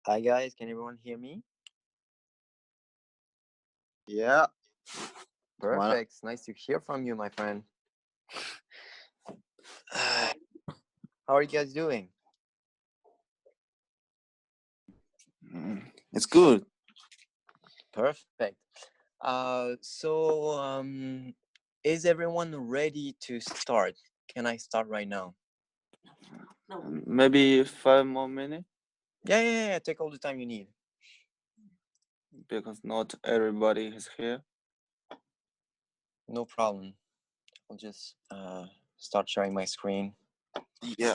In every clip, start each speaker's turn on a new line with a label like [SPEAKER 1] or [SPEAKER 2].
[SPEAKER 1] Hi guys, can everyone hear me?
[SPEAKER 2] Yeah. Voilà.
[SPEAKER 1] Perfect. It's nice to hear from you, my friend. How are you guys doing?
[SPEAKER 2] It's good.
[SPEAKER 1] Perfect. Is everyone ready to start? Can I start right now?
[SPEAKER 2] Maybe 5 more minutes
[SPEAKER 1] Yeah. Take all the time you need.
[SPEAKER 2] because not everybody is here.
[SPEAKER 1] No problem. I'll just start sharing my screen.
[SPEAKER 2] Yeah.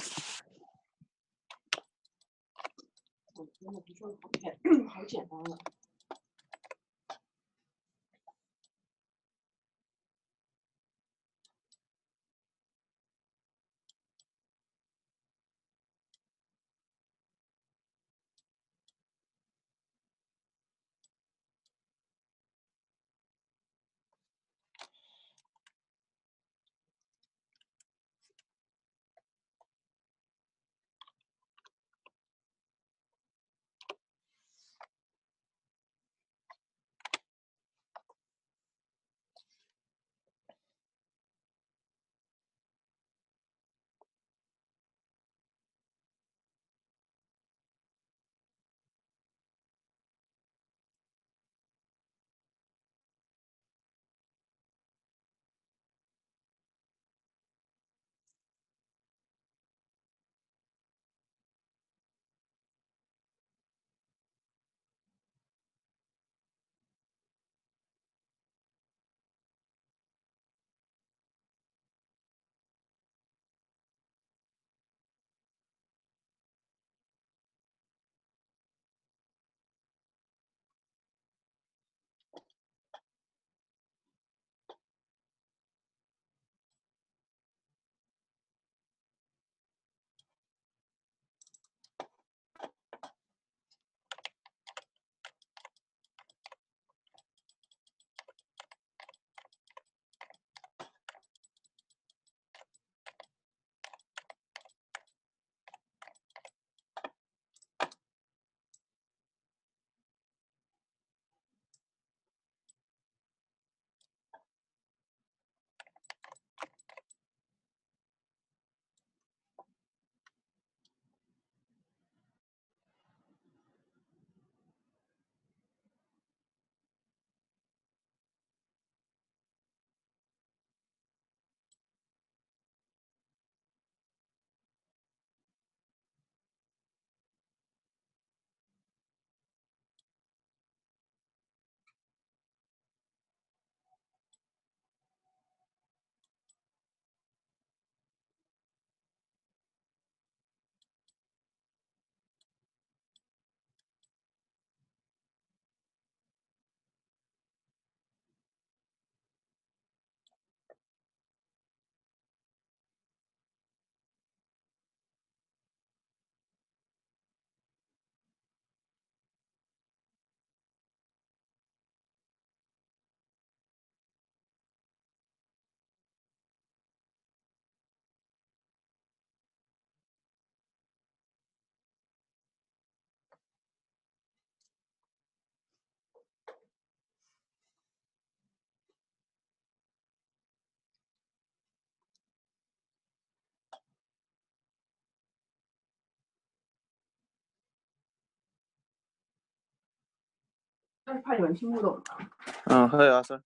[SPEAKER 2] ，Hey Arthur.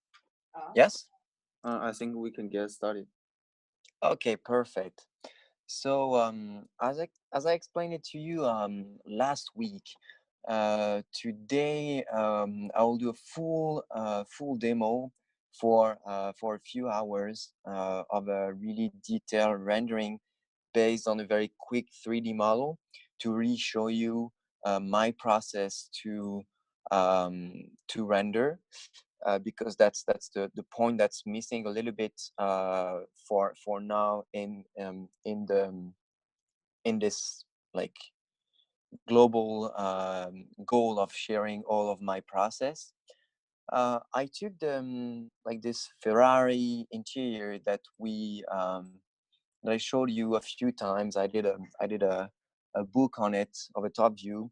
[SPEAKER 1] Yes?
[SPEAKER 2] I think we can get started.
[SPEAKER 1] Okay, perfect. So as I explained it to you last week, today I will do a full demo for a few hours of a really detailed rendering based on a very quick 3D model to really show you my process to render. Because that's the point that's missing a little bit for now in this like global goal of sharing all of my process. I took like this Ferrari interior that I showed you a few times. I did a book on it of a top view.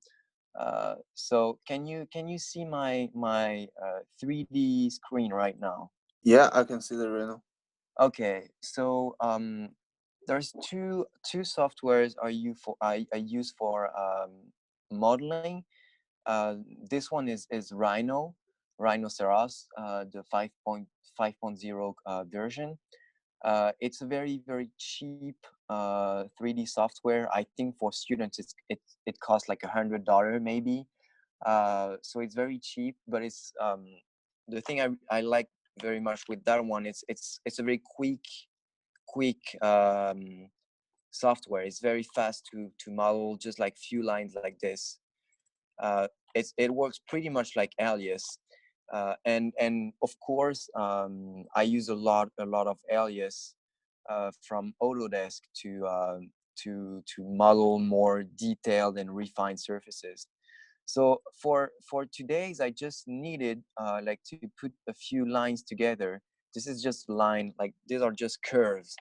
[SPEAKER 1] So can you see my 3D screen right now?
[SPEAKER 2] Yeah, I can see the Reno.
[SPEAKER 1] Okay, so there's two softwares I use for modeling. This one is Rhinoceros, the 5.0 version. It's a very cheap 3D software. I think for students it costs like $100 maybe. So it's very cheap, but it's the thing I like very much with that one. It's a very quick software. It's very fast to model, just like few lines like this. It works pretty much like Alias, and of course I use a lot of Alias from Autodesk to model more detailed and refined surfaces. So for today's, I just needed like to put a few lines together. This is just line, like these are just curves,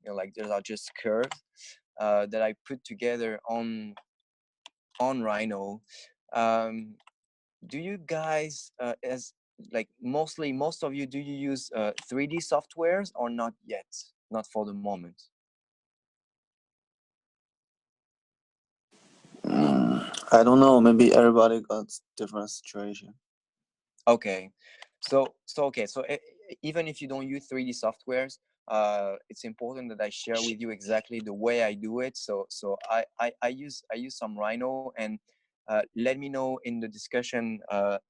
[SPEAKER 1] like these are just curves that I put together on Rhino. Um, do you guys, as like most of you, do you use 3D softwares or not yet? Not for the moment.
[SPEAKER 2] I don't know. Maybe everybody got different situation.
[SPEAKER 1] Okay, even if you don't use 3D softwares, it's important that I share with you exactly the way I do it. So I use some Rhino, and let me know in the discussion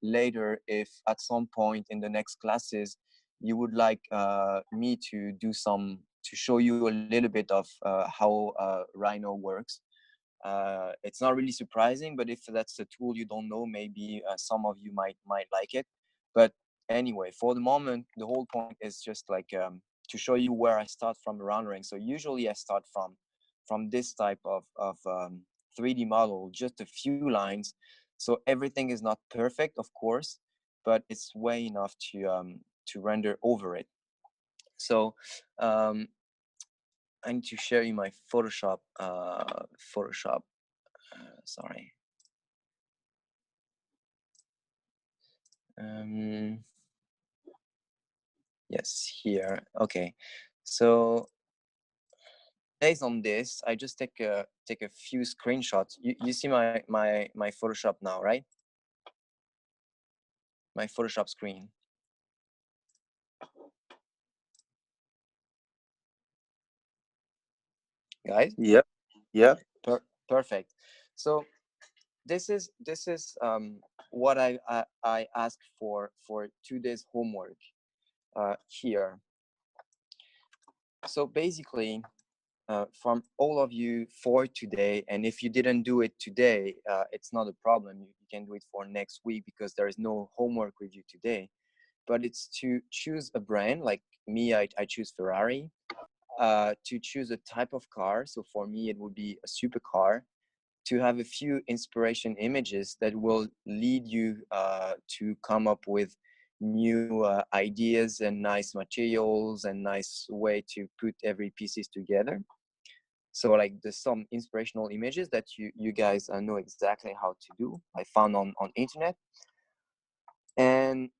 [SPEAKER 1] later if at some point in the next classes you would like me to show you a little bit of how Rhino works. It's not really surprising, but if that's a tool you don't know, maybe some of you might like it. But anyway, for the moment, the whole point is just like to show you where I start from the rendering. So usually I start from this type of 3D model, just a few lines. So everything is not perfect, of course, but it's way enough to render over it. So I need to share you my Photoshop. Sorry. Um, yes, here. Okay. So based on this, I just take a few screenshots. You see my Photoshop now, right? My Photoshop screen, guys.
[SPEAKER 2] Yep. Yep.
[SPEAKER 1] Perfect. So this is what I asked for 2 days homework here. So basically, from all of you for today, and if you didn't do it today, it's not a problem. You can do it for next week because there is no homework review today. But it's to choose a brand. Like me, I choose Ferrari. To choose a type of car. So for me, it would be a supercar. To have a few inspiration images that will lead you to come up with new ideas and nice materials and nice way to put every pieces together. So like there's some inspirational images that you guys know exactly how to do. I found on internet. And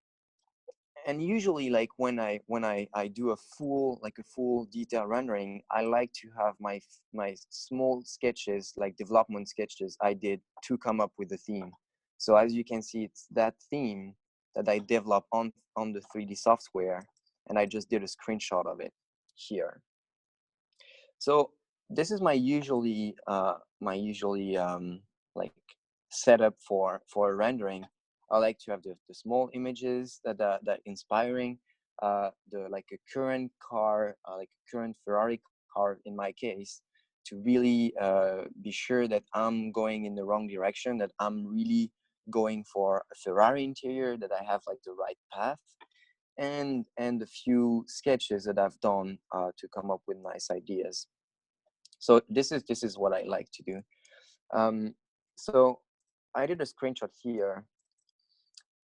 [SPEAKER 1] and usually, like when I do a full detail rendering, I like to have my small sketches, like development sketches I did to come up with a theme. So as you can see, it's that theme that I develop on the 3D software, and I just did a screenshot of it here. So this is my usually like setup for rendering. I like to have the small images that inspiring, the like a current car, like a current Ferrari car in my case, to really be sure that I'm going in the wrong direction, that I'm really going for a Ferrari interior, that I have like the right path, and a few sketches that I've done to come up with nice ideas. So this is what I like to do. So I did a screenshot here.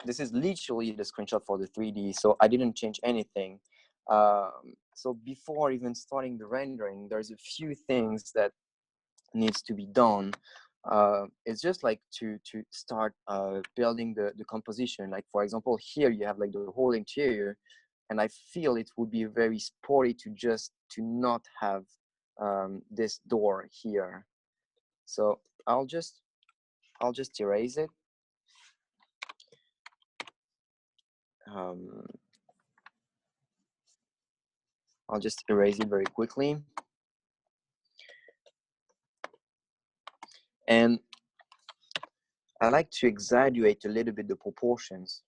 [SPEAKER 1] This is literally the screenshot for the 3D, so I didn't change anything. So before even starting the rendering, there's a few things that needs to be done. it's just like to start building the composition. Like for example, here you have like the whole interior, and I feel it would be very sporty to not have this door here. So I'll just erase it. I'll just erase it very quickly. And I like to exaggerate a little bit the proportions.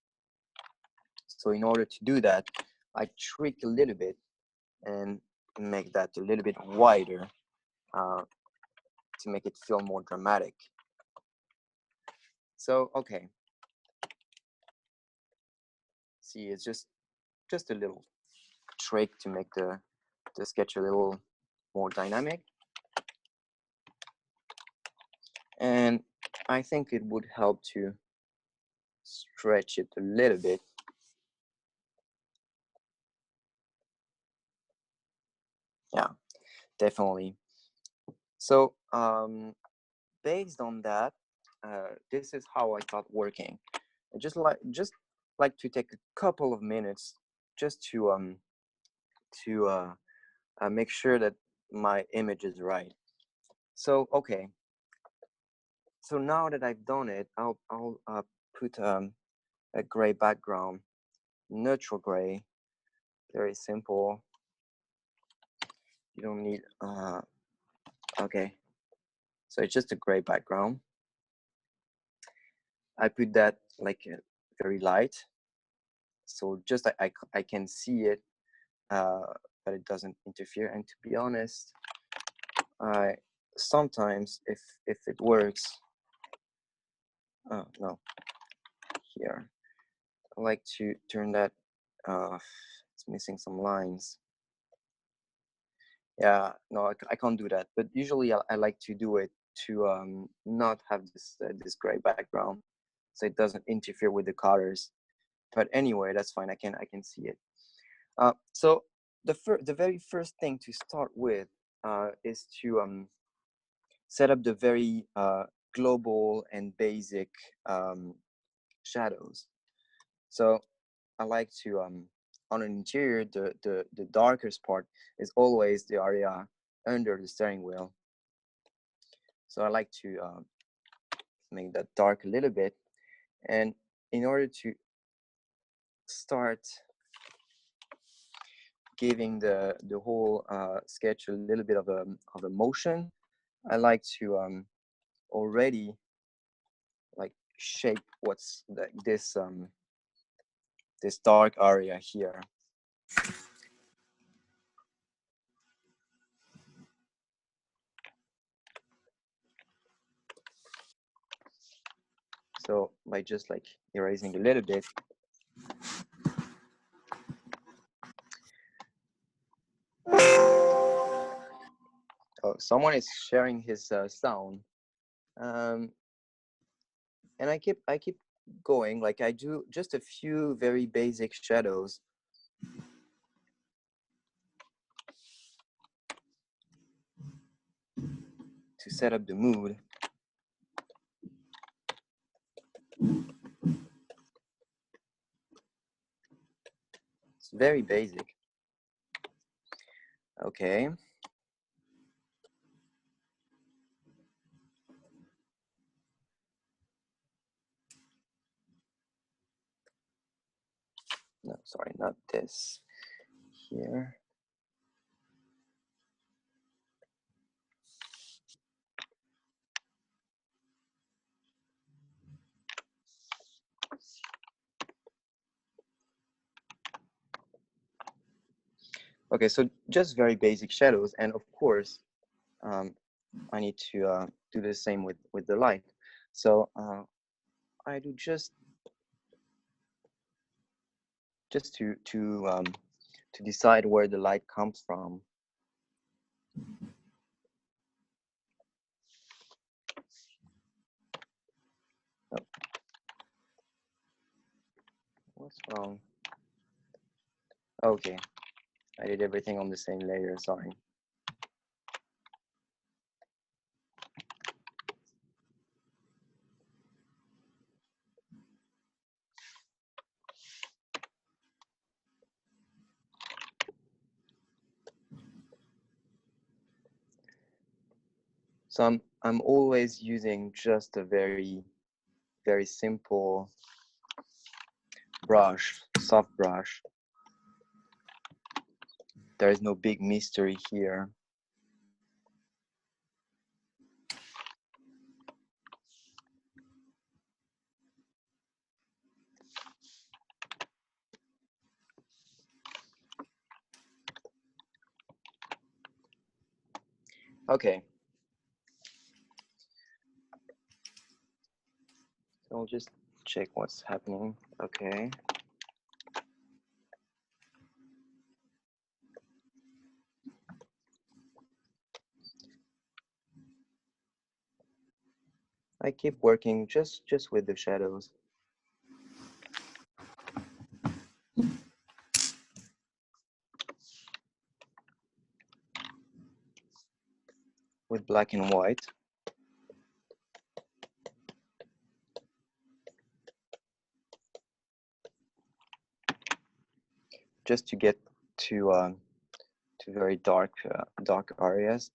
[SPEAKER 1] So in order to do that, I trick a little bit and make that a little bit wider to make it feel more dramatic. So, okay. See, it's just a little trick to make the sketch a little more dynamic. And I think it would help to stretch it a little bit. Yeah, definitely. So based on that, this is how I start working. I just like to take a couple of minutes just to make sure that my image is right. So okay. So now that I've done it, I'll put a gray background, neutral gray, very simple. You don't need okay. So it's just a gray background. I put that like very light, so just I can see it, but it doesn't interfere. And to be honest, I sometimes if it works, no, here I like to turn that off. It's missing some lines. Yeah, no, I can't do that. But usually I like to do it to not have this gray background, so it doesn't interfere with the colors. But anyway, that's fine. I can see it. So the very first thing to start with is to set up the very global and basic shadows. So I like to on an interior, the darkest part is always the area under the steering wheel. So I like to make that dark a little bit. And in order to start giving the whole sketch a little bit of a motion, I like to already like shape what's this dark area here. So by just like erasing a little bit. Oh, someone is sharing his sound. And I keep going. Like I do just a few very basic shadows. To set up the mood. It's very basic. Okay. No, sorry, not this. Here. Okay, so just very basic shadows, and of course, I need to do the same with the light. So I do just to decide where the light comes from. Oh. What's wrong? Okay, I did everything on the same layer. Sorry. So I'm always using just a very simple brush, soft brush. There is no big mystery here. Okay. So I'll just check what's happening. Okay. I keep working just with the shadows. With black and white. Just to get to very dark areas.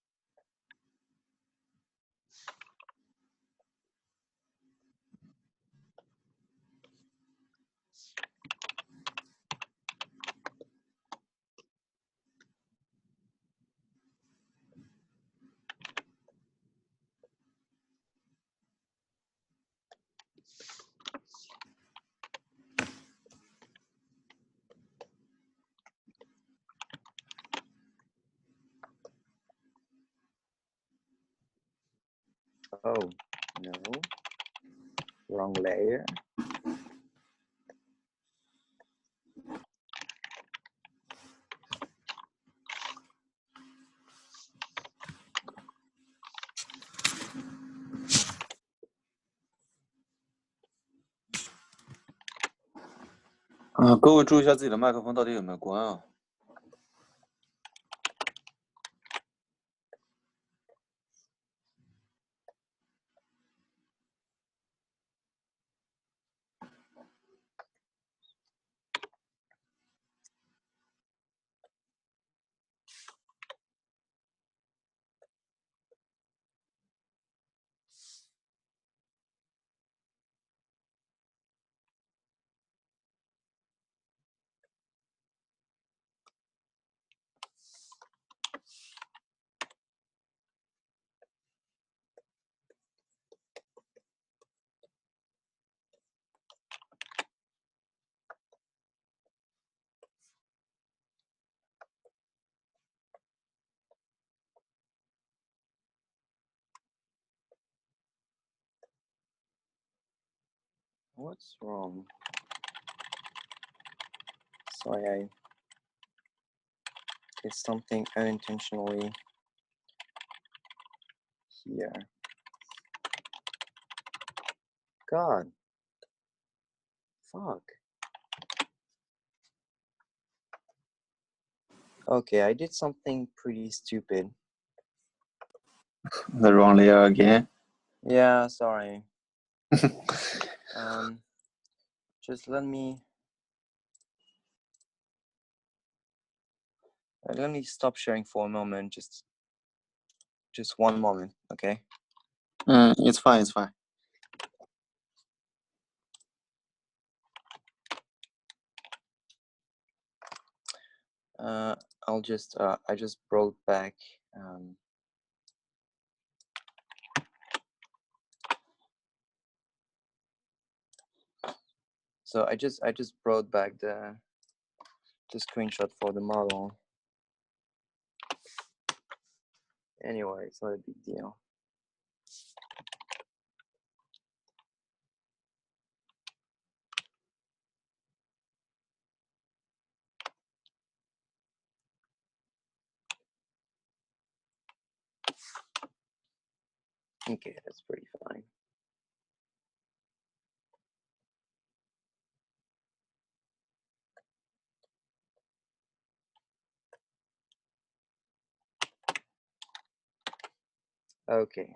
[SPEAKER 1] Oh, no. Wrong layer.
[SPEAKER 2] 各位注意一下自己的麦克风到底有没有关啊？What's
[SPEAKER 1] wrong? Sorry, I did something unintentionally here. God. Fuck. Okay, I did something pretty stupid.
[SPEAKER 2] The wrong layer again.
[SPEAKER 1] Yeah, sorry. Just let me stop sharing for a moment. Just one moment, okay?
[SPEAKER 2] It's fine. It's fine.
[SPEAKER 1] I'll just I just brought back so I just brought back the screenshot for the model. Anyway, it's not a big deal. Okay, that's pretty fine. Okay.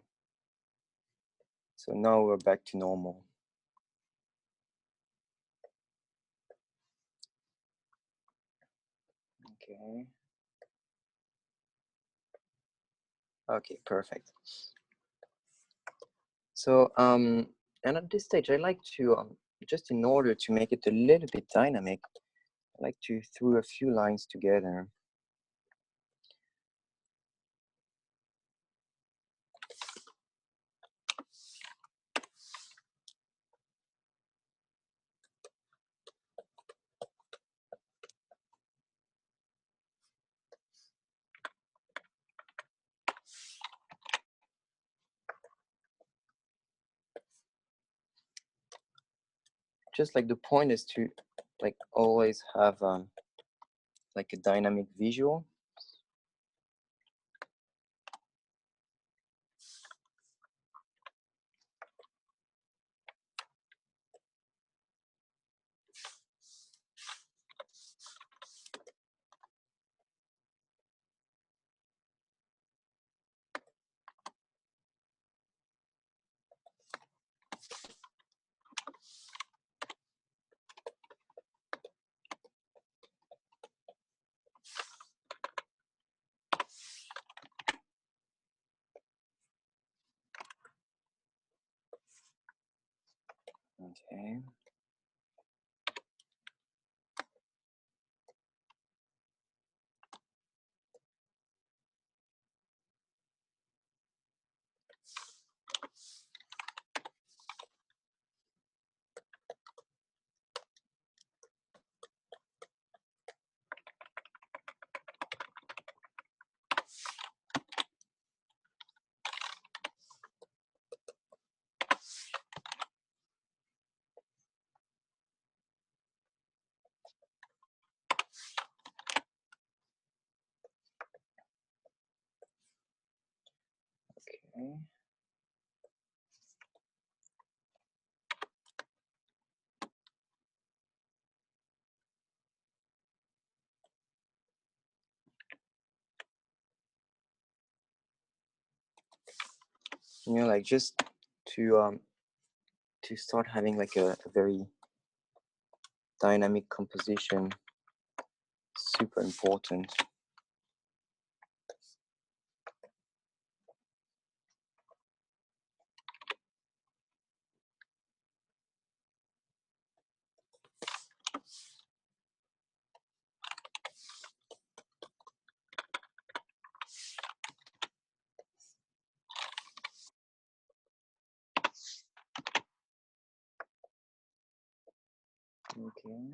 [SPEAKER 1] So now we're back to normal. Okay. Okay, perfect. So, and at this stage, I like to, just in order to make it a little bit dynamic, I like to throw a few lines together. Just like the point is to like always have like a dynamic visual. Okay. Okay. You know, like just to start having like a very dynamic composition, super important. Okay.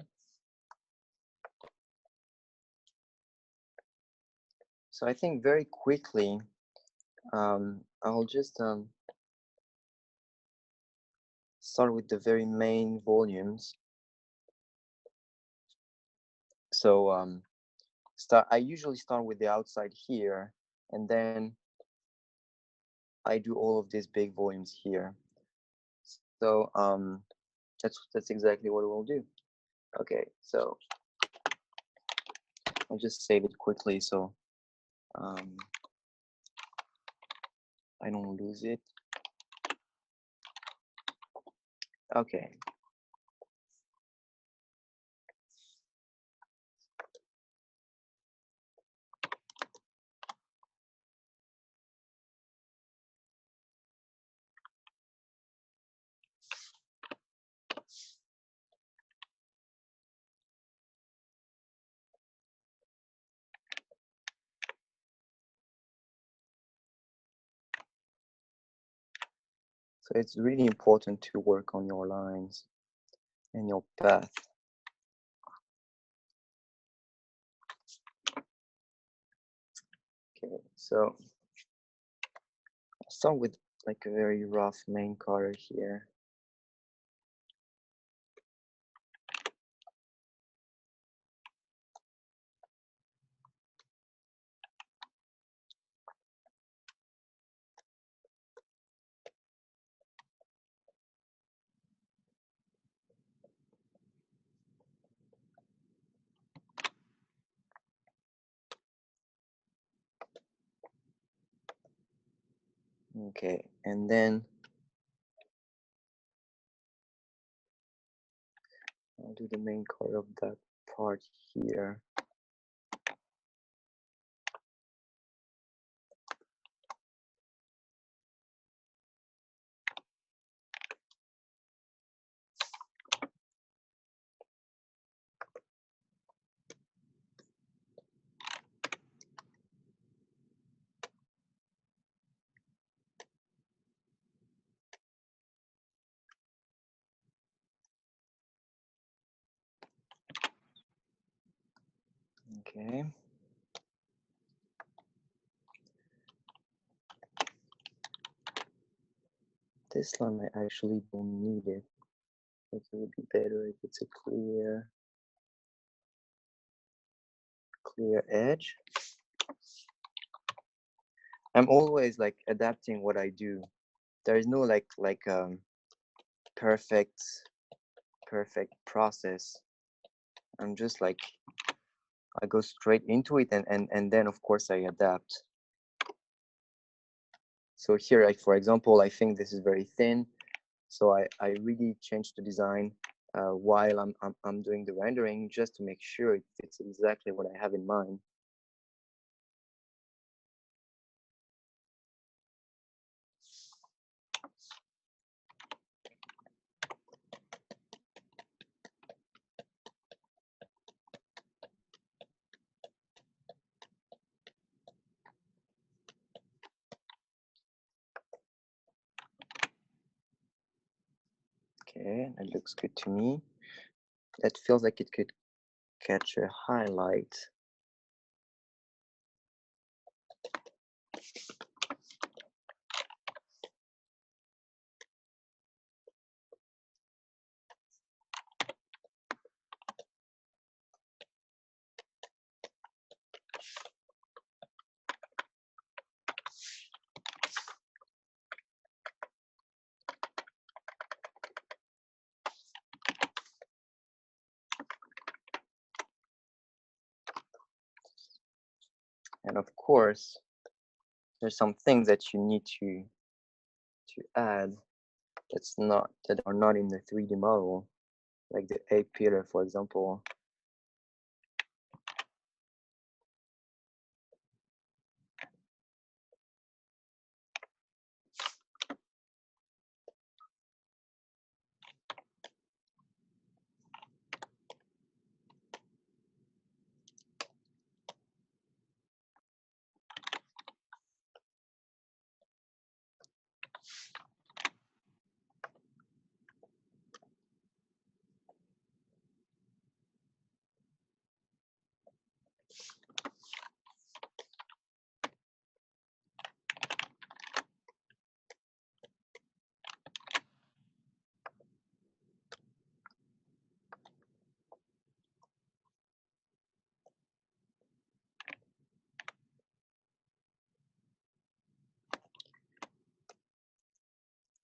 [SPEAKER 1] So I think very quickly, I'll just start with the very main volumes. So I usually start with the outside here, and then I do all of these big volumes here. So that's exactly what we'll do. Okay, so I'll just save it quickly so um, I don't lose it. Okay. So it's really important to work on your lines and your path. Okay, so I'll start with like a very rough main color here. Okay, and then I'll do the main color of that part here. Okay. This line I actually don't need it. It would be better if it's a clear edge. I'm always like adapting what I do. There is no perfect process. I'm just like I go straight into it and then of course I adapt. So here, for example, I think this is very thin. So I really changed the design while I'm doing the rendering just to make sure it fits exactly what I have in mind. Okay, that looks good to me. That feels like it could catch a highlight. And of course, there's some things that you need to add that are not in the 3D model, like the A pillar, for example.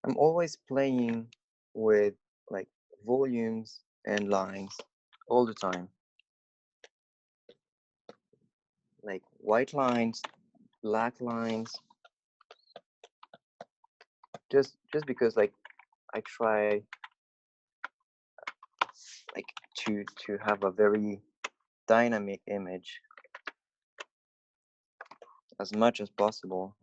[SPEAKER 1] I'm always playing with like volumes and lines all the time. Like white lines, black lines, just because like I try like to have a very dynamic image as much as possible.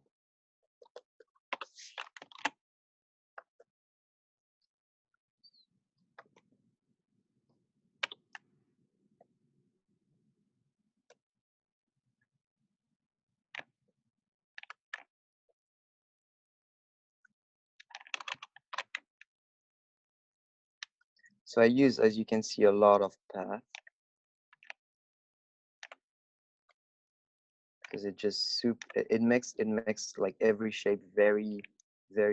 [SPEAKER 1] So I use, as you can see, a lot of path because it makes like every shape very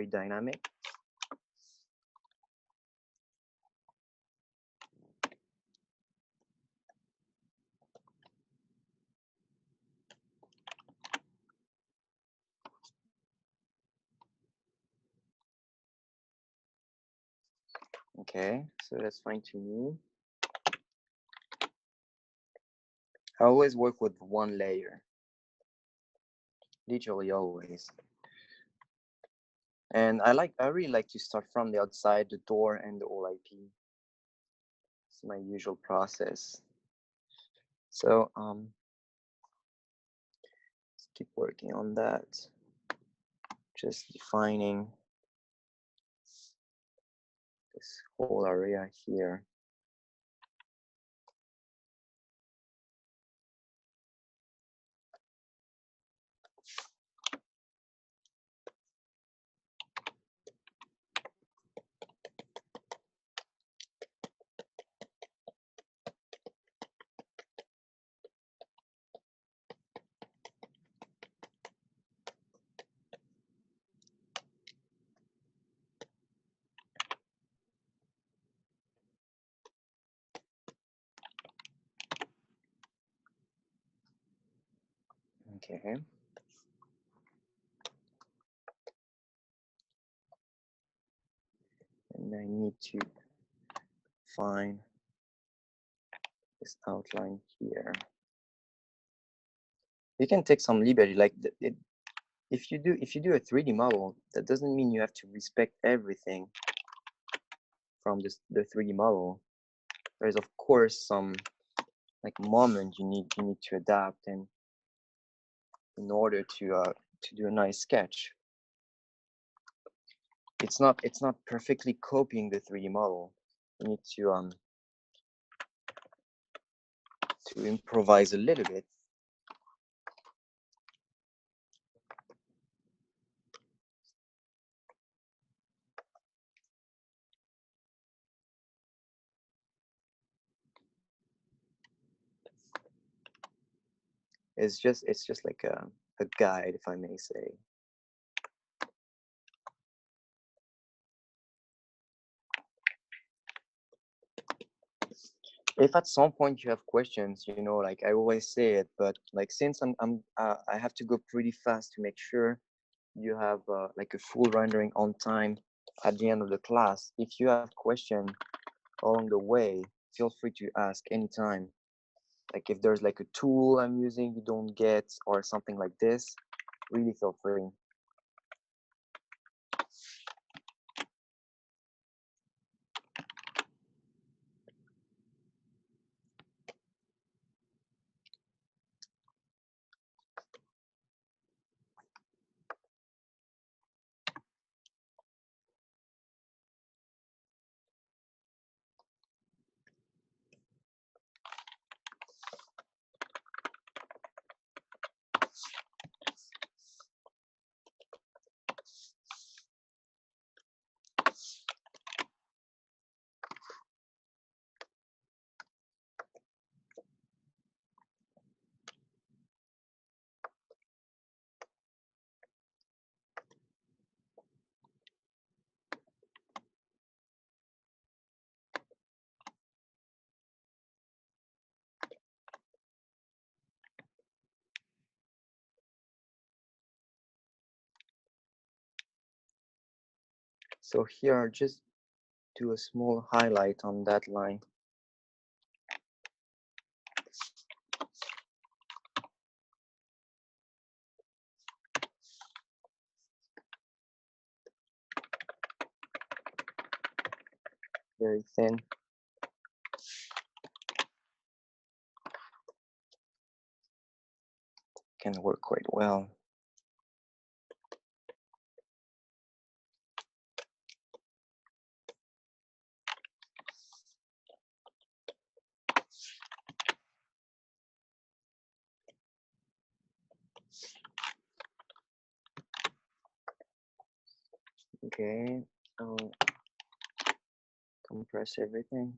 [SPEAKER 1] dynamic. Okay, so that's fine to me. I always work with one layer, literally always. And I really like to start from the outside, the door and the all IP. It's my usual process. So let's keep working on that. Just defining this whole area here. Okay. And I need to find this outline here. You can take some liberty, like if you do a 3D model, that doesn't mean you have to respect everything from the 3D model. There's of course some like moment you need to adapt and in order to do a nice sketch. It's not perfectly copying the 3D model. You need to improvise a little bit. It's just like a guide, if I may say. If at some point you have questions, you know, like I always say it, but like since I have to go pretty fast to make sure you have like a full rendering on time at the end of the class. If you have questions along the way, feel free to ask anytime. Like if there's like a tool I'm using you don't get or something like this, really feel free. So here I'll just do a small highlight on that line. Very thin. Can work quite well. Okay, I'll compress everything.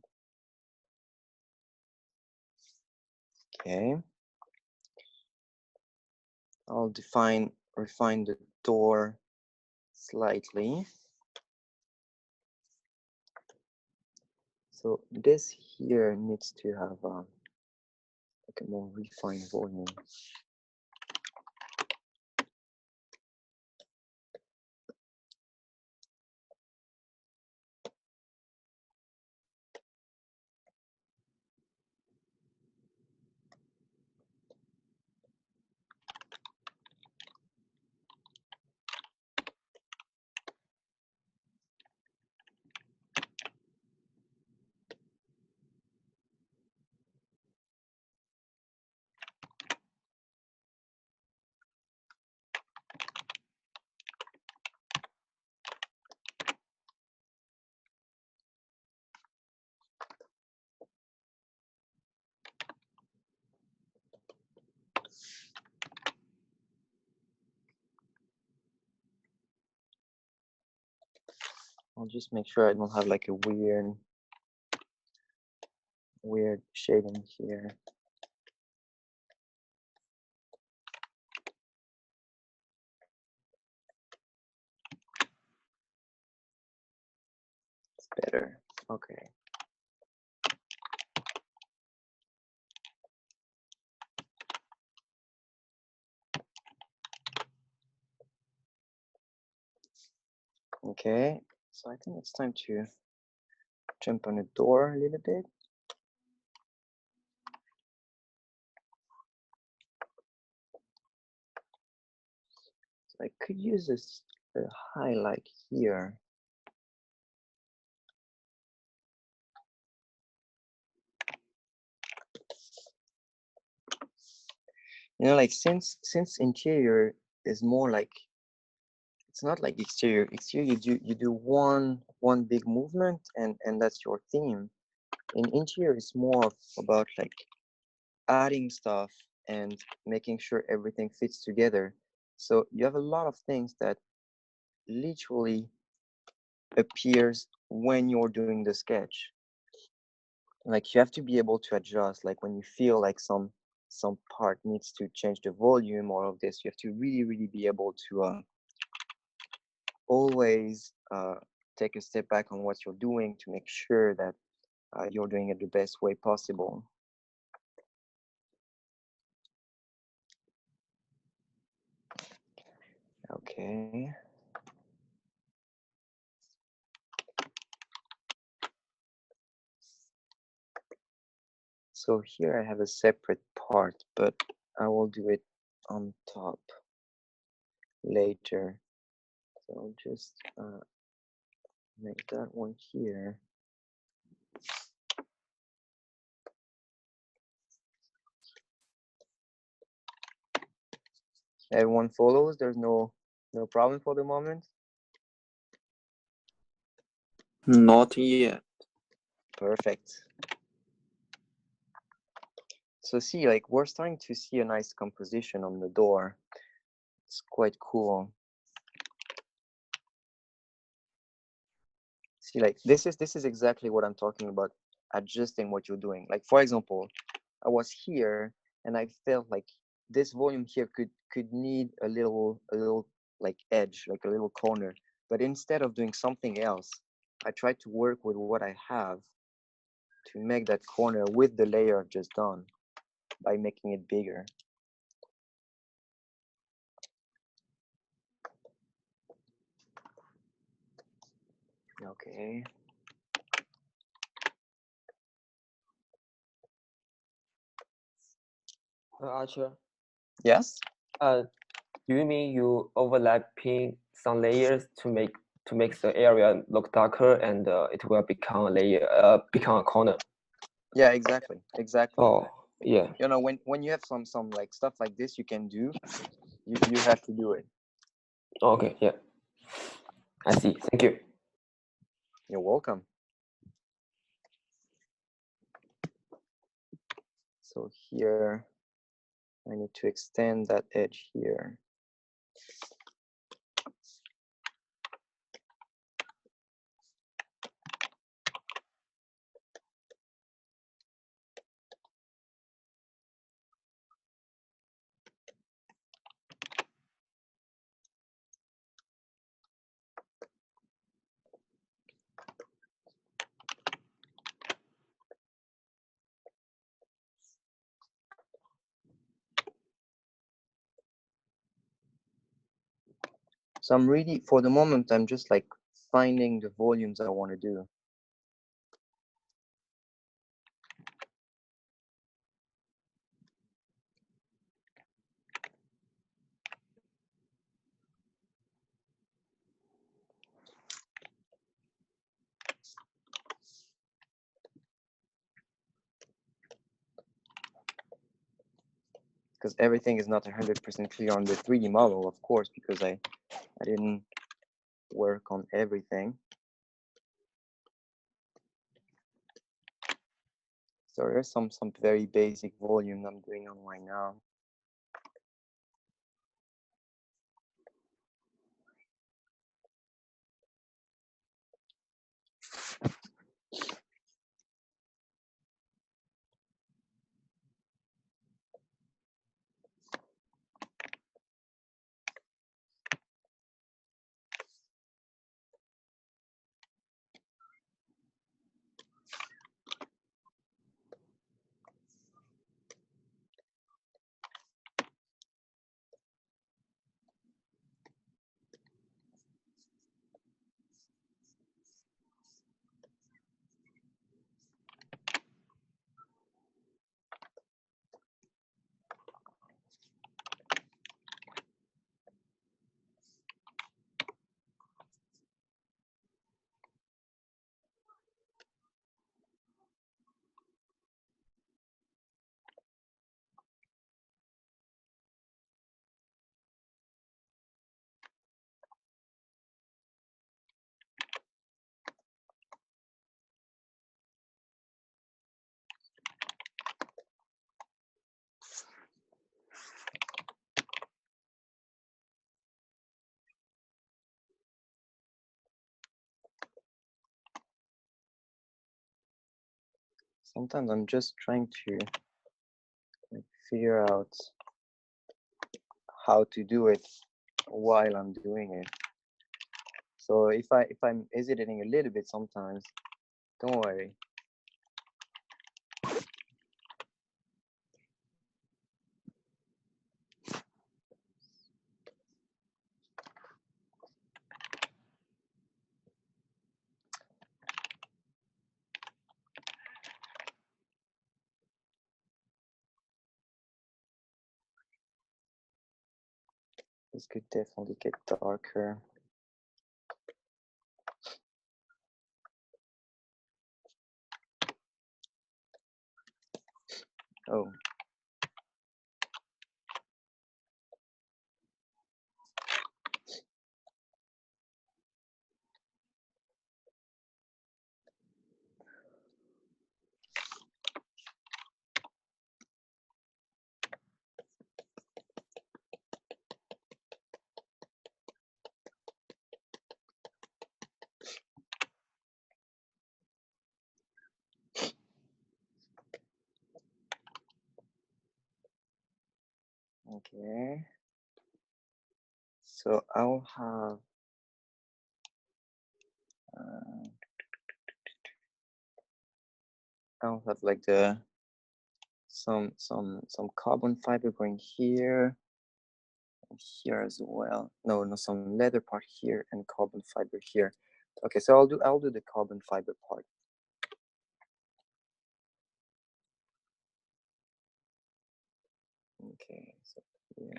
[SPEAKER 1] Okay, I'll refine the door slightly. So this here needs to have like a more refined volume. I'll just make sure I don't have like a weird shading here. It's better. Okay. Okay, so I think it's time to jump on the door a little bit. So I could use this highlight here. You know, like since interior is more like, it's not like exterior. Exterior, you do one big movement, and that's your theme. In interior, it's more about like adding stuff and making sure everything fits together. So you have a lot of things that literally appears when you're doing the sketch. Like you have to be able to adjust. Like when you feel like some part needs to change the volume, all of this, you have to really be able to always take a step back on what you're doing to make sure that you're doing it the best way possible. Okay. So here I have a separate part, but I will do it on top later. So I'll just make that one here. Everyone follows. There's no problem for the moment.
[SPEAKER 2] Not yet.
[SPEAKER 1] Perfect. So see, like we're starting to see a nice composition on the door. It's quite cool. See, like this is exactly what I'm talking about, adjusting what you're doing. Like for example, I was here and I felt like this volume here could need a little like edge, like a little corner. But instead of doing something else, I tried to work with what I have to make that corner with the layer I've just done by making it bigger. Okay.
[SPEAKER 3] Archer,
[SPEAKER 1] Yes.
[SPEAKER 3] do you mean you overlapping some layers to make the area look darker and it will become a layer, become a corner?
[SPEAKER 1] Yeah, exactly.
[SPEAKER 3] Oh, yeah.
[SPEAKER 1] You know, when you have some like stuff like this, you can do. You have to do it.
[SPEAKER 3] Okay, yeah. I see. Thank you.
[SPEAKER 1] You're welcome. So here, I need to extend that edge here. So I'm really, for the moment, I'm just like finding the volumes I want to do. Because everything is not 100% clear on the 3D model, of course, because I didn't work on everything. So there's some very basic volume I'm doing on right now. Sometimes I'm just trying to like figure out how to do it while I'm doing it. So if I'm hesitating a little bit sometimes, don't worry. This could definitely get darker. Oh. Okay. So I'll have like the some carbon fiber going here and here as well. No, some leather part here and carbon fiber here. Okay, so I'll do the carbon fiber part. Okay, so here.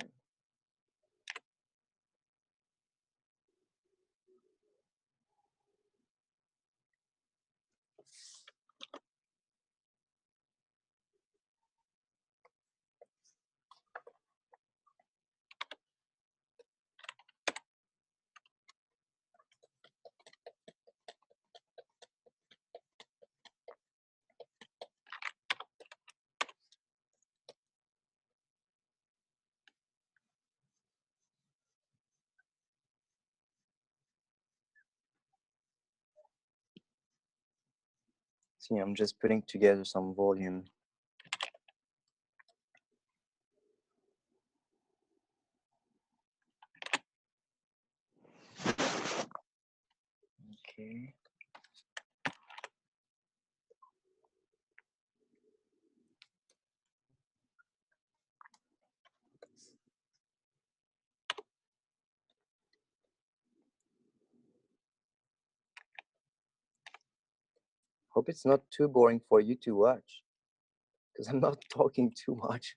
[SPEAKER 1] See, I'm just putting together some volume. Okay. Hope it's not too boring for you to watch, because I'm not talking too much.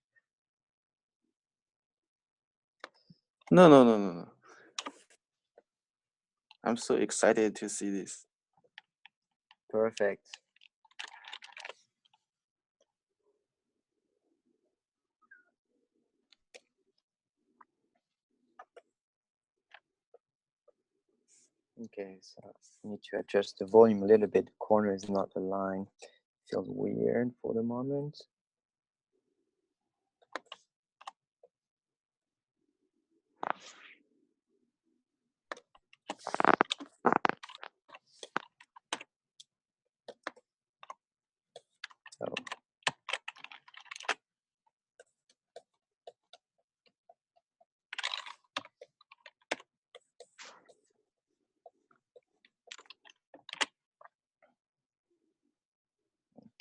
[SPEAKER 2] No. I'm so excited to see this.
[SPEAKER 1] Perfect. Okay, so I need to adjust the volume a little bit. The corner is not aligned. Feels weird for the moment. So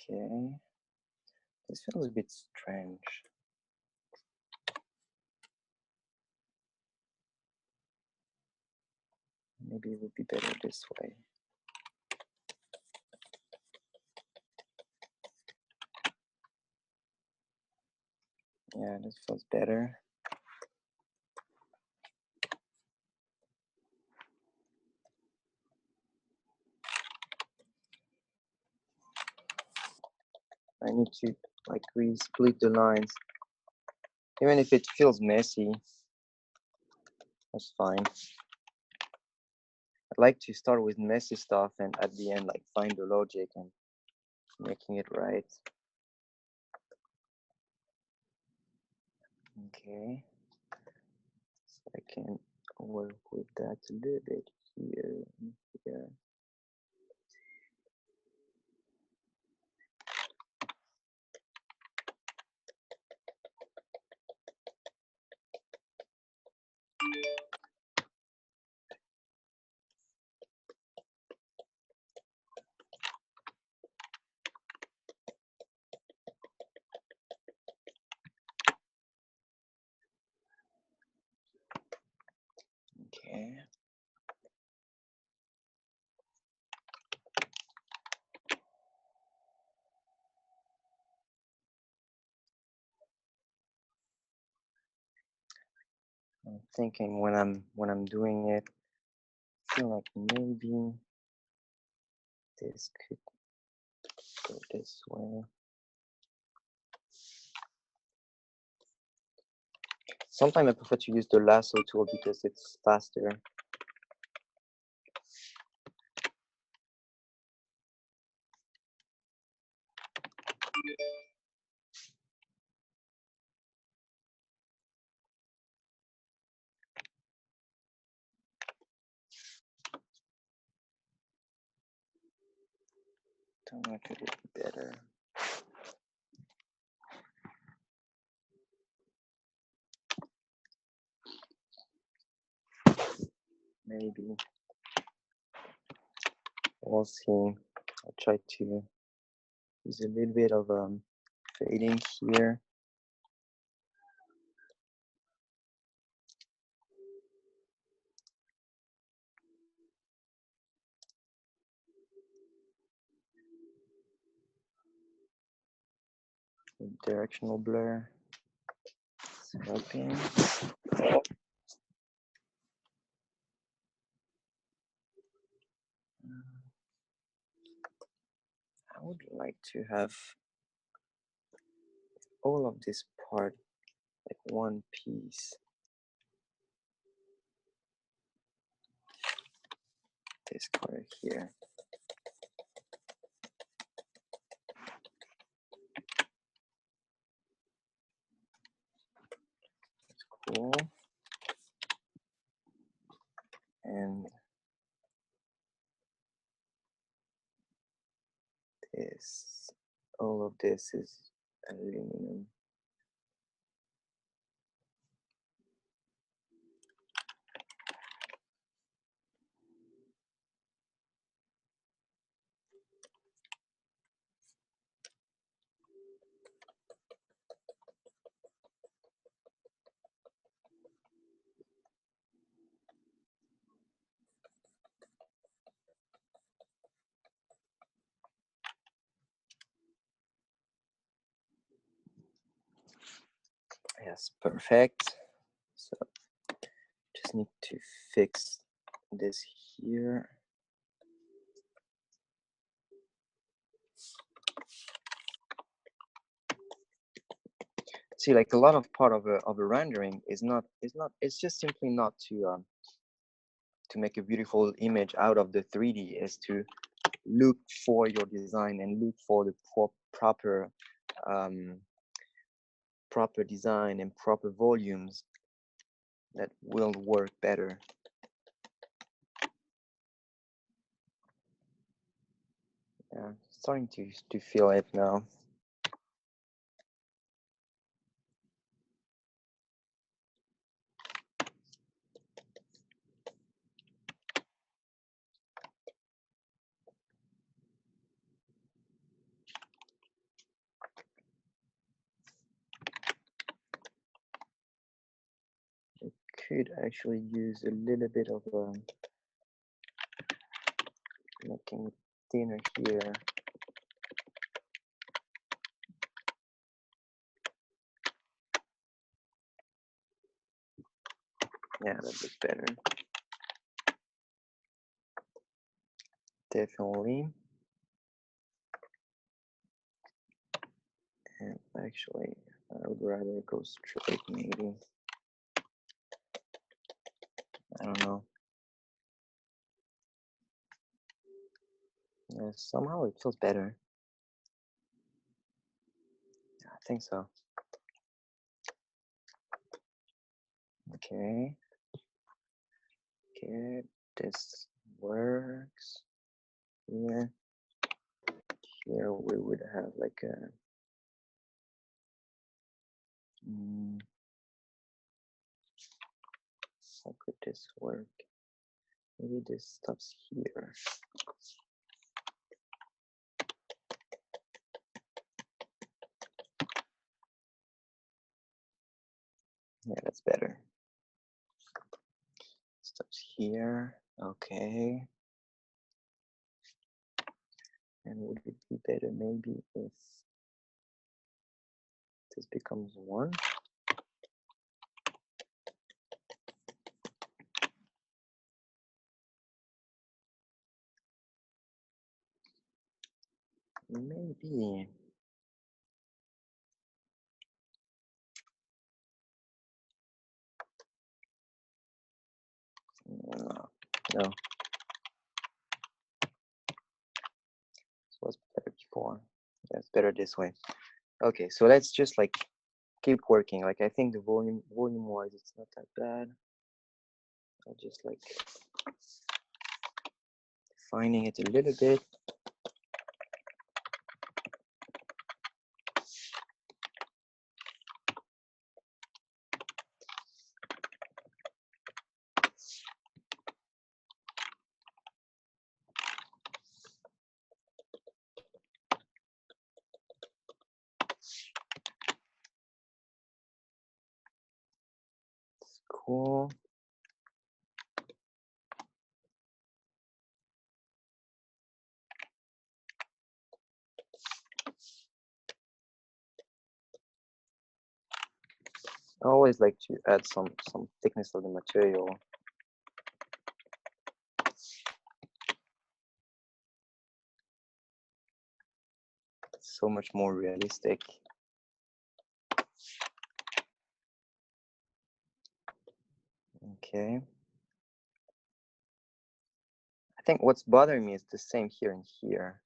[SPEAKER 1] okay, this feels a bit strange. Maybe it would be better this way. Yeah, this feels better. I need to like re-split the lines. Even if it feels messy, that's fine. I'd like to start with messy stuff and at the end like find the logic and making it right. Okay, so I can work with that a little bit here and here. Okay. I'm thinking when I'm doing it, I feel like maybe this could go this way. Sometimes I prefer to use the lasso tool because it's faster. Don't know if it would be better. Maybe. We'll see. I'll try to use a little bit of fading here. Directional blur. It's helping. I would like to have all of this part like one piece. This part here. That's cool. And this, all of this is aluminum. Yes, perfect. So just need to fix this here. See, like a lot of part of a rendering is not it's just simply not to make a beautiful image out of the 3D, is to look for your design and look for the proper proper design and proper volumes that will work better. Yeah, starting to feel it now. Could actually use a little bit of making it thinner here. Yeah, that looks better. Definitely. And actually, I would rather go straight, maybe. I don't know. Yeah, somehow it feels better. Yeah, I think so. Okay. Okay, this works. Here. Here we would have like a how could this work? Maybe this stops here. Yeah, that's better. Stops here. Okay. And would it be better maybe if this becomes 1? Maybe. No. No. This was better before. Yeah, it's better this way. Okay, so let's just like keep working. Like I think the volume wise it's not that bad. I'll just like defining it a little bit. It's cool. I always like to add some thickness of the material. It's so much more realistic. Okay. I think what's bothering me is the same here and here.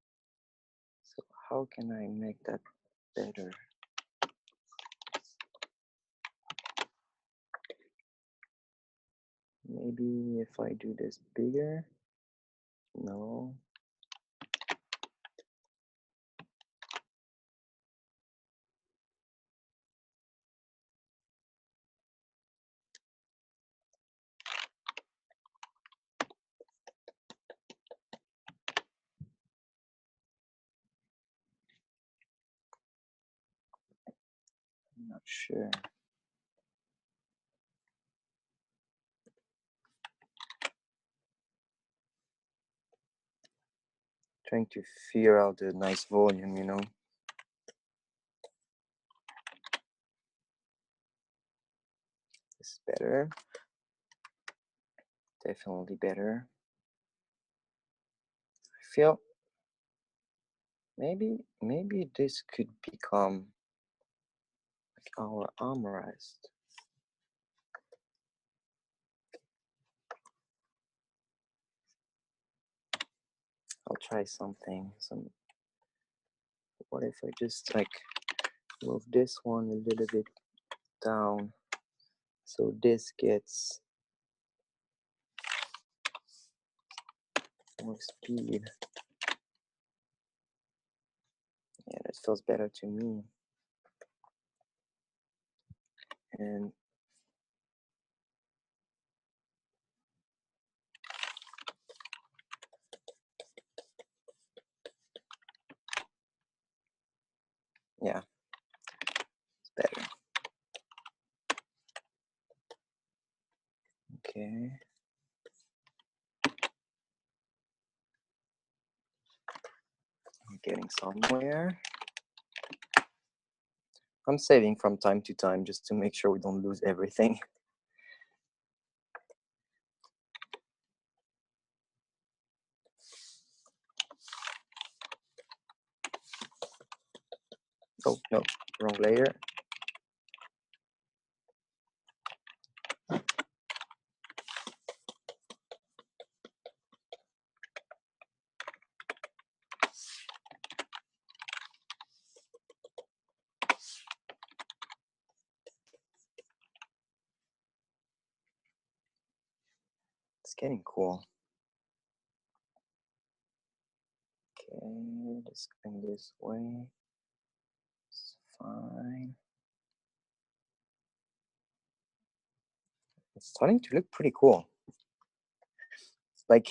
[SPEAKER 1] So how can I make that better? Maybe if I do this bigger? No. I'm not sure. Trying to figure out a nice volume, you know. This is better. Definitely better. I feel maybe this could become like our armrest. I'll try something. What if I just like move this one a little bit down so this gets more speed? Yeah, that feels better to me. And yeah, it's better. Okay. I'm getting somewhere. I'm saving from time to time just to make sure we don't lose everything. Oh, no, wrong layer. It's getting cool. Okay, just going this way. It's fine. It's starting to look pretty cool. Like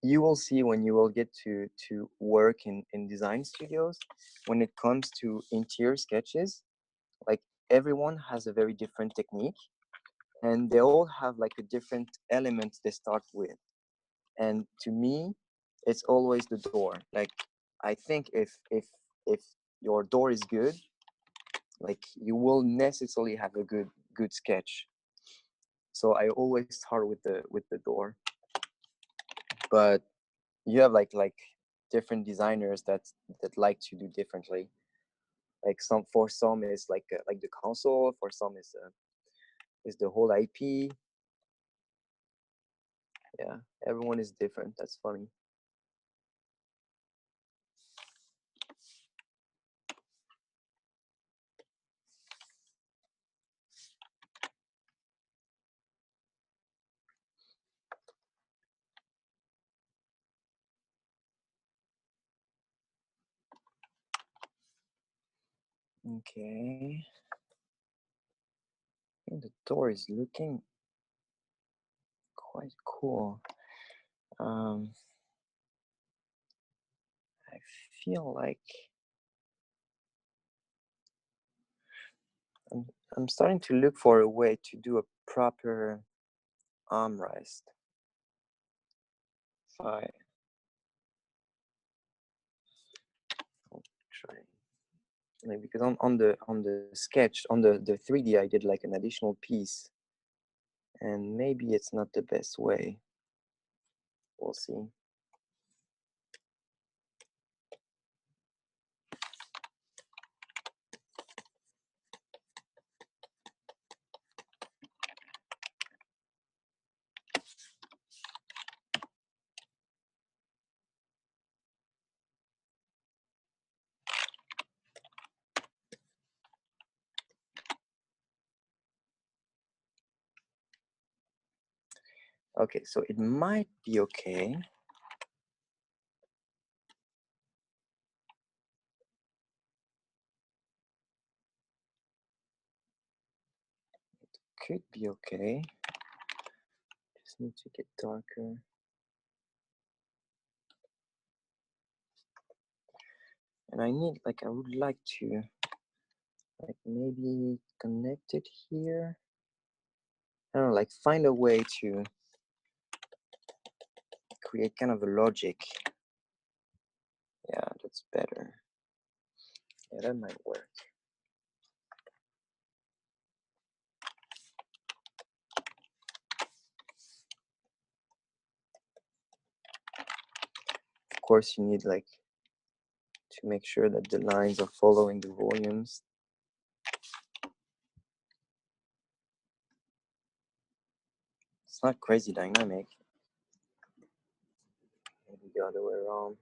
[SPEAKER 1] you will see when you will get to work in design studios, when it comes to interior sketches, like everyone has a very different technique. and they all have like a different element they start with. And to me, it's always the door. Like, I think if your door is good, like you will necessarily have a good sketch. So I always start with the door. But you have like different designers that like to do differently. Like for some is like the console, for some is the whole IP. Yeah, everyone is different. That's funny. Okay. I think the door is looking quite cool. I feel like I'm starting to look for a way to do a proper armrest. I'll try. Like, because on the sketch, on the 3D, I did like an additional piece, and maybe it's not the best way. We'll see. Okay, so it might be okay. It could be okay. Just need to get darker. And I would like to like maybe connect it here. I don't know, like find a way to create kind of a logic. Yeah, that's better. Yeah, that might work. Of course, you need like to make sure that the lines are following the volumes. It's not crazy dynamic. Maybe the other way around.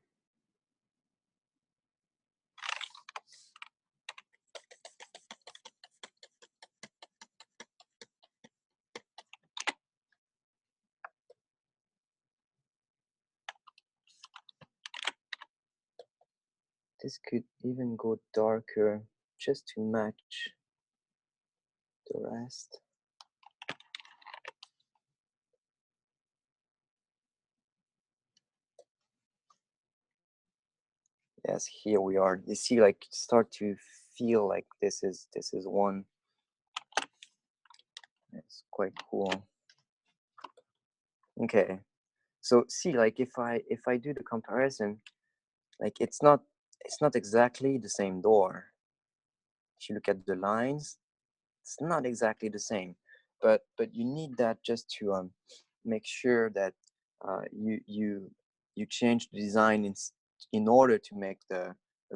[SPEAKER 1] This could even go darker just to match the rest. Yes, here we are. You see, like, start to feel like this is one. It's quite cool. Okay, so see, like if I do the comparison, like it's not exactly the same door. If you look at the lines, it's not exactly the same, but you need that just to make sure that you change the design in order to make a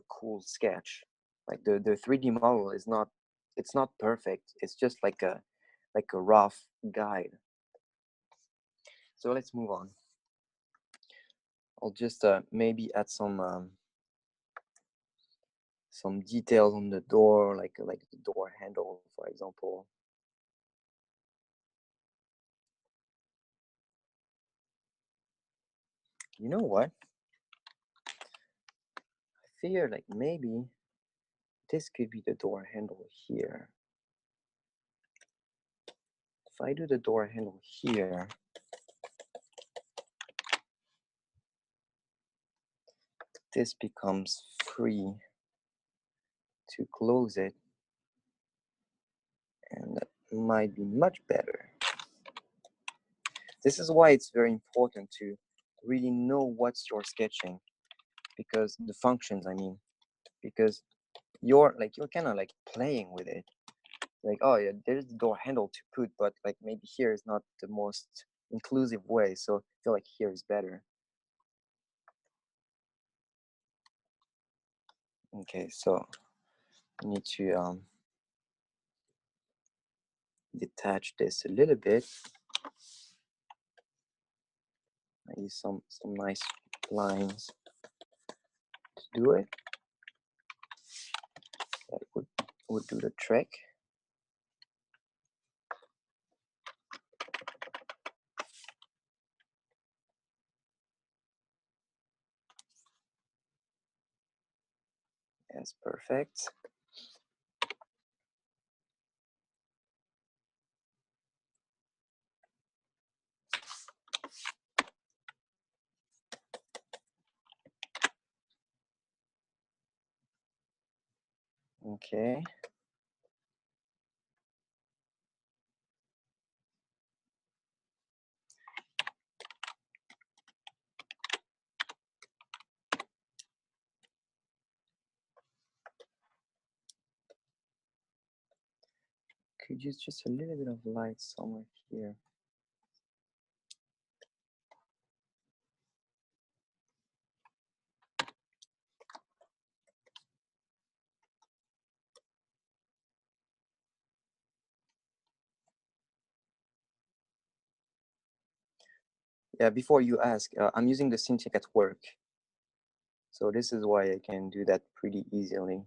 [SPEAKER 1] cool sketch. Like the 3D model is not, it's not perfect. It's just like a rough guide. So let's move on. I'll just maybe add some details on the door, like the door handle, for example. You know what? I figure like maybe this could be the door handle here. If I do the door handle here, this becomes free to close it, and might be much better. This is why it's very important to really know what's you're sketching, because the functions, I mean, because you're kind of like playing with it. Like, oh yeah, there's the door handle to put, but like maybe here is not the most inclusive way, so I feel like here is better. Okay, so I need to detach this a little bit. I use some nice lines to do it. That would do the trick. Yes, perfect. Okay. Could use just a little bit of light somewhere here. Yeah, before you ask, I'm using the Cintiq at work. So this is why I can do that pretty easily.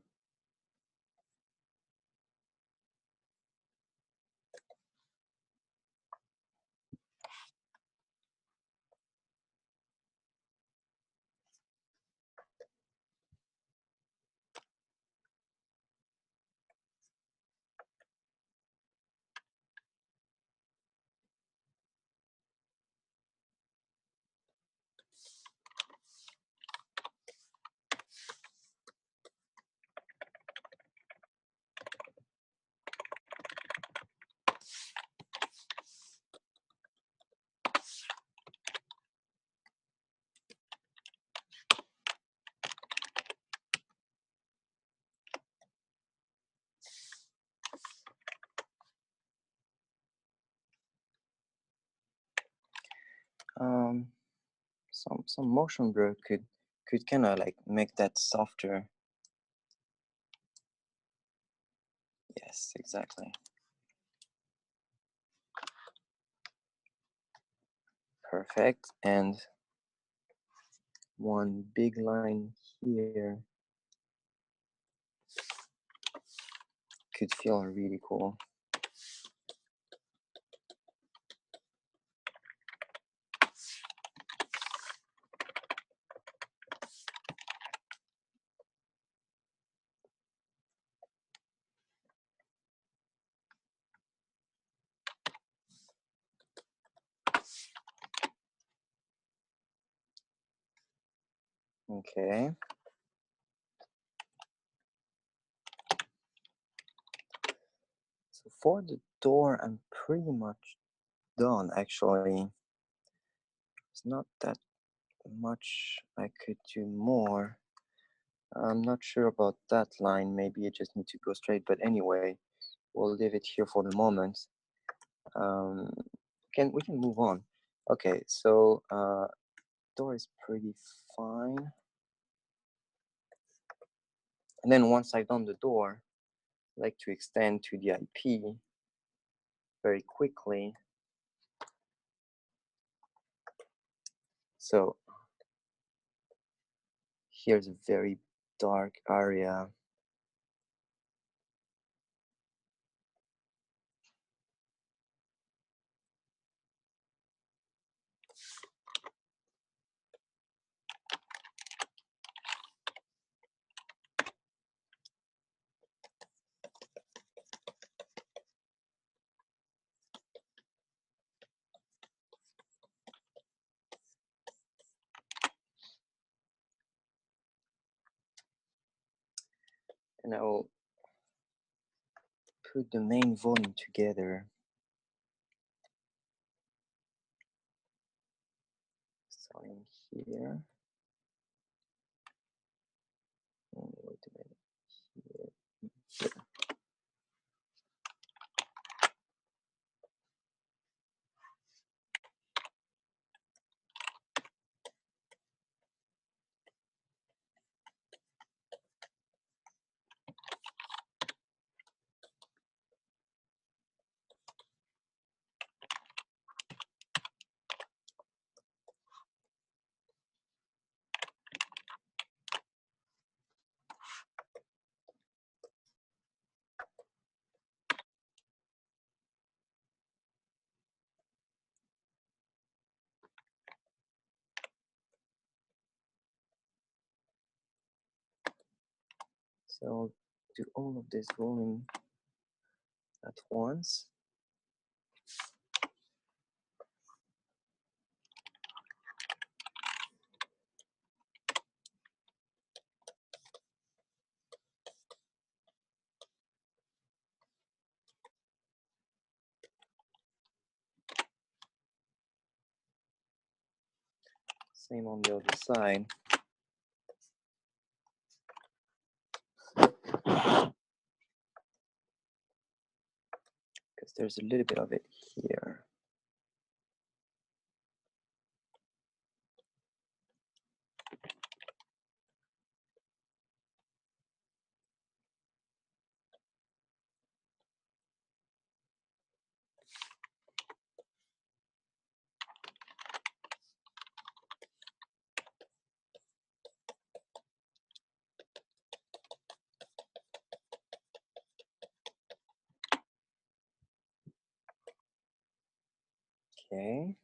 [SPEAKER 1] Some motion blur could kind of like make that softer. Yes, exactly. Perfect. And one big line here could feel really cool. Okay. So for the door, I'm pretty much done actually. It's not that much I could do more. I'm not sure about that line. Maybe I just need to go straight, but anyway, we'll leave it here for the moment. Um, we can move on. Okay, so door is pretty fine. And then once I've done the door, I like to extend to the IP very quickly. So here's a very dark area. And I will put the main volume together. Starting here. Oh, wait a minute. Here. So I'll do all of this volume at once. Same on the other side. Because there's a little bit of it here. Okay.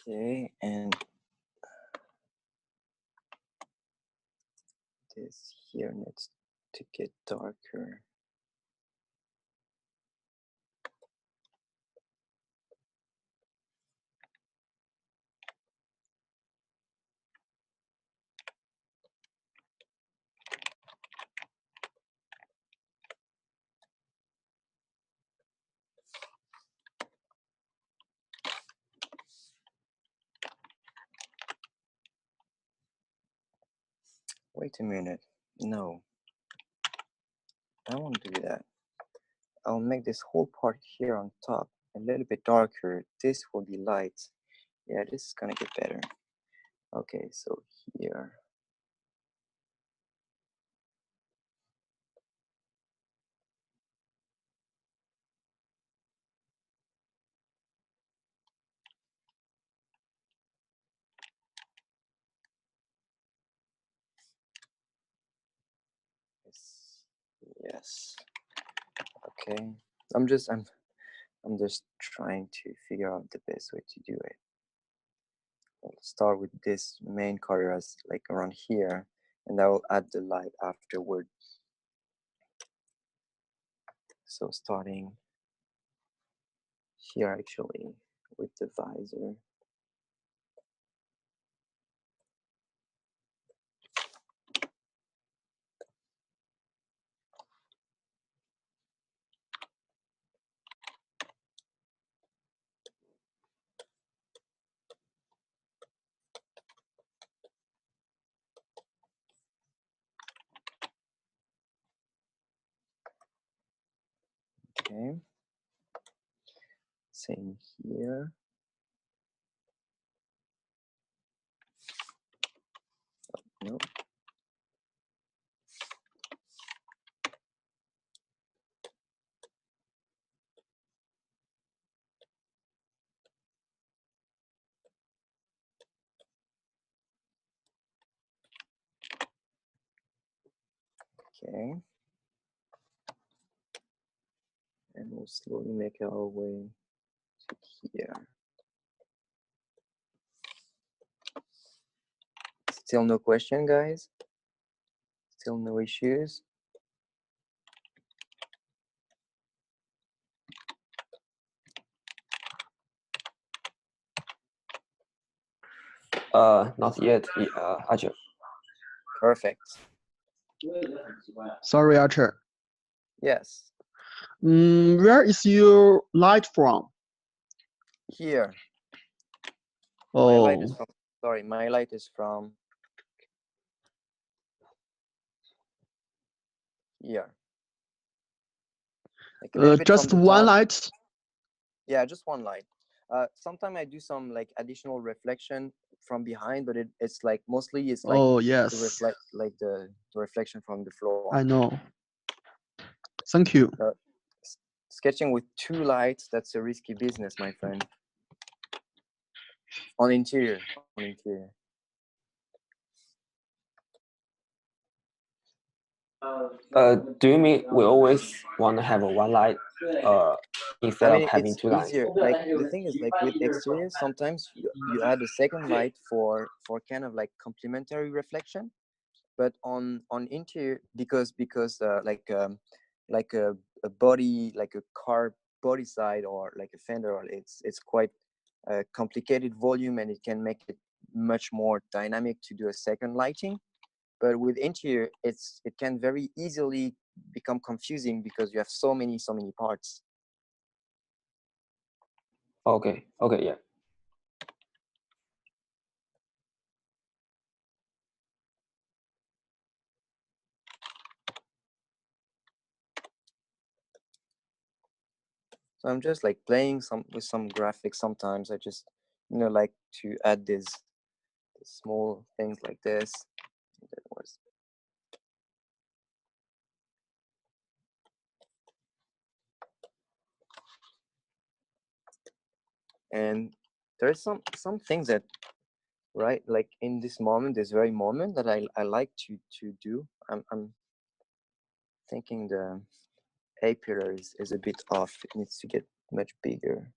[SPEAKER 1] Okay, and this here needs to get darker. Wait a minute. No, I won't do that. I'll make this whole part here on top a little bit darker. This will be light. Yeah, this is gonna get better. Okay, so here. Yes. Okay. I'm just trying to figure out the best way to do it. I'll start with this main color as like around here, and I will add the light afterward. So starting here actually with the visor. Okay. Same here. No. Okay. And we'll slowly make our way to here. Still no question, guys? Still no issues?
[SPEAKER 3] Not yet, Archer.
[SPEAKER 1] Perfect.
[SPEAKER 4] Sorry, Archer.
[SPEAKER 1] Yes.
[SPEAKER 4] Where is your light from?
[SPEAKER 1] Here. My light is
[SPEAKER 4] Oh,
[SPEAKER 1] from, sorry, my light is from here. Like a little bit
[SPEAKER 4] just
[SPEAKER 1] from the
[SPEAKER 4] one
[SPEAKER 1] top.
[SPEAKER 4] light?
[SPEAKER 1] Yeah, just one light. Sometimes I do some like additional reflection from behind, but it's like mostly it's like
[SPEAKER 4] Oh,
[SPEAKER 1] to
[SPEAKER 4] yes,
[SPEAKER 1] reflect like the reflection from the floor.
[SPEAKER 4] I know. Thank you.
[SPEAKER 1] Sketching with two lights, that's a risky business, my friend. On interior.
[SPEAKER 3] Do you mean we always want to have a one light instead
[SPEAKER 1] I mean,
[SPEAKER 3] of having
[SPEAKER 1] it's
[SPEAKER 3] two lights?
[SPEAKER 1] easier. Like the thing is, like with exterior, sometimes you add a second light for kind of like complementary reflection. But on interior, because like a body, like a car body side or like a fender, or it's quite a complicated volume, and it can make it much more dynamic to do a second lighting. But with interior, it can very easily become confusing because you have so many parts.
[SPEAKER 3] Okay, yeah.
[SPEAKER 1] So I'm just like playing with some graphics. Sometimes I just like to add these small things like this. That was and there's some things that right like in this moment, this very moment, that I like to do. I'm thinking the A pillar is a bit off. It needs to get much bigger.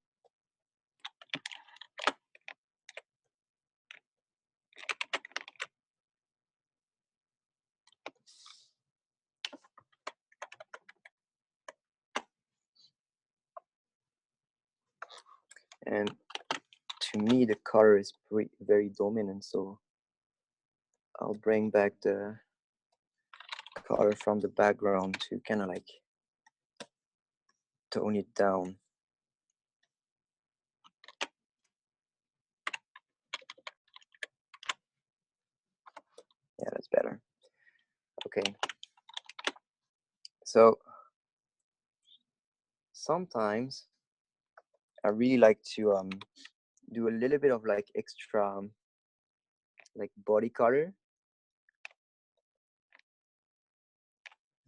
[SPEAKER 1] And to me, the color is very dominant, so I'll bring back the color from the background to kind of like tone it down. Yeah, that's better. Okay. So sometimes I really like to do a little bit of like extra like body color.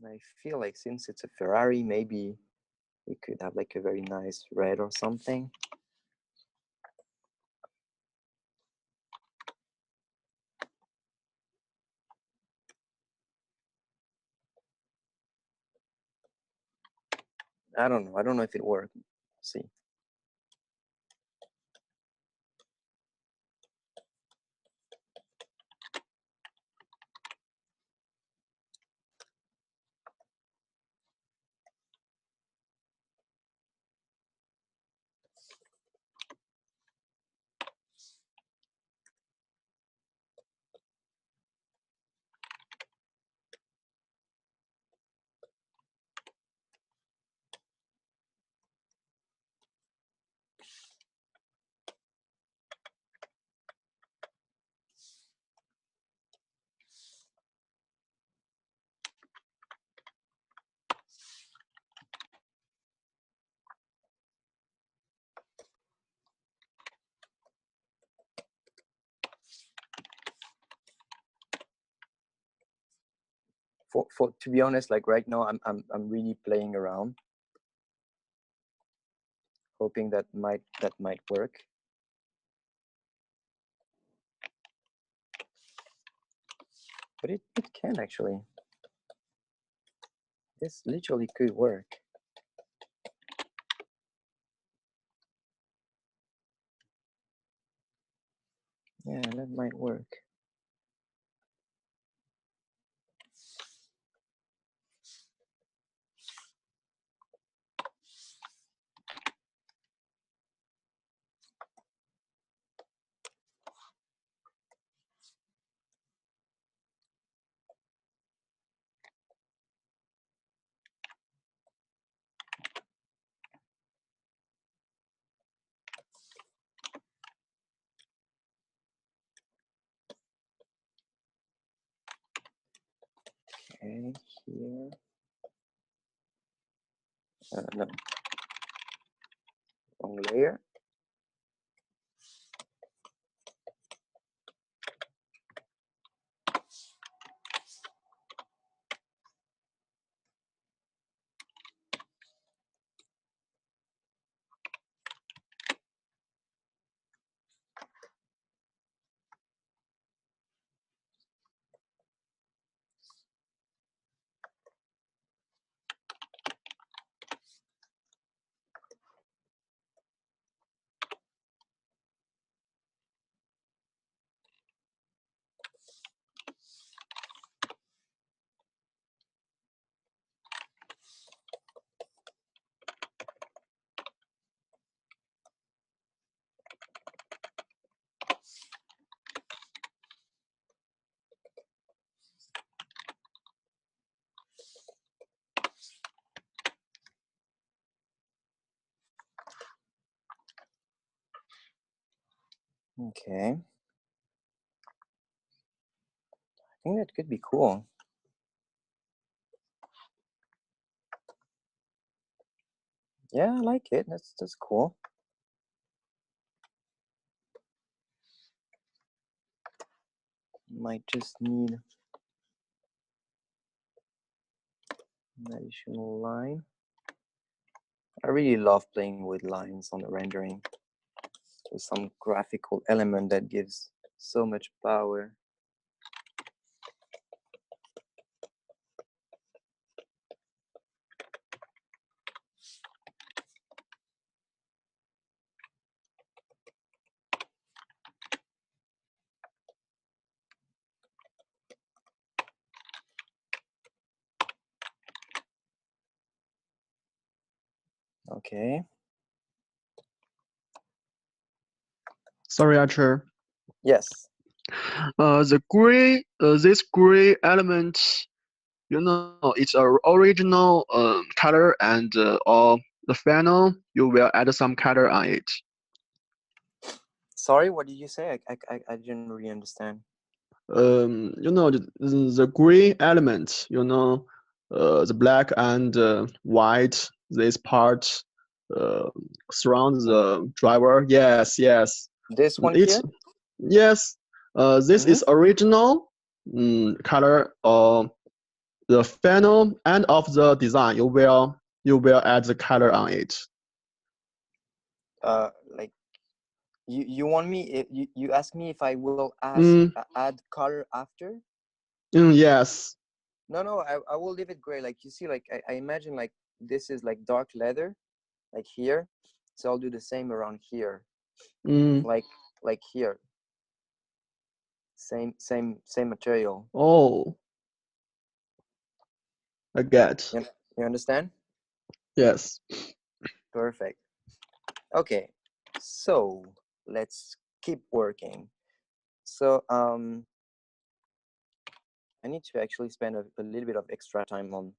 [SPEAKER 1] And I feel like since it's a Ferrari, maybe we could have like a very nice red or something. I don't know. I don't know if it worked. See. to be honest, like right now, I'm really playing around, hoping that might work. But it can actually. This literally could work. Yeah, that might work. Okay, here. No, wrong layer. Okay. I think that could be cool. Yeah, I like it. That's cool. Might just need an additional line. I really love playing with lines on the rendering. There's some graphical element that gives so much power. Okay.
[SPEAKER 4] Sorry, Archer.
[SPEAKER 1] Yes.
[SPEAKER 4] This gray element, it's a original color, and or the final, you will add some color on it.
[SPEAKER 1] Sorry, what did you say? I didn't really understand.
[SPEAKER 4] The gray element, the black and white, this part surrounds the driver. Yes, yes.
[SPEAKER 1] This one
[SPEAKER 4] It's
[SPEAKER 1] here?
[SPEAKER 4] yes. This is original color or the final end of the design. You will add the color on it.
[SPEAKER 1] Like you want me? You ask me if I will add color after?
[SPEAKER 4] Yes.
[SPEAKER 1] No, I will leave it gray. Like you see, like I imagine like this is like dark leather, like here. So I'll do the same around here, like here. Same material.
[SPEAKER 4] Oh, I get.
[SPEAKER 1] You understand?
[SPEAKER 4] Yes.
[SPEAKER 1] Perfect. Okay, so let's keep working. So I need to actually spend a little bit of extra time on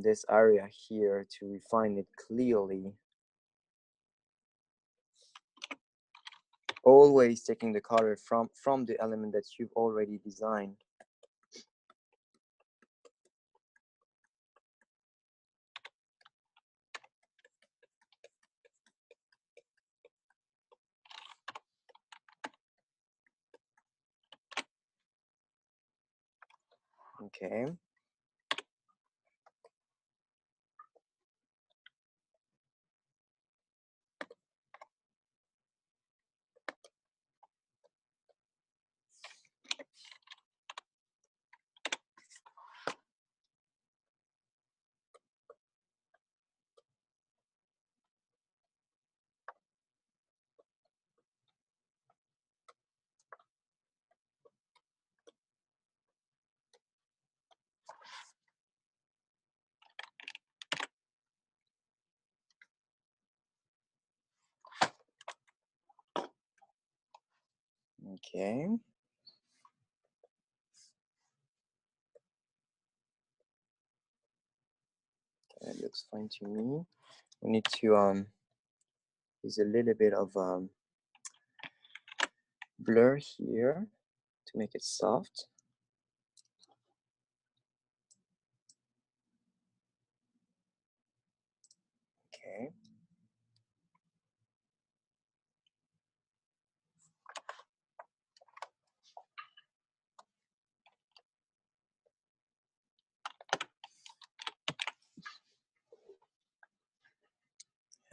[SPEAKER 1] this area here to refine it clearly. Always taking the color from the element that you've already designed. Okay. Okay. That looks fine to me. We need to use a little bit of blur here to make it soft. Okay.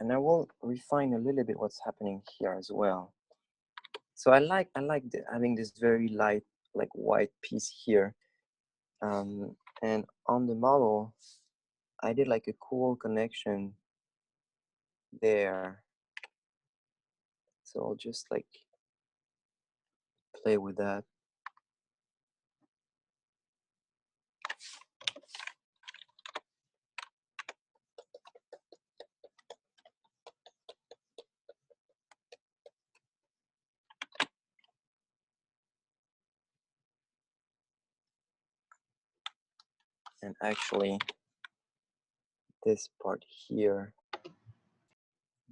[SPEAKER 1] And I will refine a little bit what's happening here as well. So I like having this very light, like white piece here. And on the model, I did like a cool connection there. So I'll just like play with that. And actually, this part here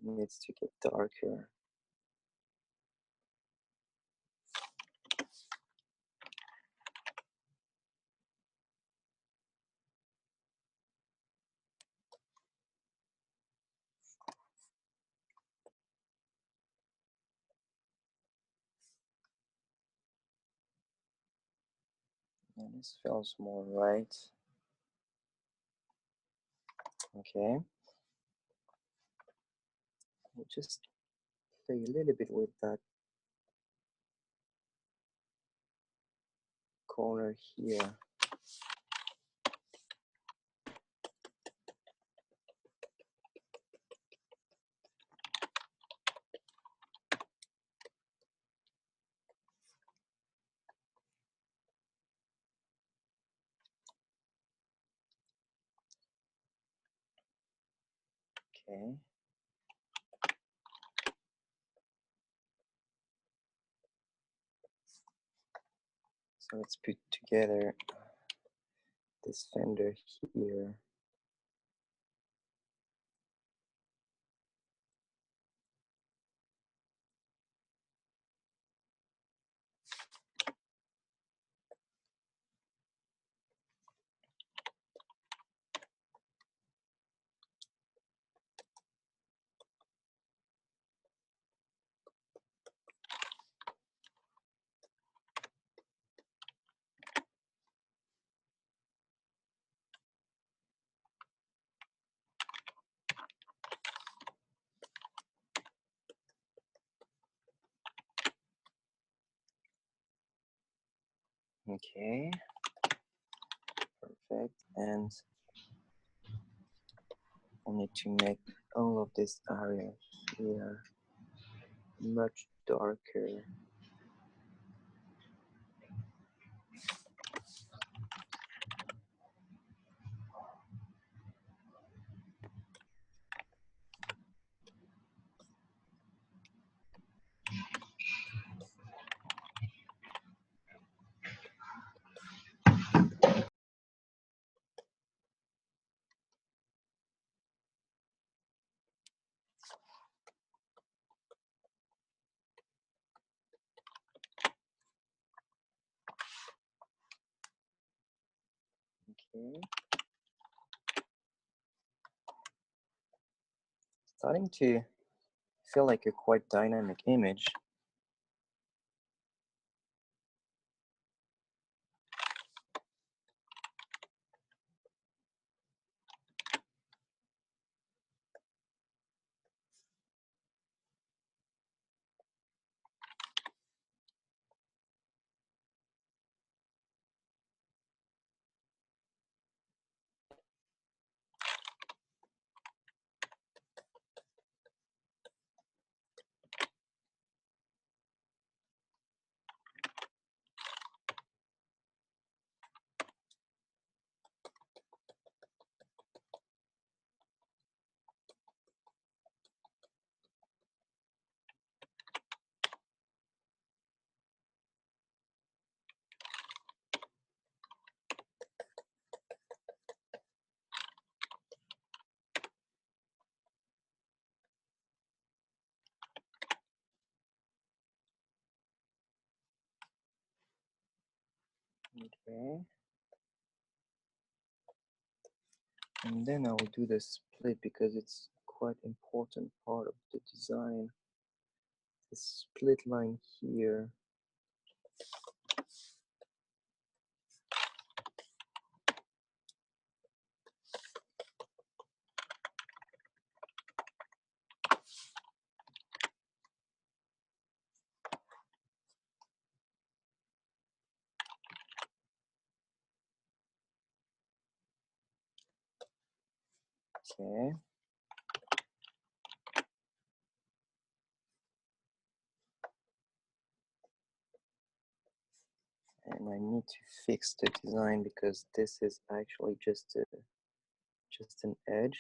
[SPEAKER 1] needs to get darker. And this feels more right. Okay. We'll just play a little bit with that corner here. Okay. So let's put together this fender here. Okay. Perfect. And I need to make all of this area here much darker. Okay. Starting to feel like a quite dynamic image. Okay. And then I will do the split because it's quite important part of the design. The split line here. Okay. And I need to fix the design because this is actually just an edge.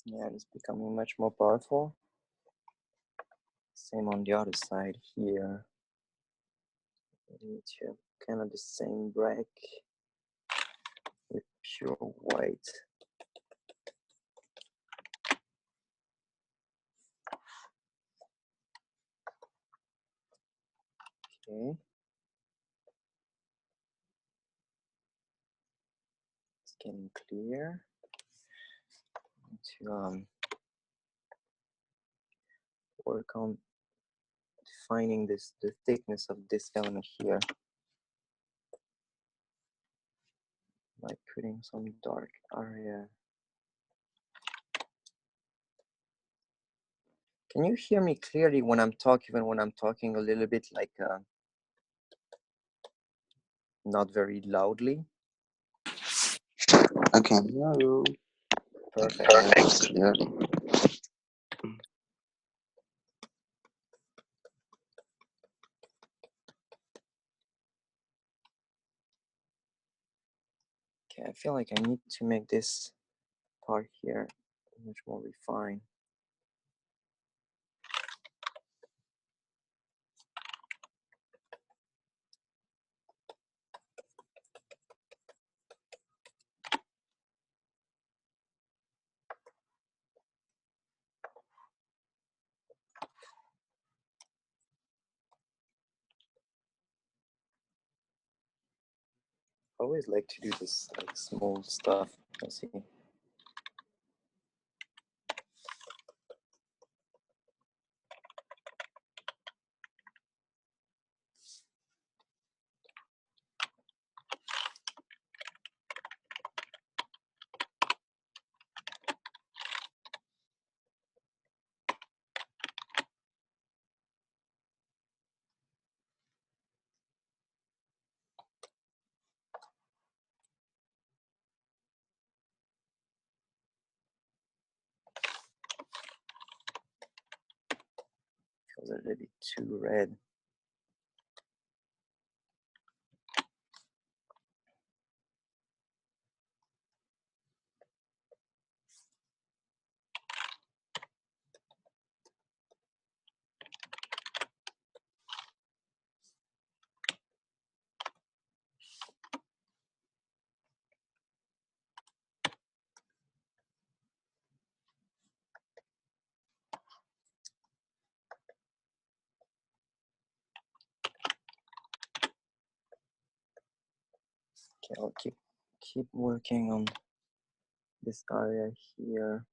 [SPEAKER 1] Yeah, it's becoming much more powerful. Same on the other side here. We need to have kind of the same black with pure white. Okay. It's getting clear. To work on defining the thickness of this element here by putting some dark area. Can you hear me clearly when I'm talking, even when I'm talking a little bit like not very loudly?
[SPEAKER 2] I can hear you.
[SPEAKER 1] Perfect.
[SPEAKER 2] Clearly.
[SPEAKER 1] Okay, I feel like I need to make this part here much more refined. I always like to do this like small stuff. Let's see. Feels a little bit too red. Okay, I'll keep working on this area here.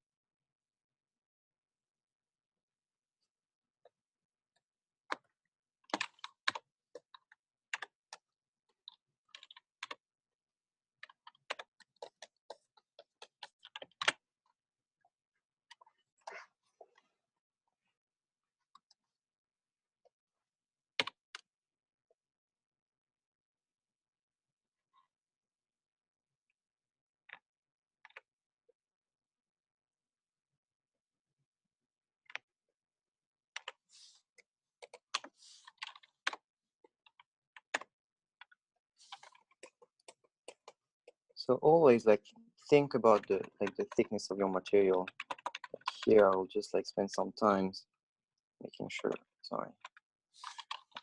[SPEAKER 1] So always like think about the thickness of your material. Here I'll just spend some time making sure. Sorry,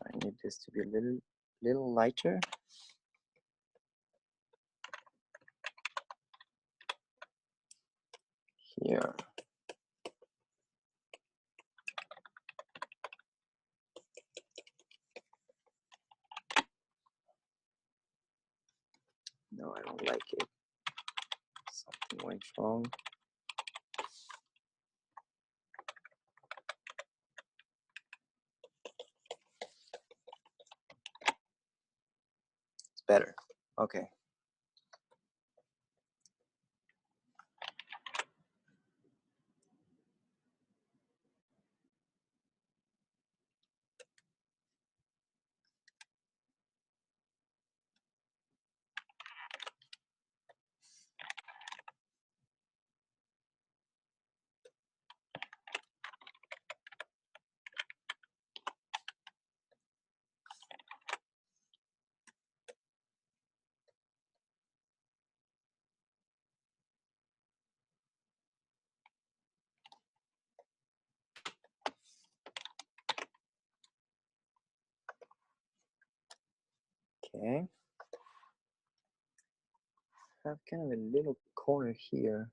[SPEAKER 1] I need this to be a little lighter. Here. No, I don't like it. Something went wrong. It's better. Okay. Okay. I have kind of a little corner here.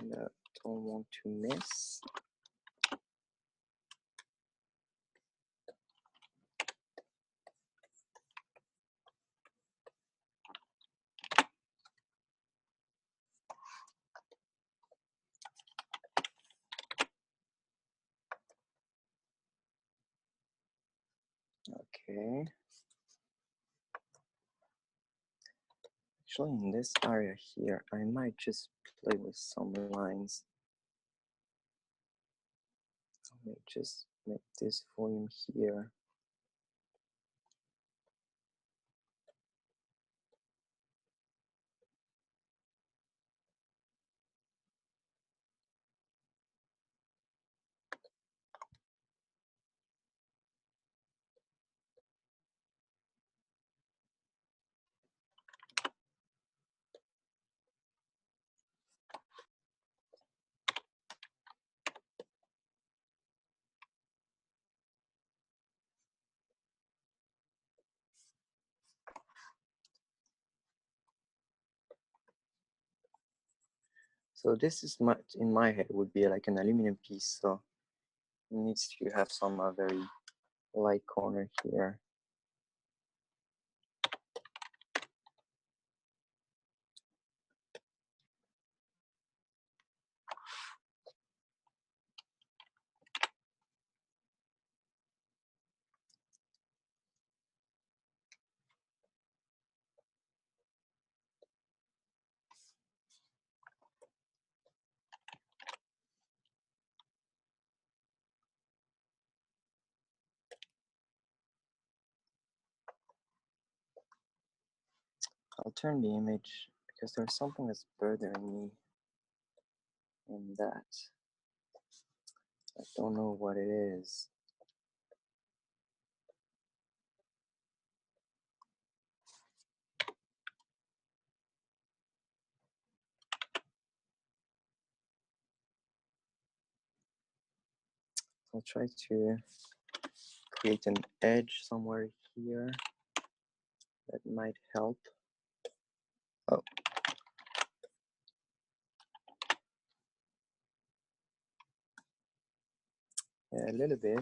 [SPEAKER 1] And I don't want to miss. Okay. Actually, in this area here, I might just play with some lines. I may just make this volume here. So this is in my head would be like an aluminum piece. So it needs to have some very light corner here. I'll turn the image because there's something that's bothering me in that. I don't know what it is. I'll try to create an edge somewhere here that might help. Oh. Yeah, a little bit.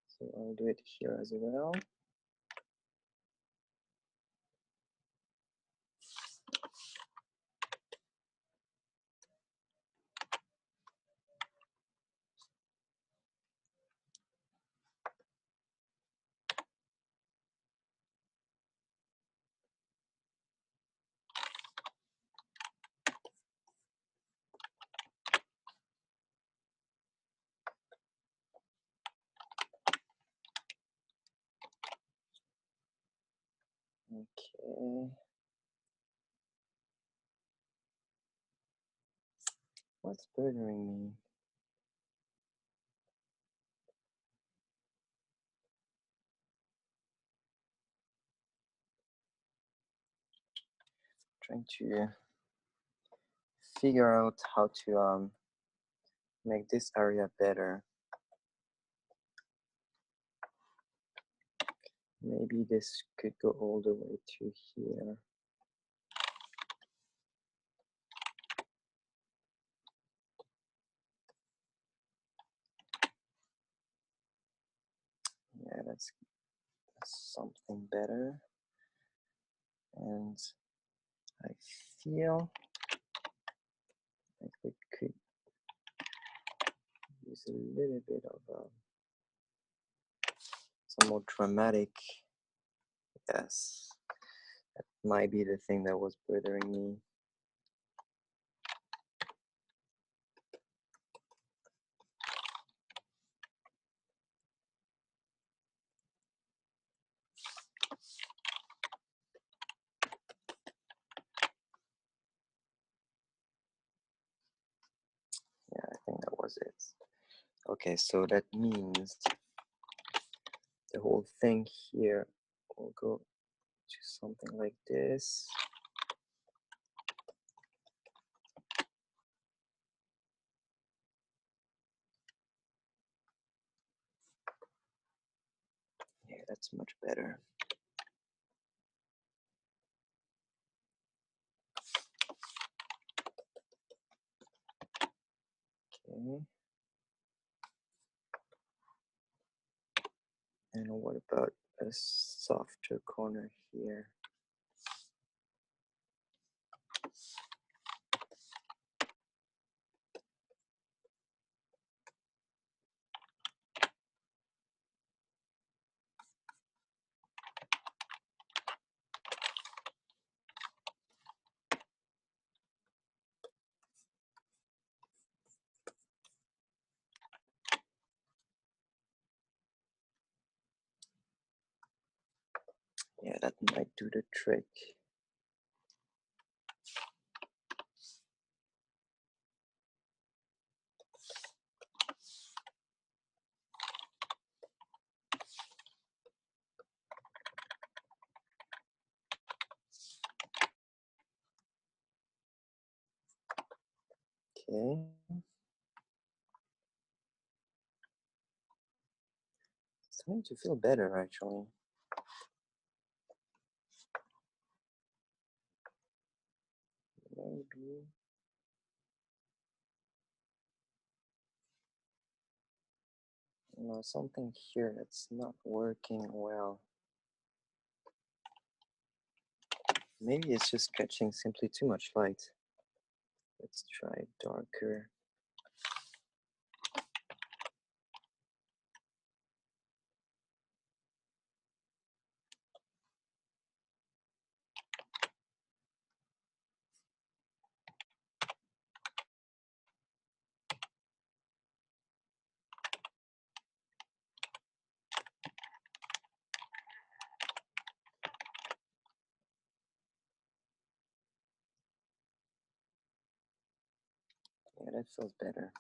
[SPEAKER 1] So I'll do it here as well. Okay. What's bothering me? Trying to figure out how to make this area better. Maybe this could go all the way to here. Yeah, that's something better. And I feel like we could use a little bit of some more dramatic. Yes, that might be the thing that was bothering me. Yeah, I think that was it. Okay, so that means the whole thing here will go to something like this. Yeah, that's much better. Okay. And what about a softer corner here? Yeah, that might do the trick. Okay. It's starting to feel better actually. Maybe. Something here that's not working well. Maybe it's just catching simply too much light. Let's try darker. Yeah, that feels better.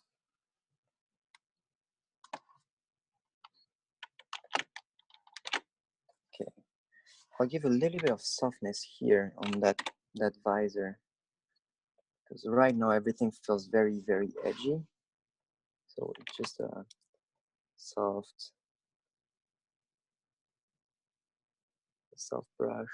[SPEAKER 1] Okay, I'll give a little bit of softness here on that visor, because right now everything feels very, very edgy. So it's just a soft brush.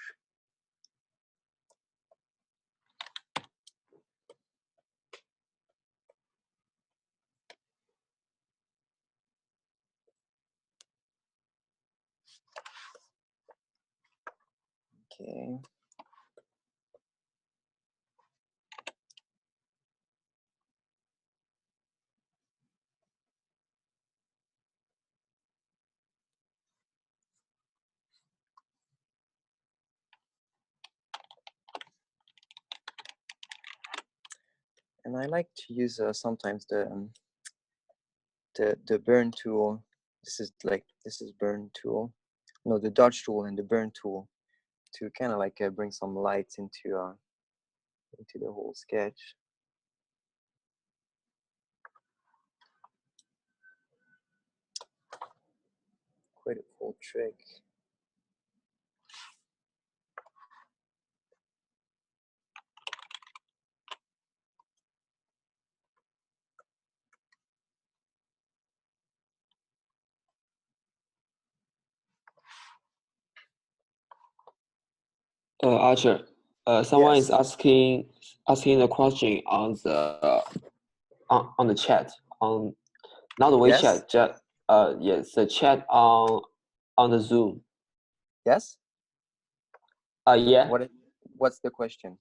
[SPEAKER 1] Okay. And I like to use sometimes the burn tool. This is burn tool. No, the dodge tool and the burn tool to kind of like bring some light into the whole sketch. quite a cool trick.
[SPEAKER 3] Archer, someone is
[SPEAKER 1] Yes.
[SPEAKER 3] asking the question on the chat, on not the
[SPEAKER 1] Yes.
[SPEAKER 3] WeChat, just yes, the chat on the Zoom.
[SPEAKER 1] Yes.
[SPEAKER 3] Yeah.
[SPEAKER 1] What's the question?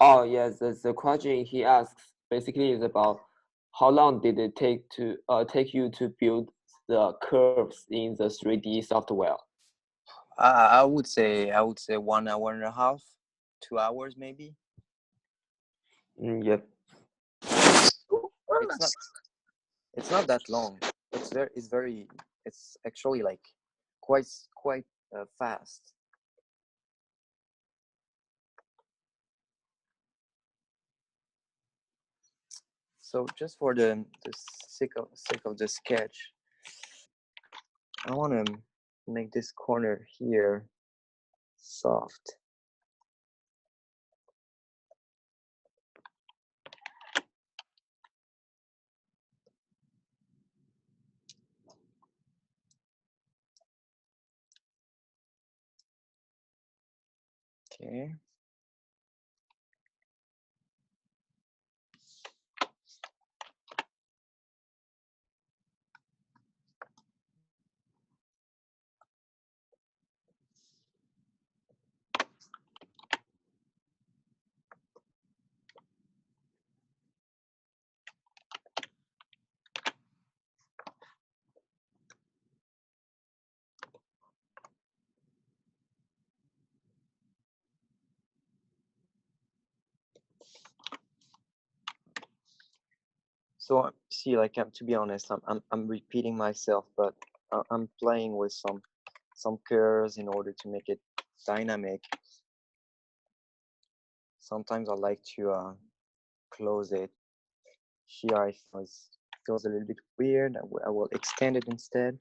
[SPEAKER 3] Oh yes, the question he asks basically is about how long did it take you to build the curves in the 3D software?
[SPEAKER 1] I would say 1 hour and a half, 2 hours maybe.
[SPEAKER 3] Yep.
[SPEAKER 1] It's not that long. It's actually like quite fast. So just for the sake of the sketch, I want to make this corner here soft. Okay. So see, like to be honest, I'm repeating myself, but I'm playing with some curves in order to make it dynamic. Sometimes I like to close it. Here I feels a little bit weird. I will extend it instead.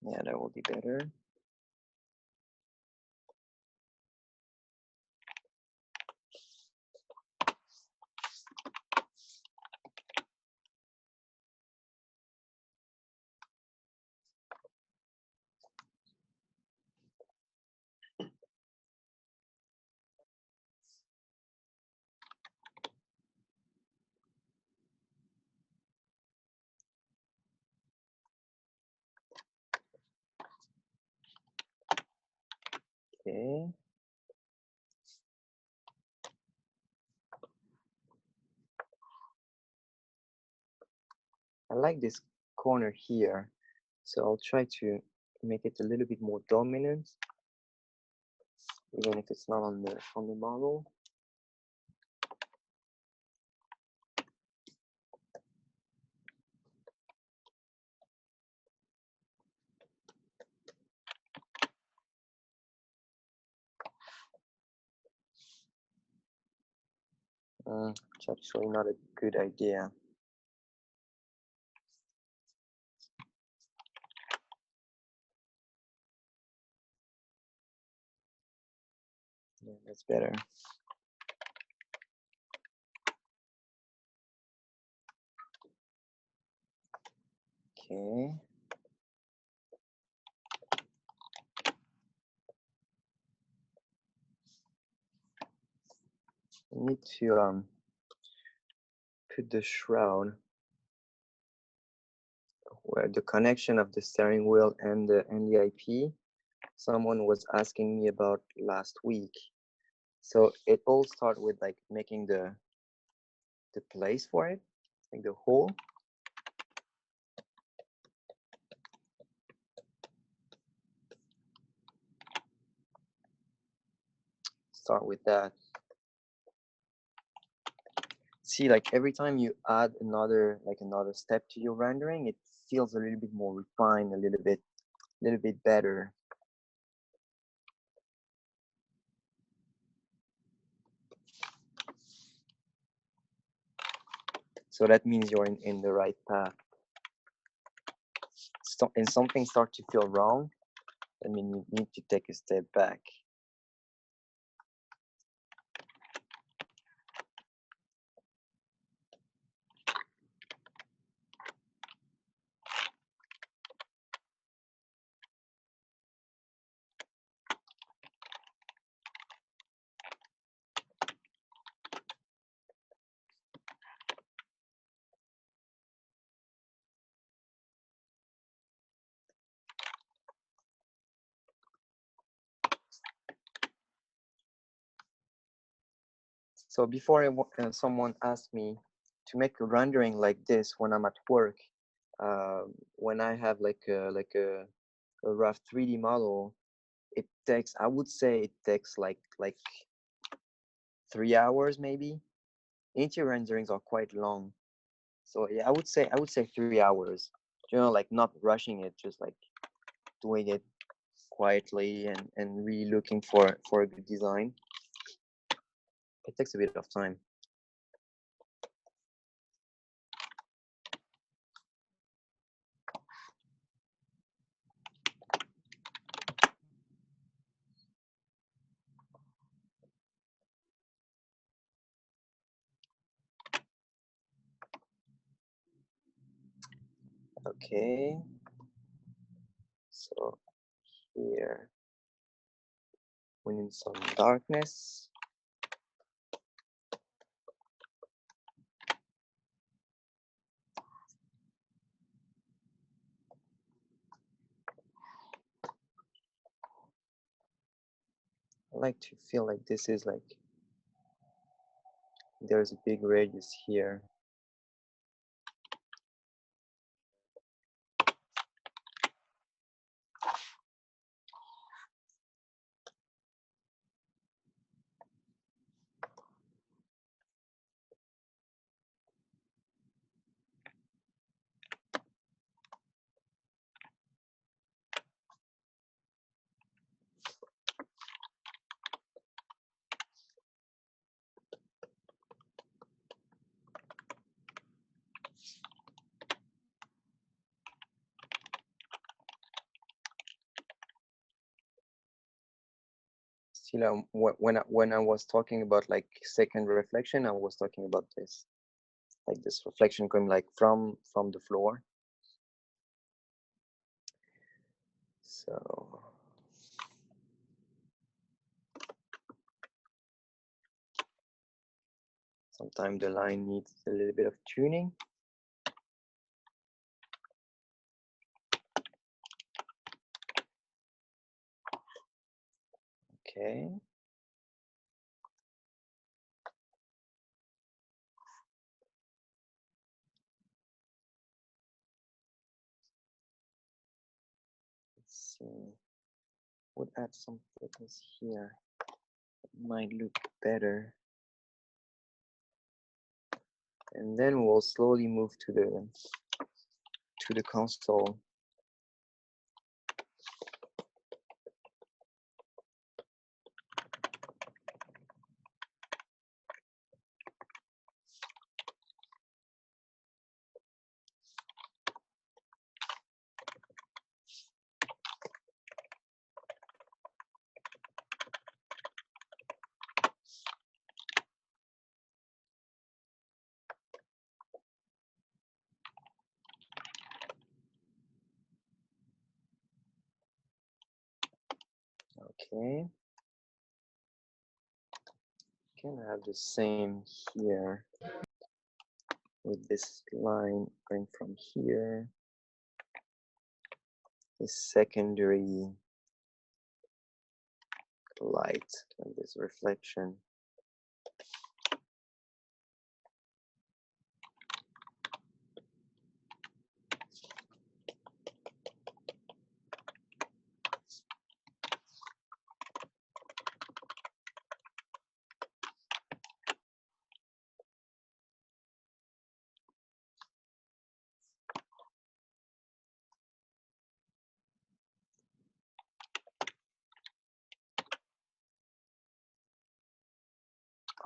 [SPEAKER 1] Yeah, that will be better. Okay. I like this corner here, so I'll try to make it a little bit more dominant, even if it's not on the model. It's actually not a good idea. Yeah, that's better. Okay. I need to put the shroud where the connection of the steering wheel and the IP. Someone was asking me about last week. So it all started with like making the place for it, like the hole. Start with that. see, like every time you add another step to your rendering, it feels a little bit more refined, a little bit better. So that means you're in the right path. And something starts to feel wrong, I mean, you need to take a step back. So before someone asked me to make a rendering like this when I'm at work, when I have like a rough 3D model, it takes, I would say it takes like 3 hours maybe. Interior renderings are quite long, so yeah, I would say 3 hours. You know, like not rushing it, just like doing it quietly and really looking for a good design. It takes a bit of time. Okay, so here we need some darkness. I like to feel like this is like there's a big radius here. Still, when I was talking about like second reflection, I was talking about this, like this reflection coming like from the floor. So sometimes the line needs a little bit of tuning. Okay. Let's see. Would add some thickness here. It might look better. And then we'll slowly move to the console. Okay. Can I have the same here with this line going from here, this secondary light and this reflection.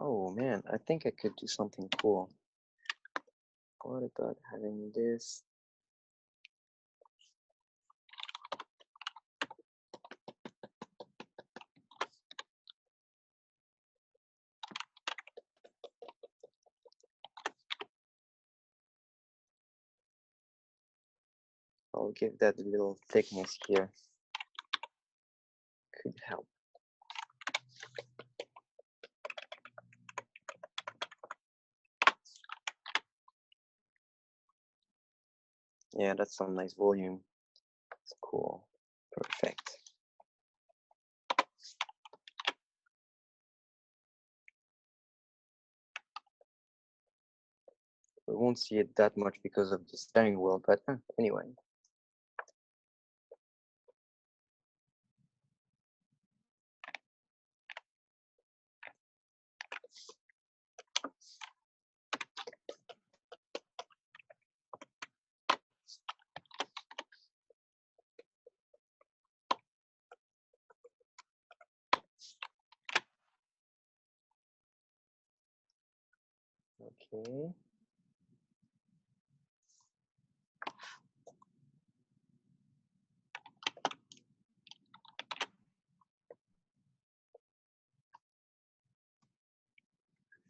[SPEAKER 1] Oh man, I think I could do something cool. What about having this? I'll give that a little thickness here. Could help. Yeah, that's some nice volume. It's cool. Perfect. We won't see it that much because of the steering wheel, but anyway. Okay.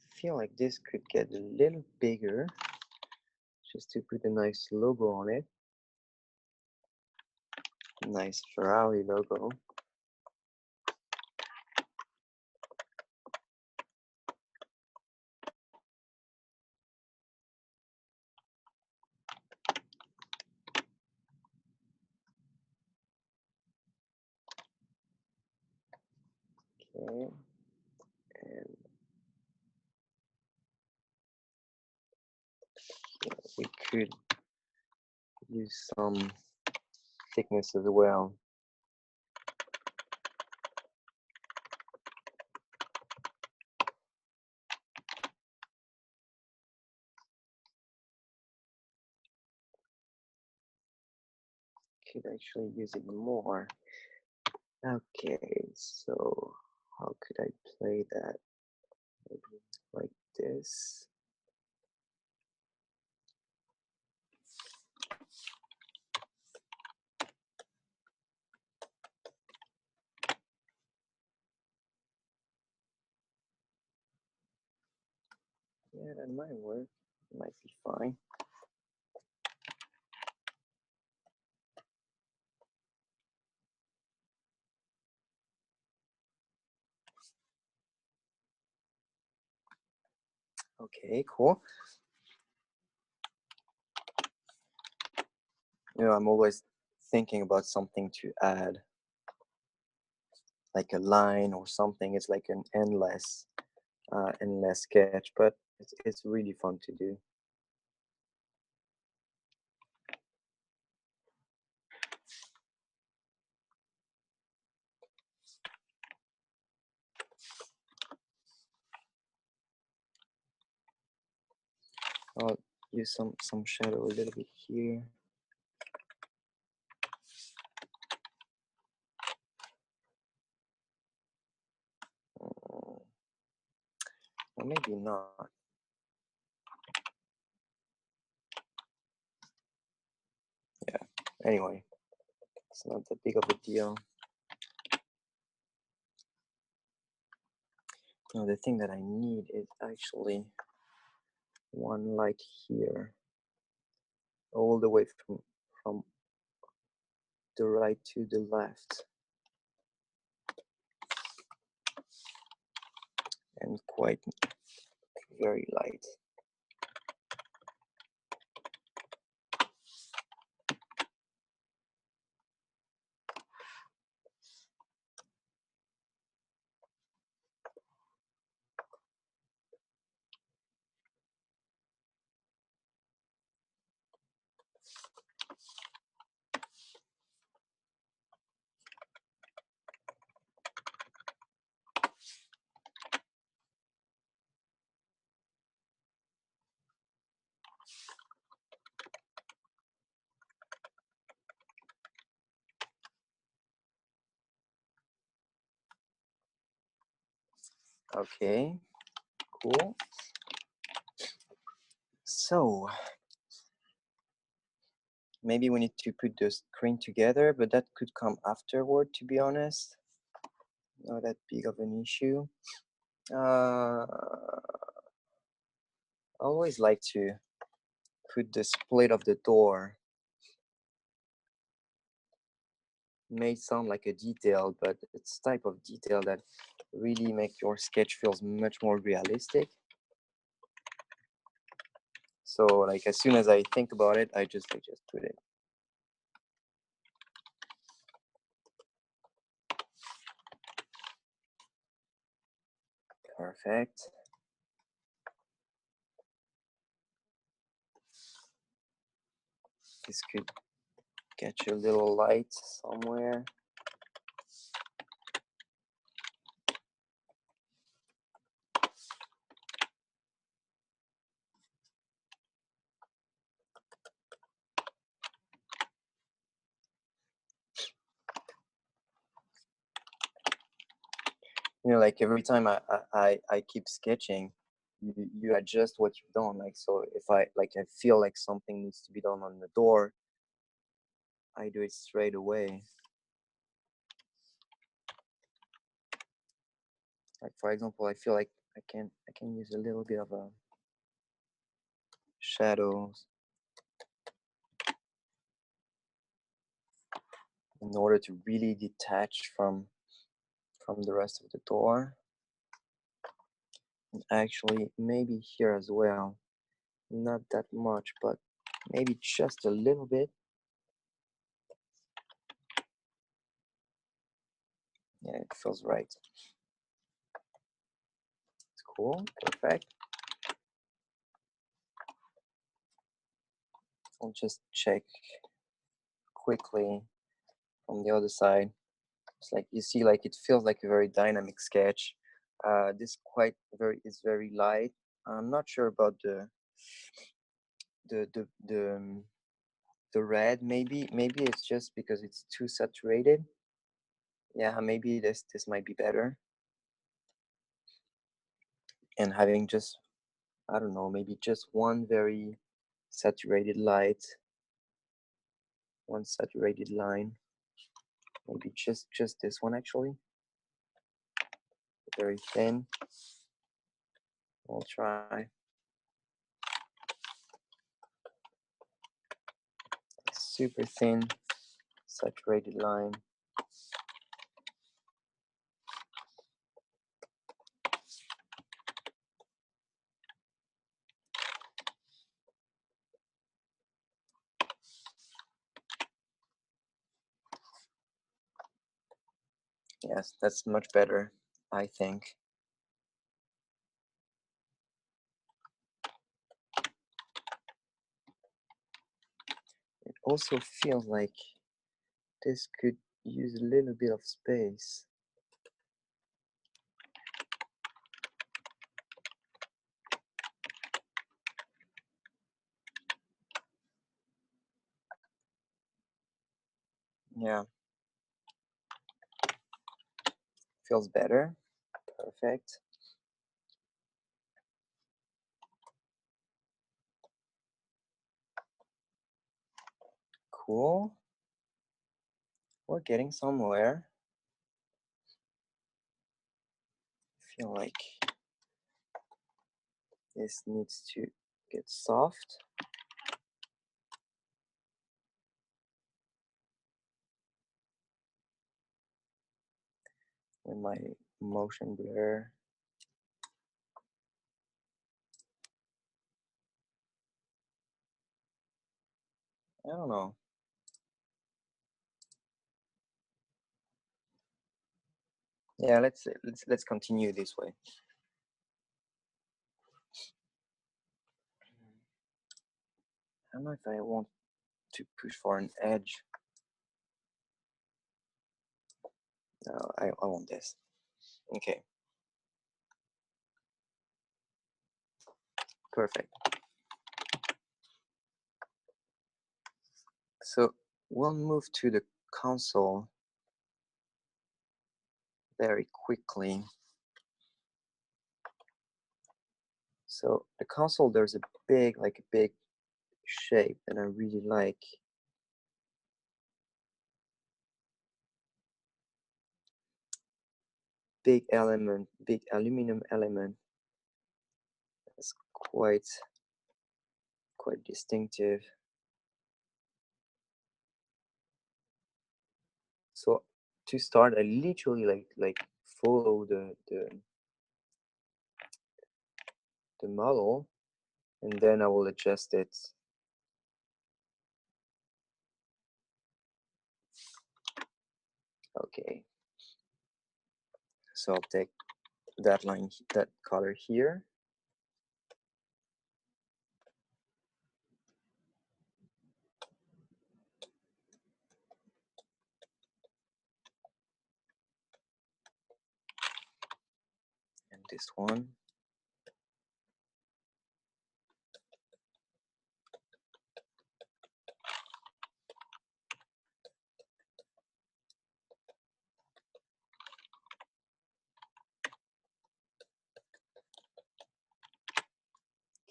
[SPEAKER 1] I feel like this could get a little bigger just to put a nice logo on it. Nice Ferrari logo. Okay. And yeah, we could use some thickness as well. Could actually use it more. Okay, so how could I play that? Maybe like this. Yeah, that might work. Might be fine. Okay, cool. You know, I'm always thinking about something to add, like a line or something. It's like an endless sketch, but it's really fun to do. I'll use some shadow a little bit here. Or maybe not. Yeah, anyway, it's not that big of a deal. Now the thing that I need is actually one light here, all the way from the right to the left, and quite very light. Okay. Cool. So maybe we need to put the screen together, but that could come afterward, to be honest. Not that big of an issue. I always like to put the split of the door. May sound like a detail, but it's type of detail that really make your sketch feels much more realistic. So like as soon as I think about it, I just put it. Perfect. This could get you a little light somewhere. You know, like every time I keep sketching, you adjust what you've done. Like, so if I feel like something needs to be done on the door, I do it straight away. Like for example, I feel like I can use a little bit of a shadows in order to really detach from the rest of the door. And actually maybe here as well, not that much, but maybe just a little bit. Yeah, it feels right. It's cool. Perfect. I'll just check quickly from the other side. It's like you see, like it feels like a very dynamic sketch. This is very light. I'm not sure about the the the um, the red. Maybe it's just because it's too saturated. Yeah, maybe this might be better. And having just, I don't know, maybe just one very saturated light, one saturated line. Maybe just this one actually. Very thin. We'll try. Super thin saturated line. Yes, that's much better, I think. It also feels like this could use a little bit of space. Yeah. Feels better. Perfect. Cool. We're getting somewhere. I feel like this needs to get soft. With my motion blur. I don't know. Yeah, let's continue this way. I don't know if I want to push for an edge. No, I want this. Okay. Perfect. So we'll move to the console very quickly. So the console, there's a big shape that I really like. Big element, big aluminum element. That's quite distinctive. So to start, I literally like follow the model, and then I will adjust it. Okay. So I'll take that line, that color here. And this one.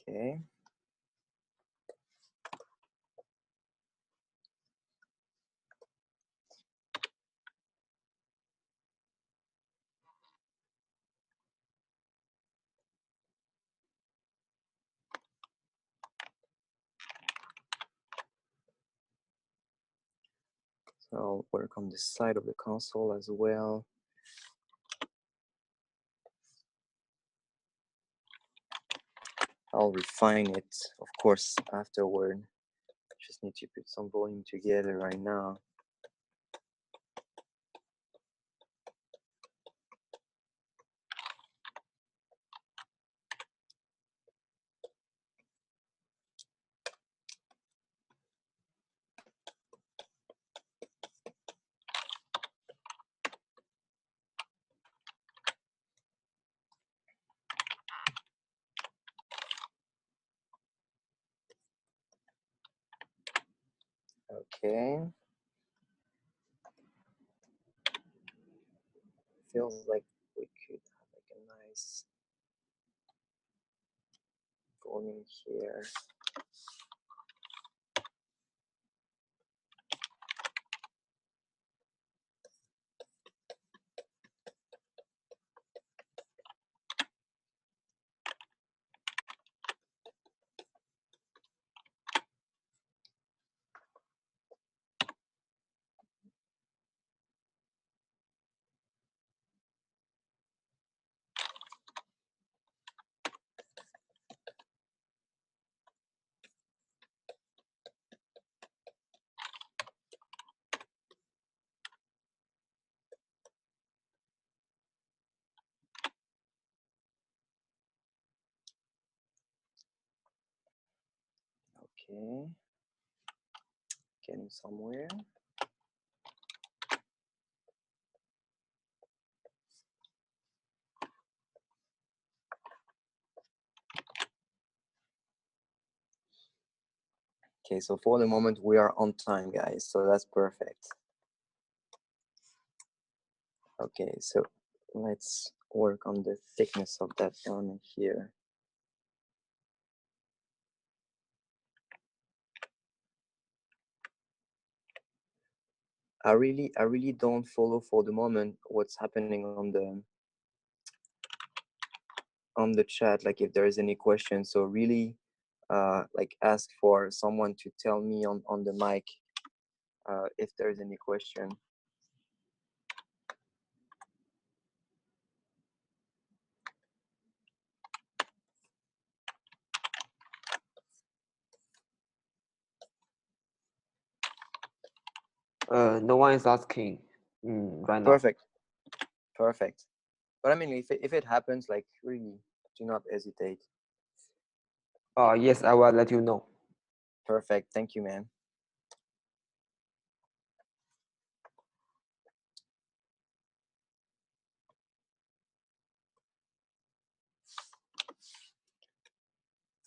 [SPEAKER 1] Okay. So I'll work on the side of the console as well. I'll refine it, of course, afterward. Just need to put some volume together right now. Okay. Feels like we could have like a nice volume here. Okay. Getting somewhere. Okay, so for the moment we are on time, guys, so that's perfect. Okay, so let's work on the thickness of that element here. I really don't follow for the moment what's happening on the chat, like if there is any question. So really like ask for someone to tell me on the mic if there is any question.
[SPEAKER 3] No one is asking right now.
[SPEAKER 1] Perfect. But I mean, if it happens, like really do not hesitate.
[SPEAKER 3] Yes, I will let you know.
[SPEAKER 1] Perfect. Thank you, man.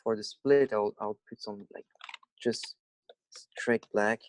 [SPEAKER 1] For the split, I'll put some like just straight black.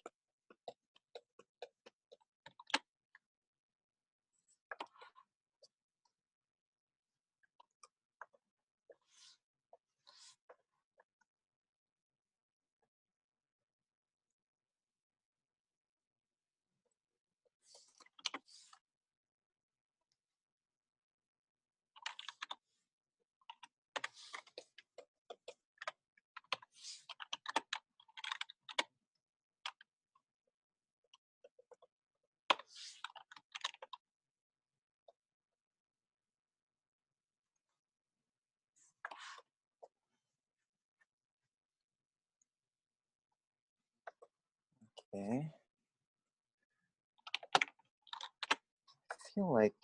[SPEAKER 1] Okay. I feel like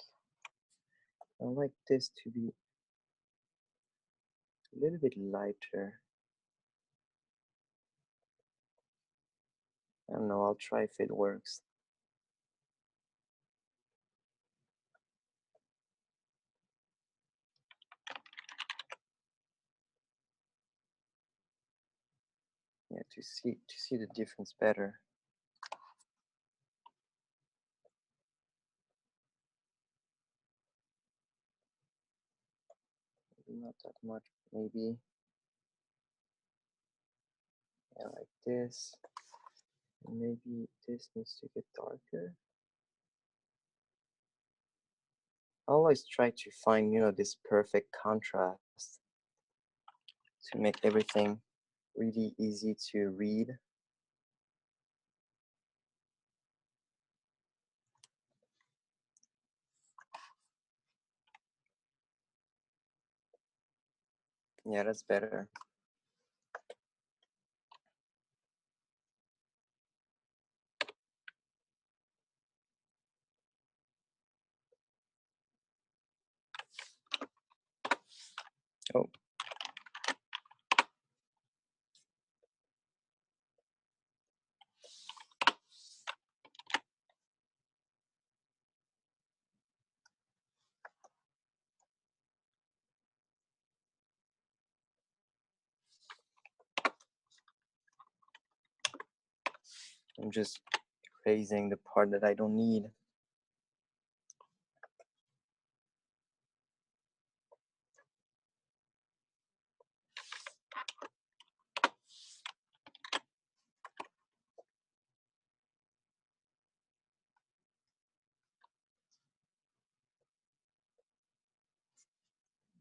[SPEAKER 1] I like this to be a little bit lighter. I don't know, I'll try if it works. Yeah, to see the difference better. Not that much, maybe. Yeah, like this. Maybe this needs to get darker. I always try to find, this perfect contrast to make everything really easy to read. Yeah, that's better. Oh. I'm just erasing the part that I don't need.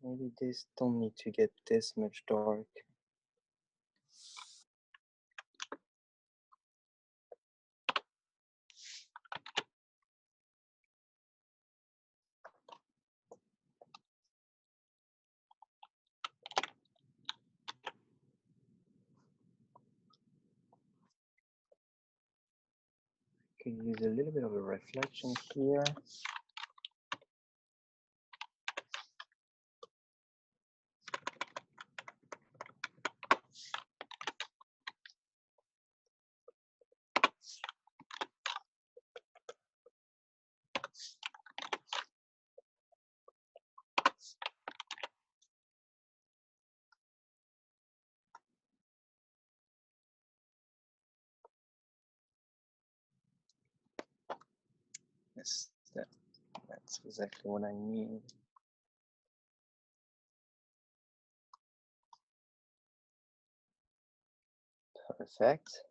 [SPEAKER 1] Maybe this don't need to get this much dark. Could use a little bit of a reflection here. Yes, that's exactly what I need. Perfect.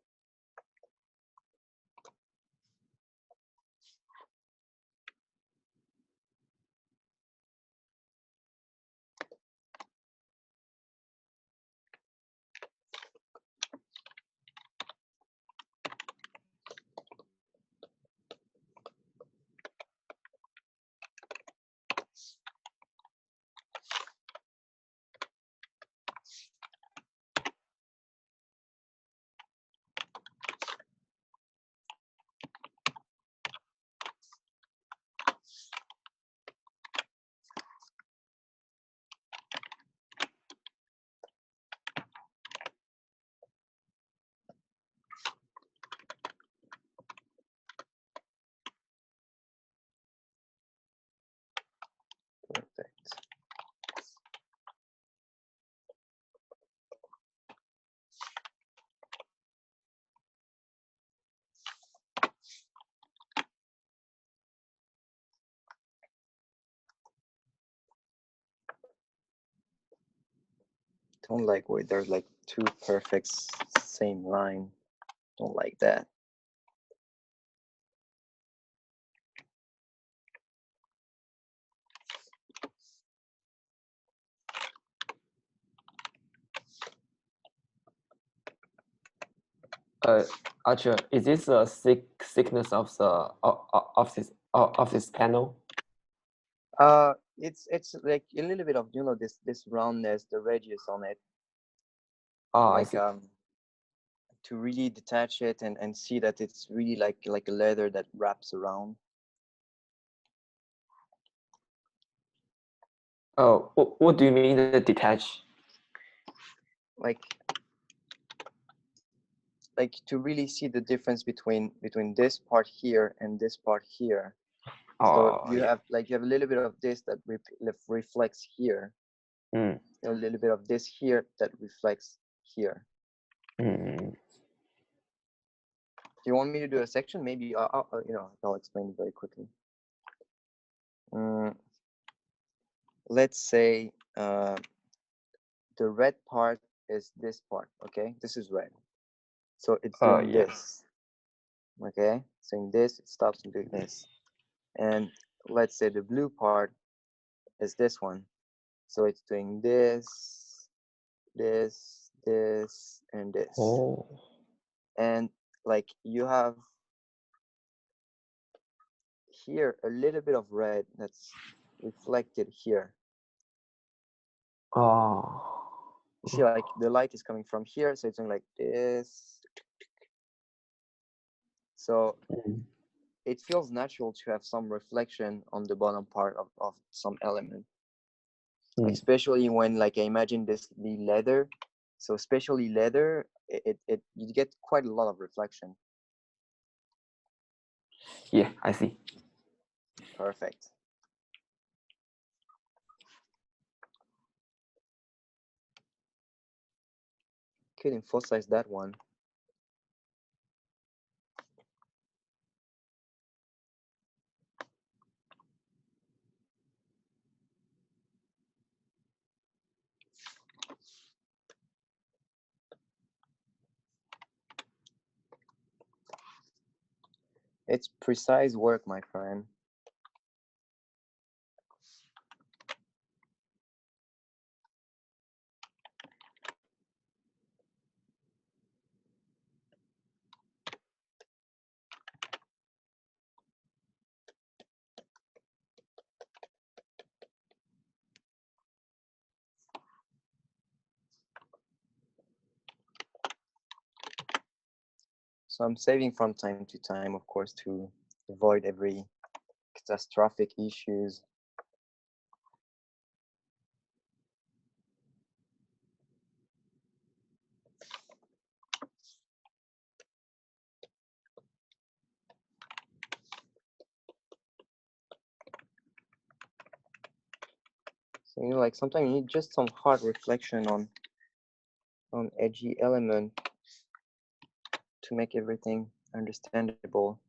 [SPEAKER 1] Perfect. Don't like where there's like two perfect same line. Don't like that.
[SPEAKER 3] Archer, is this the thickness of the of this panel?
[SPEAKER 1] It's like a little bit of this roundness, the radius on it.
[SPEAKER 3] Oh, I
[SPEAKER 1] Like
[SPEAKER 3] see.
[SPEAKER 1] really detach it and see that it's really like a leather that wraps around.
[SPEAKER 3] Oh, what do you mean the detach?
[SPEAKER 1] Like to really see the difference between this part here and this part here. So
[SPEAKER 3] Oh,
[SPEAKER 1] you
[SPEAKER 3] yeah.
[SPEAKER 1] have a little bit of this that reflects here,
[SPEAKER 3] Mm.
[SPEAKER 1] a little bit of this here that reflects here.
[SPEAKER 3] Mm.
[SPEAKER 1] Do you want me to do a section? Maybe I'll explain it very quickly. Let's say the red part is this part. Okay, this is red, so it's doing
[SPEAKER 3] Yeah.
[SPEAKER 1] this. Okay, so in this it stops and doing this. And let's say the blue part is this one, so it's doing this, this, this, and this.
[SPEAKER 3] Oh.
[SPEAKER 1] And like you have here a little bit of red that's reflected here.
[SPEAKER 3] Oh.
[SPEAKER 1] You see, like the light is coming from here, so it's doing like this. So it feels natural to have some reflection on the bottom part of some element. Like, especially when, like, I imagine the leather. So especially leather, it you get quite a lot of reflection.
[SPEAKER 3] Yeah, I see.
[SPEAKER 1] Perfect. Could emphasize that one. It's precise work, my friend. So I'm saving from time to time, of course, to avoid every catastrophic issues. So, like sometimes you need just some hard reflection on edgy element to make everything understandable.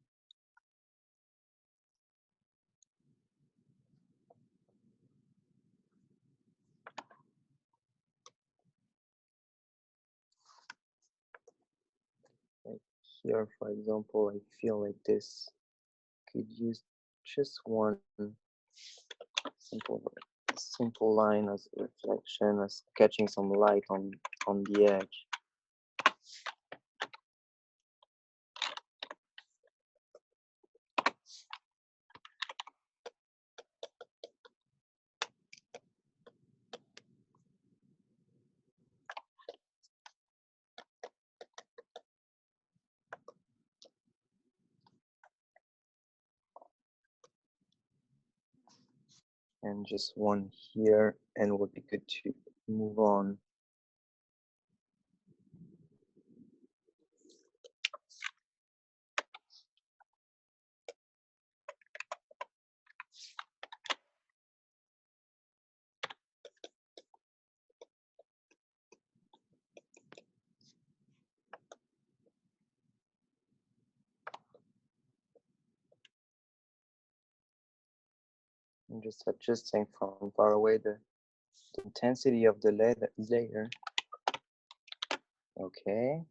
[SPEAKER 1] Like here, for example, I feel like this could use just one simple line as reflection, as catching some light on the edge. And just one here, and would be good to move on. I'm just adjusting from far away the intensity of the layer. Okay.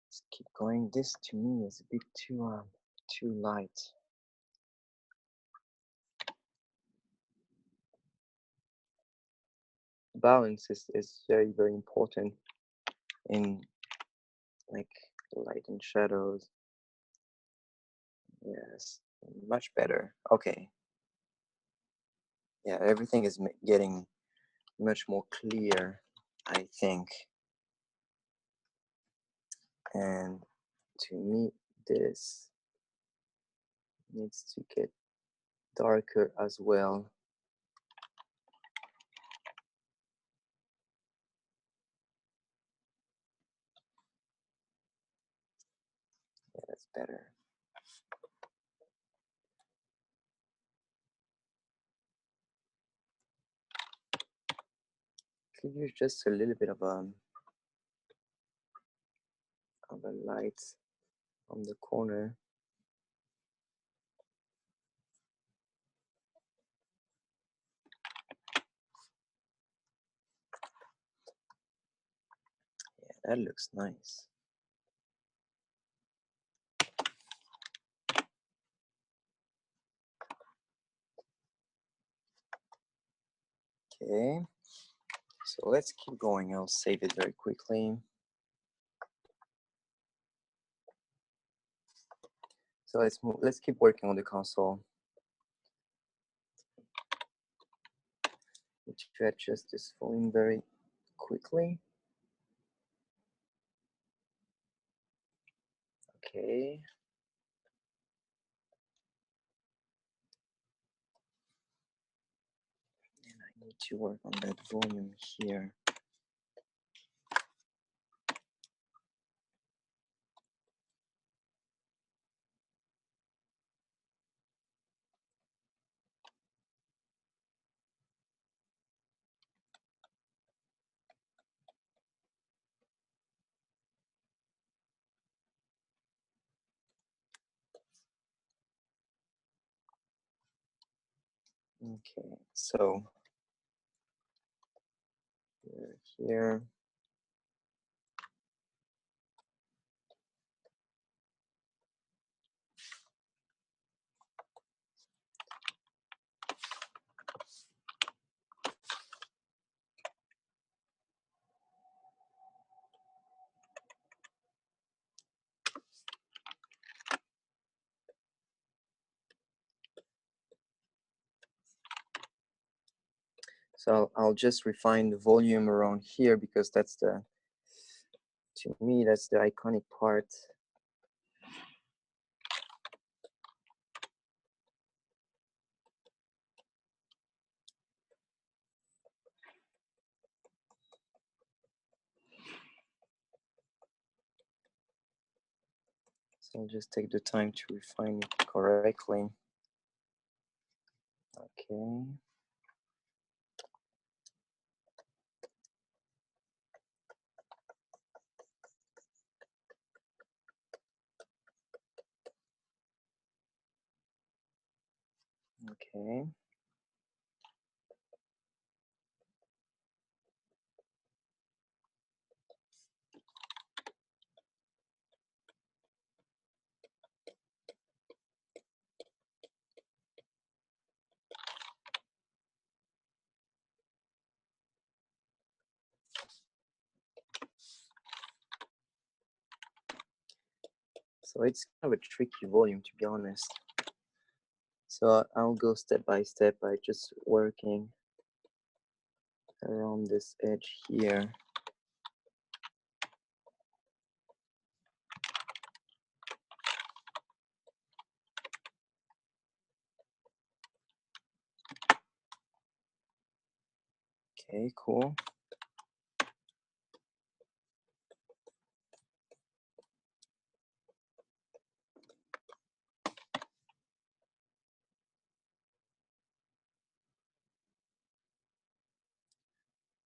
[SPEAKER 1] Let's keep going. This to me is a bit too light. Balance is very, very important in like light and shadows. Yes, much better. Okay. Yeah, everything is getting much more clear. I think. And to me, this needs to get darker as well. Yeah, that's better. Could use just a little bit of a light on the corner. Yeah, that looks nice. Okay, so let's keep going. I'll save it very quickly. So let's keep working on the console. Need to adjust this volume very quickly. Okay. And I need to work on that volume here. Okay, so here. So I'll just refine the volume around here because that's to me, that's the iconic part. So I'll just take the time to refine it correctly. Okay. Okay. So it's kind of a tricky volume, to be honest. So I'll go step by step by just working around this edge here. Okay, cool.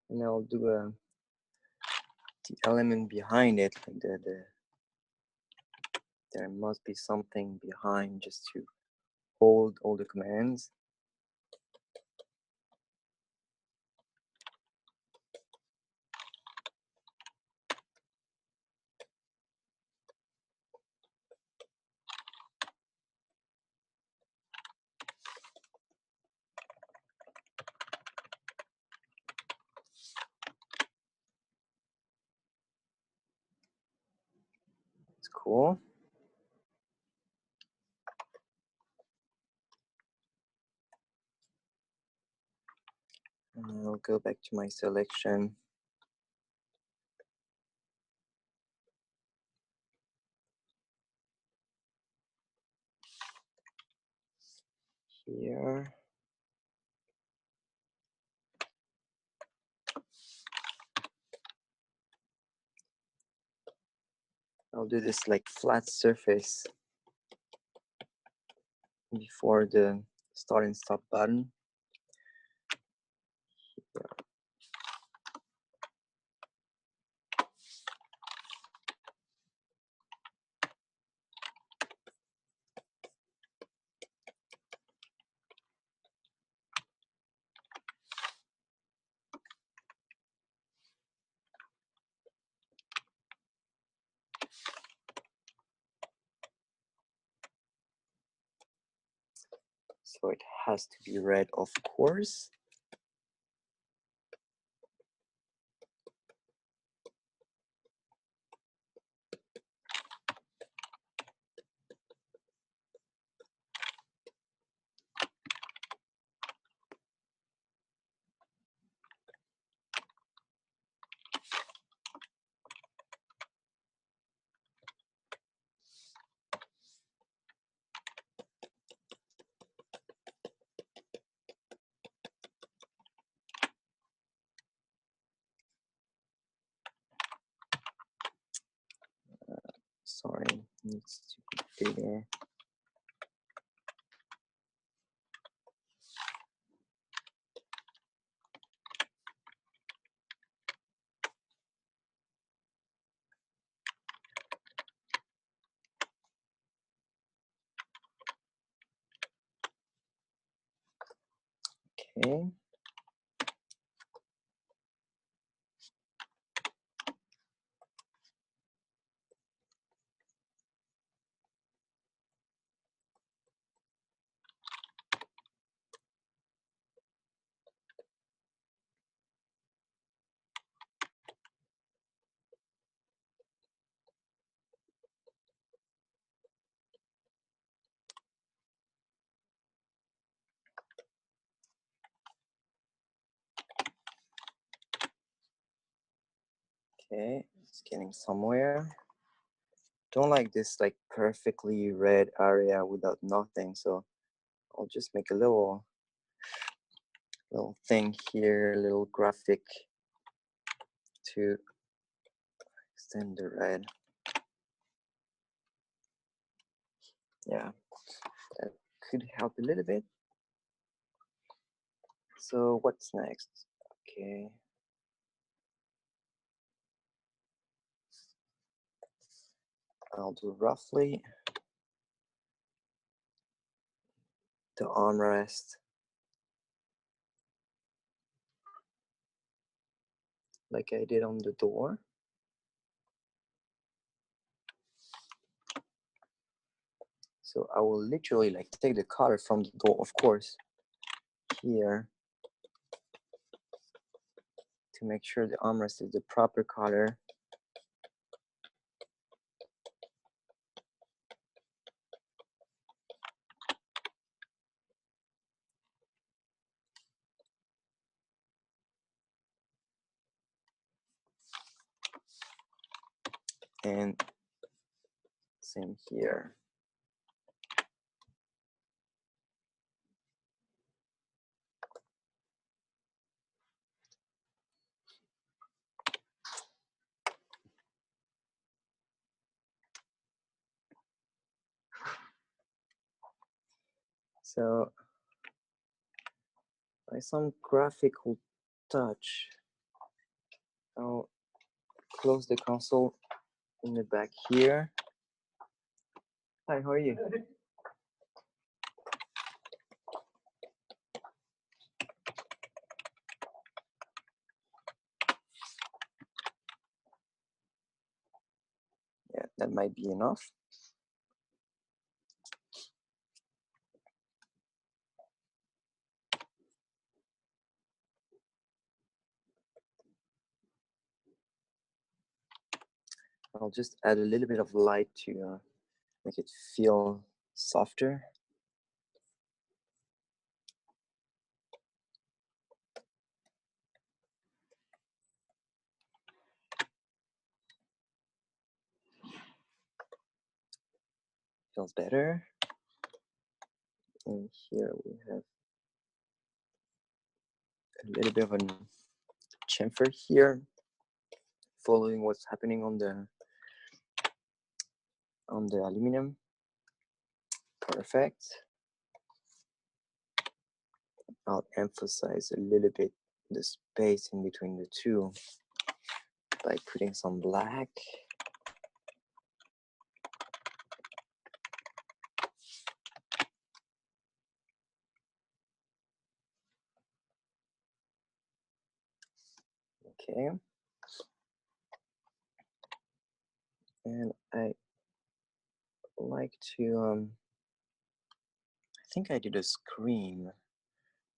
[SPEAKER 1] And I'll do the element behind it, like there must be something behind just to hold all the commands. It's cool. And I'll go back to my selection. here. I'll do this like flat surface before the start and stop button. Here. So it has to be red, of course. Sorry, needs to be bigger. Okay. Okay, it's getting somewhere. Don't like this like perfectly red area without nothing, so I'll just make a little thing here, a little graphic to extend the red. Yeah, that could help a little bit. So what's next? Okay. I'll do roughly the armrest like I did on the door. So I will literally like take the color from the door, of course, here to make sure the armrest is the proper color. And same here. So by some graphical touch, I'll close the console in the back here. Hi, how are you? Yeah, that might be enough. I'll just add a little bit of light to make it feel softer. Feels better. And here we have a little bit of a chamfer here, following what's happening on the aluminum. Perfect. I'll emphasize a little bit the space in between the two by putting some black. Okay. And I like to, I think I did a screen.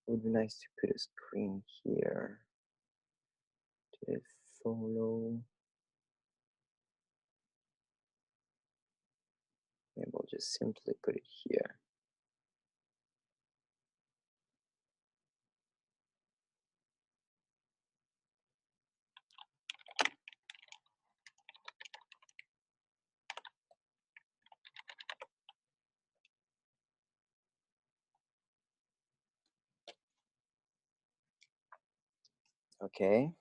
[SPEAKER 1] It would be nice to put a screen here. Did it follow? Maybe I'll just simply put it here. Okay.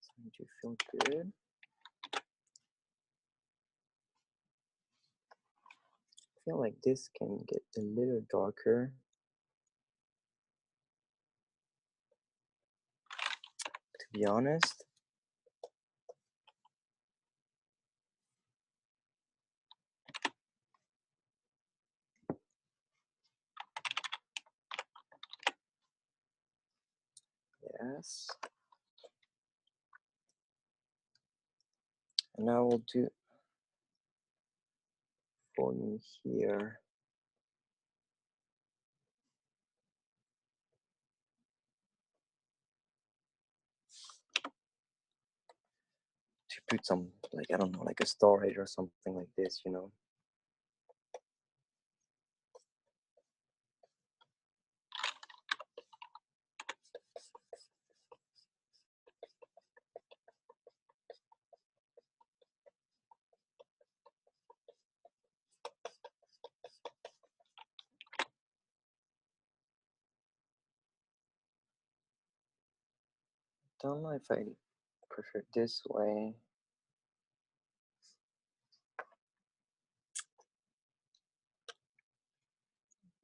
[SPEAKER 1] Starting to feel good. I feel like this can get a little darker. To be honest. Yes. And now we'll do volume here. To put some, like, I don't know, like a storage or something like this, you know. Don't know if I prefer this way.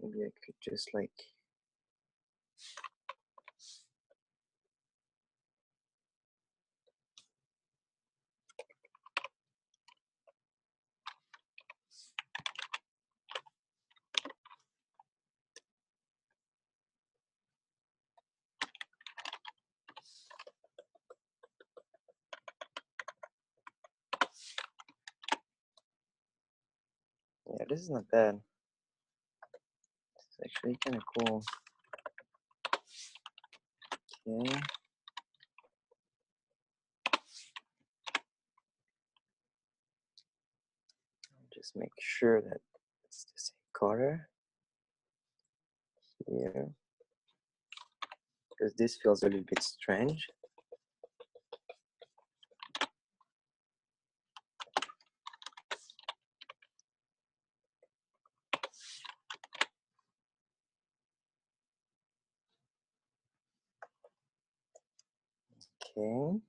[SPEAKER 1] Maybe I could just like yeah, this is not bad. It's actually kind of cool. Okay. Just make sure that it's the same color here, because this feels a little bit strange. Okay.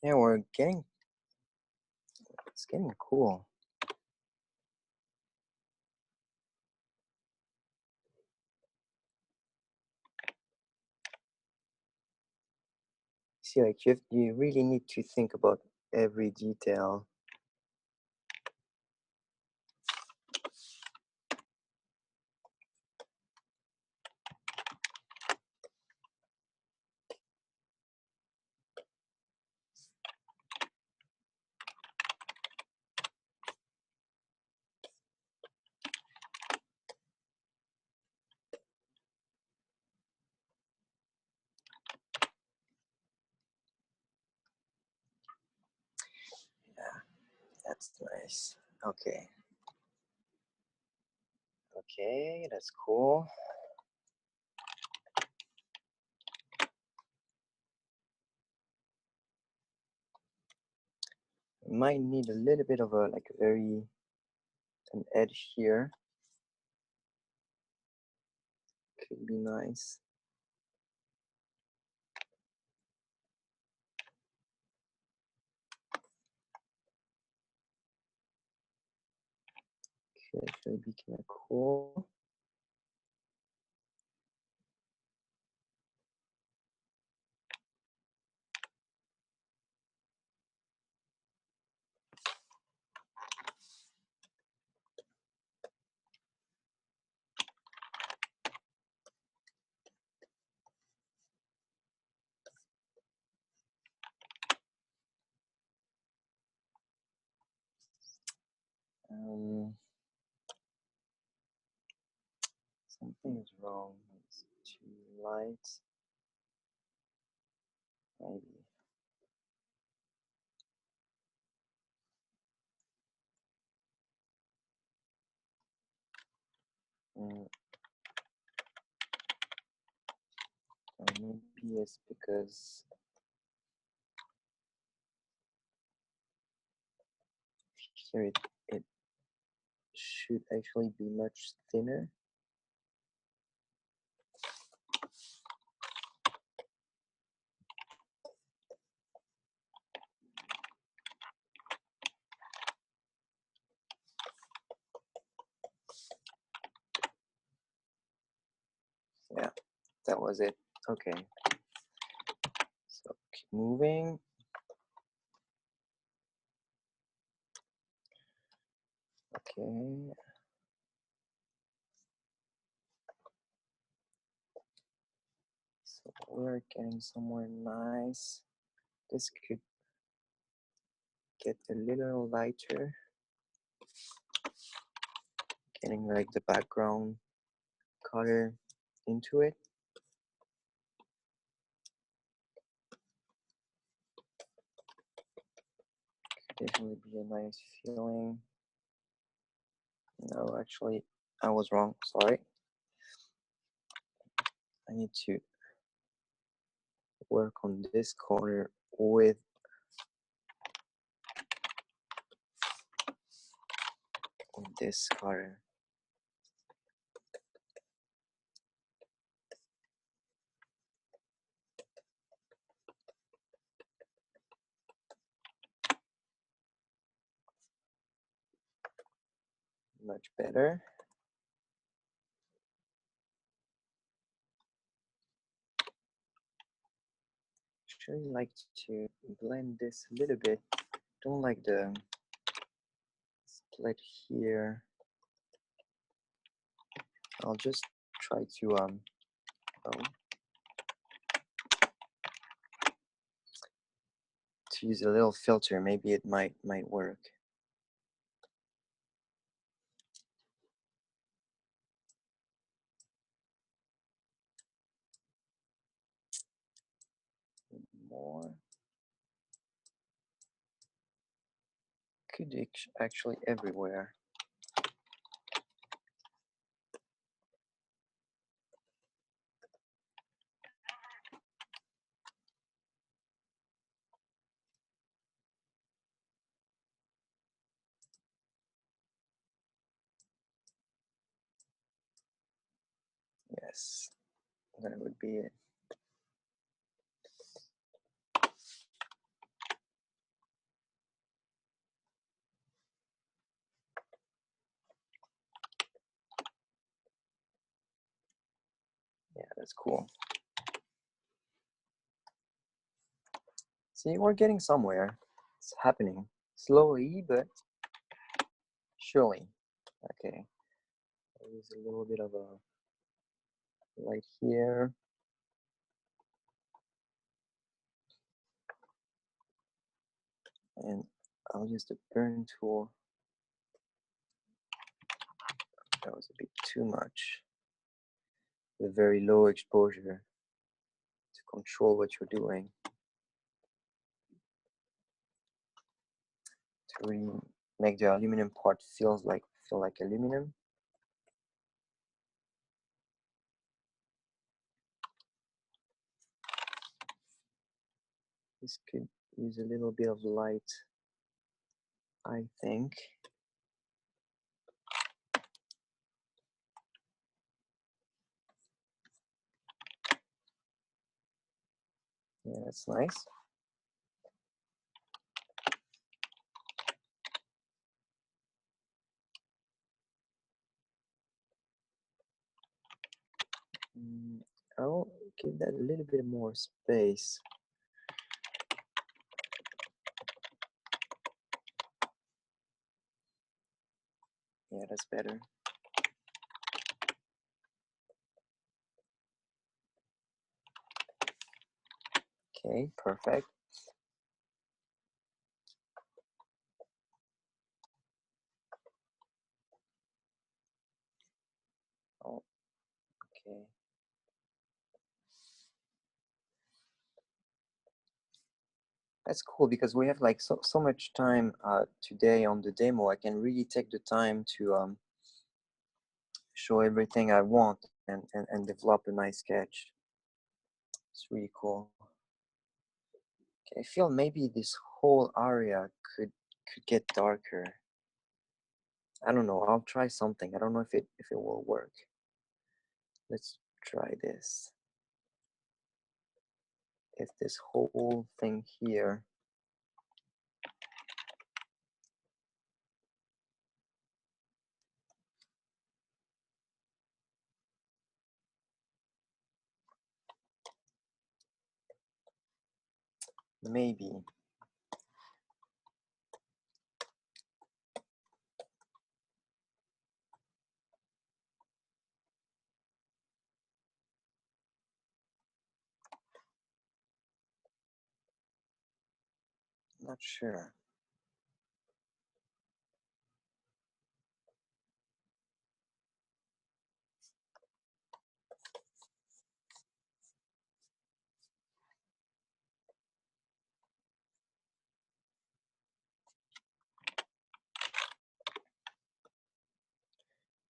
[SPEAKER 1] Yeah, it's getting cool. See, like you really need to think about every detail. Yeah, that's nice. Okay. Okay, that's cool. might need a little bit of an edge here. Could be nice. Could actually be kind of cool. Something is wrong. It's too light. Maybe. Maybe it's because here it should actually be much thinner. Yeah, that was it. Okay. So keep moving. Okay. So we're getting somewhere nice. This could get a little lighter. Getting like the background color into it. Could definitely be a nice feeling. No, actually, I was wrong. Sorry. I need to work on this corner with this color. Much better. Actually like to blend this a little bit. Don't like the split here. I'll just try to to use a little filter. Maybe it might work. More. Could actually everywhere. Yes, that would be it. Yeah, that's cool. See, we're getting somewhere. It's happening slowly, but surely. Okay, I'll use a little bit of a light here. And I'll use the burn tool. That was a bit too much. With very low exposure to control what you're doing. To really make the aluminum part feel like aluminum. This could use a little bit of light I think. Yeah, that's nice. I'll give that a little bit more space. Yeah, that's better. Okay, perfect. Oh, okay. That's cool because we have like so much time today on the demo. I can really take the time to show everything I want and develop a nice sketch. It's really cool. Okay, I feel maybe this whole area could get darker. I don't know. I'll try something. I don't know if it will work. Let's try this. If this whole thing here, maybe. Not sure.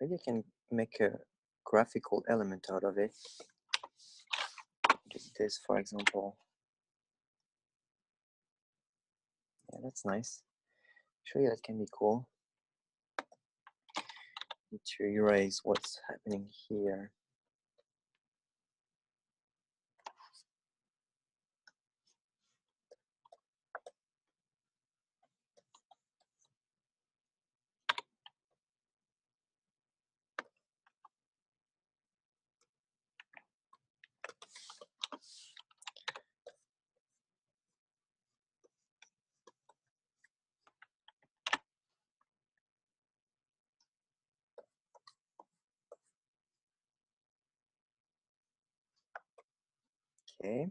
[SPEAKER 1] Maybe I can make a graphical element out of it. Just this, for example. Yeah, that's nice. Sure, that can be cool. Need to erase what's happening here. Okay.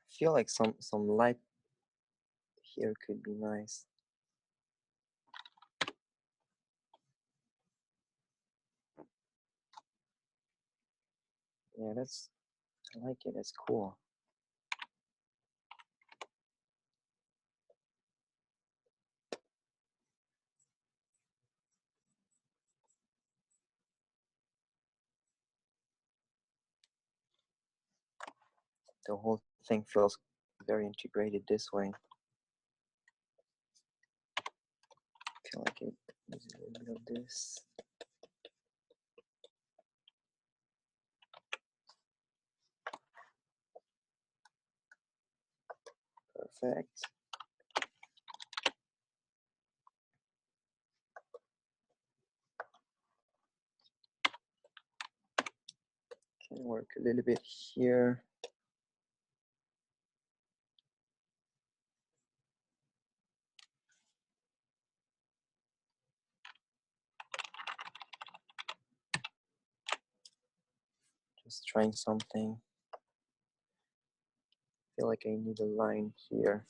[SPEAKER 1] I feel like some light here could be nice. Yeah, I like it. That's cool. The whole thing feels very integrated this way. I feel like it needs a little bit of this. Perfect. Can work a little bit here. Just trying something. Feel like I need a line here.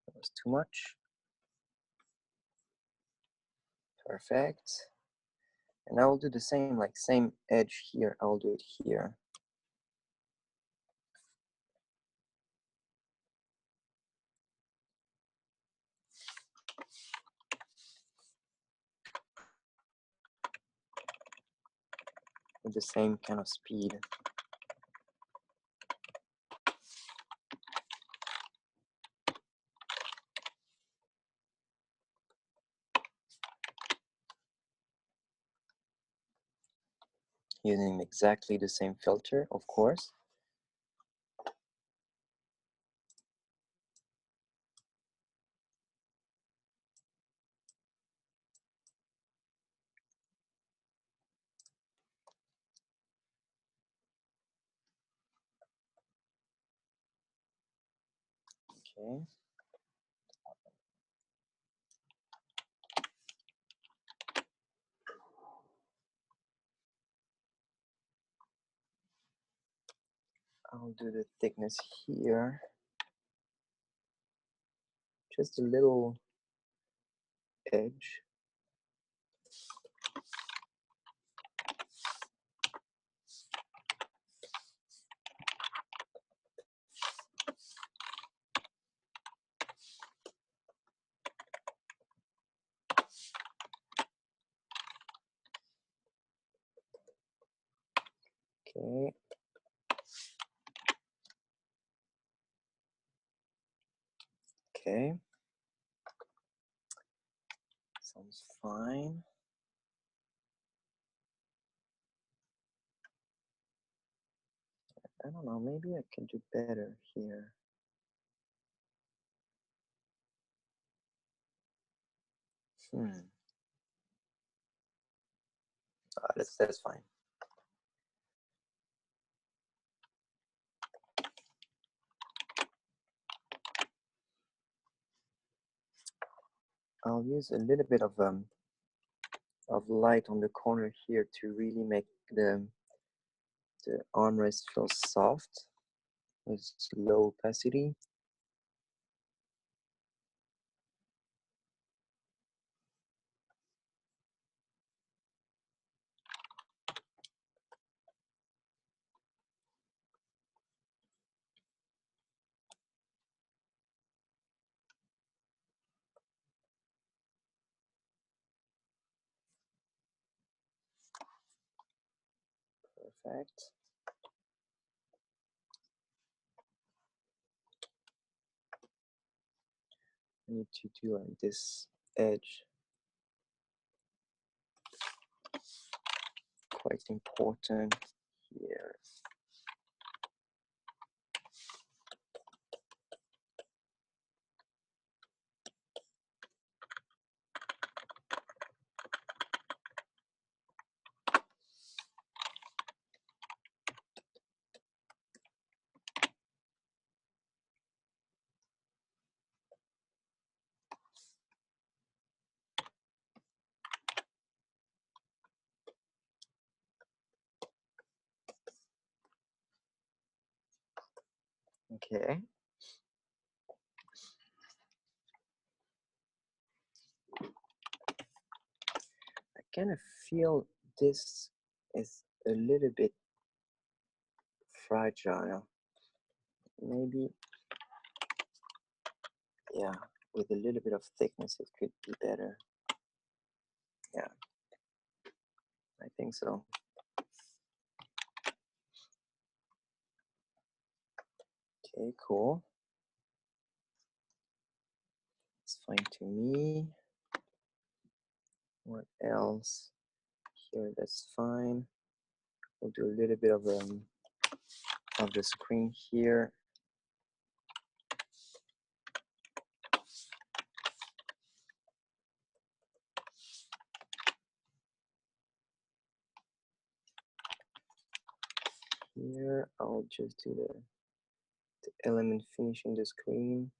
[SPEAKER 1] That was too much. Perfect. And I will do the same, like same edge here. I'll do it here. with the same kind of speed. Using exactly the same filter, of course. Okay. I'll do the thickness here. Just a little edge. Okay. Okay. Sounds fine. I don't know, maybe I can do better here. That's fine. I'll use a little bit of light on the corner here to really make the armrest feel soft with low opacity. Perfect. I need to do like this edge. Quite important here. Okay. I kind of feel this is a little bit fragile. Maybe, yeah, with a little bit of thickness, it could be better. Yeah, I think so. Okay, cool. It's fine to me. What else? Here, that's fine. We'll do a little bit of the screen here. Here, I'll just do the element finishing the screen.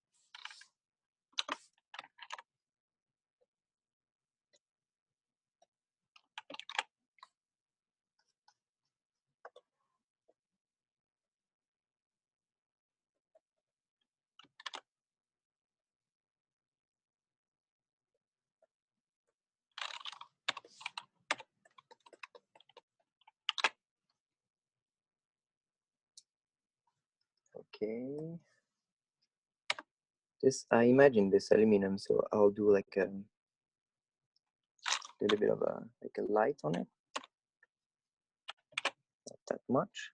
[SPEAKER 1] Okay. This, I imagine this aluminum, so I'll do like a little bit of a light on it. that much.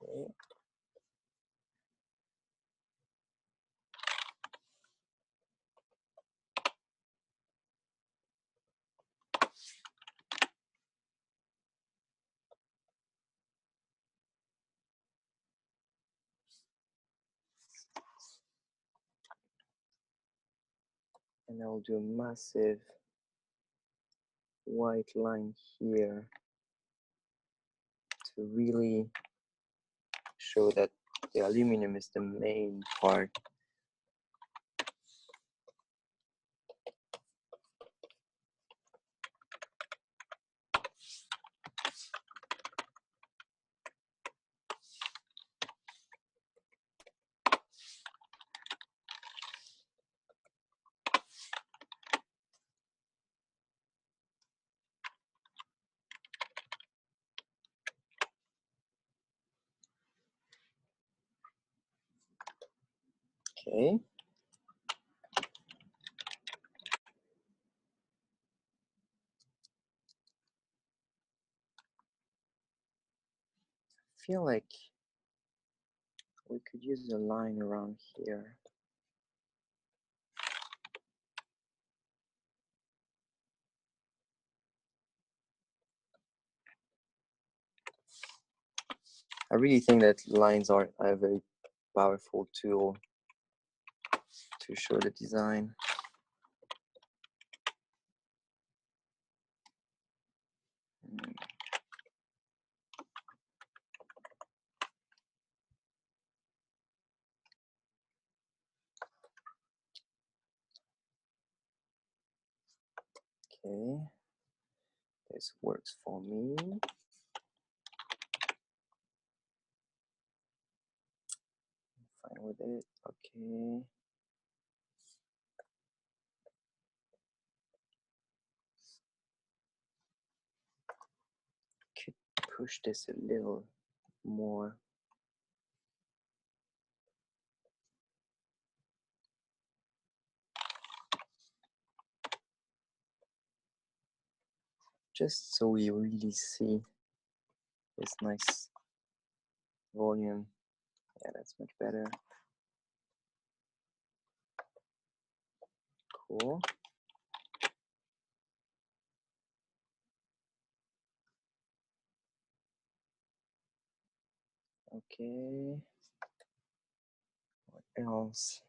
[SPEAKER 1] Okay. And I'll do a massive white line here to really show that the aluminum is the main part. Okay. I feel like we could use a line around here. I really think that lines are a very powerful tool to show the design. Okay, this works for me. Fine with it. Okay. Could push this a little more. Just so we really see this nice volume. Yeah, that's much better. Cool. Okay. What else?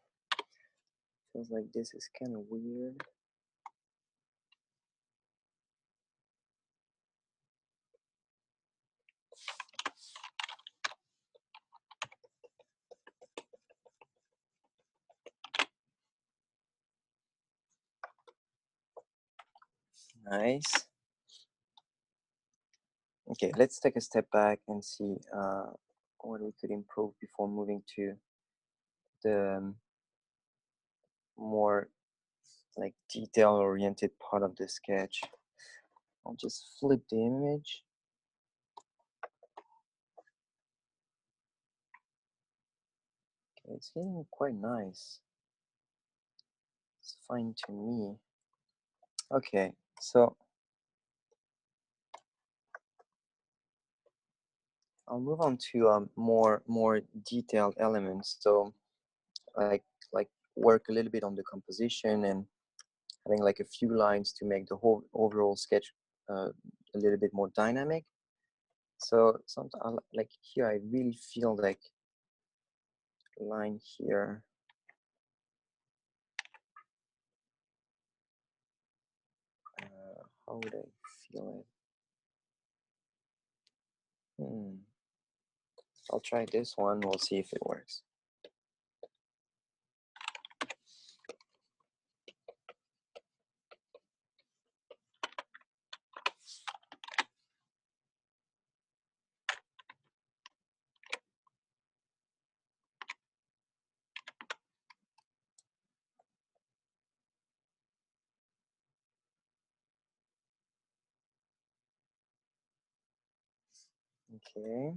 [SPEAKER 1] Feels like this is kind of weird. Nice. Okay, let's take a step back and see what we could improve before moving to the more like detail-oriented part of the sketch. I'll just flip the image. Okay, it's getting quite nice. It's fine to me. Okay, so I'll move on to more detailed elements. So like work a little bit on the composition and having like a few lines to make the whole overall sketch a little bit more dynamic. So sometimes like here I really feel like line here. How would I feel it? I'll try this one. We'll see if it works. Okay,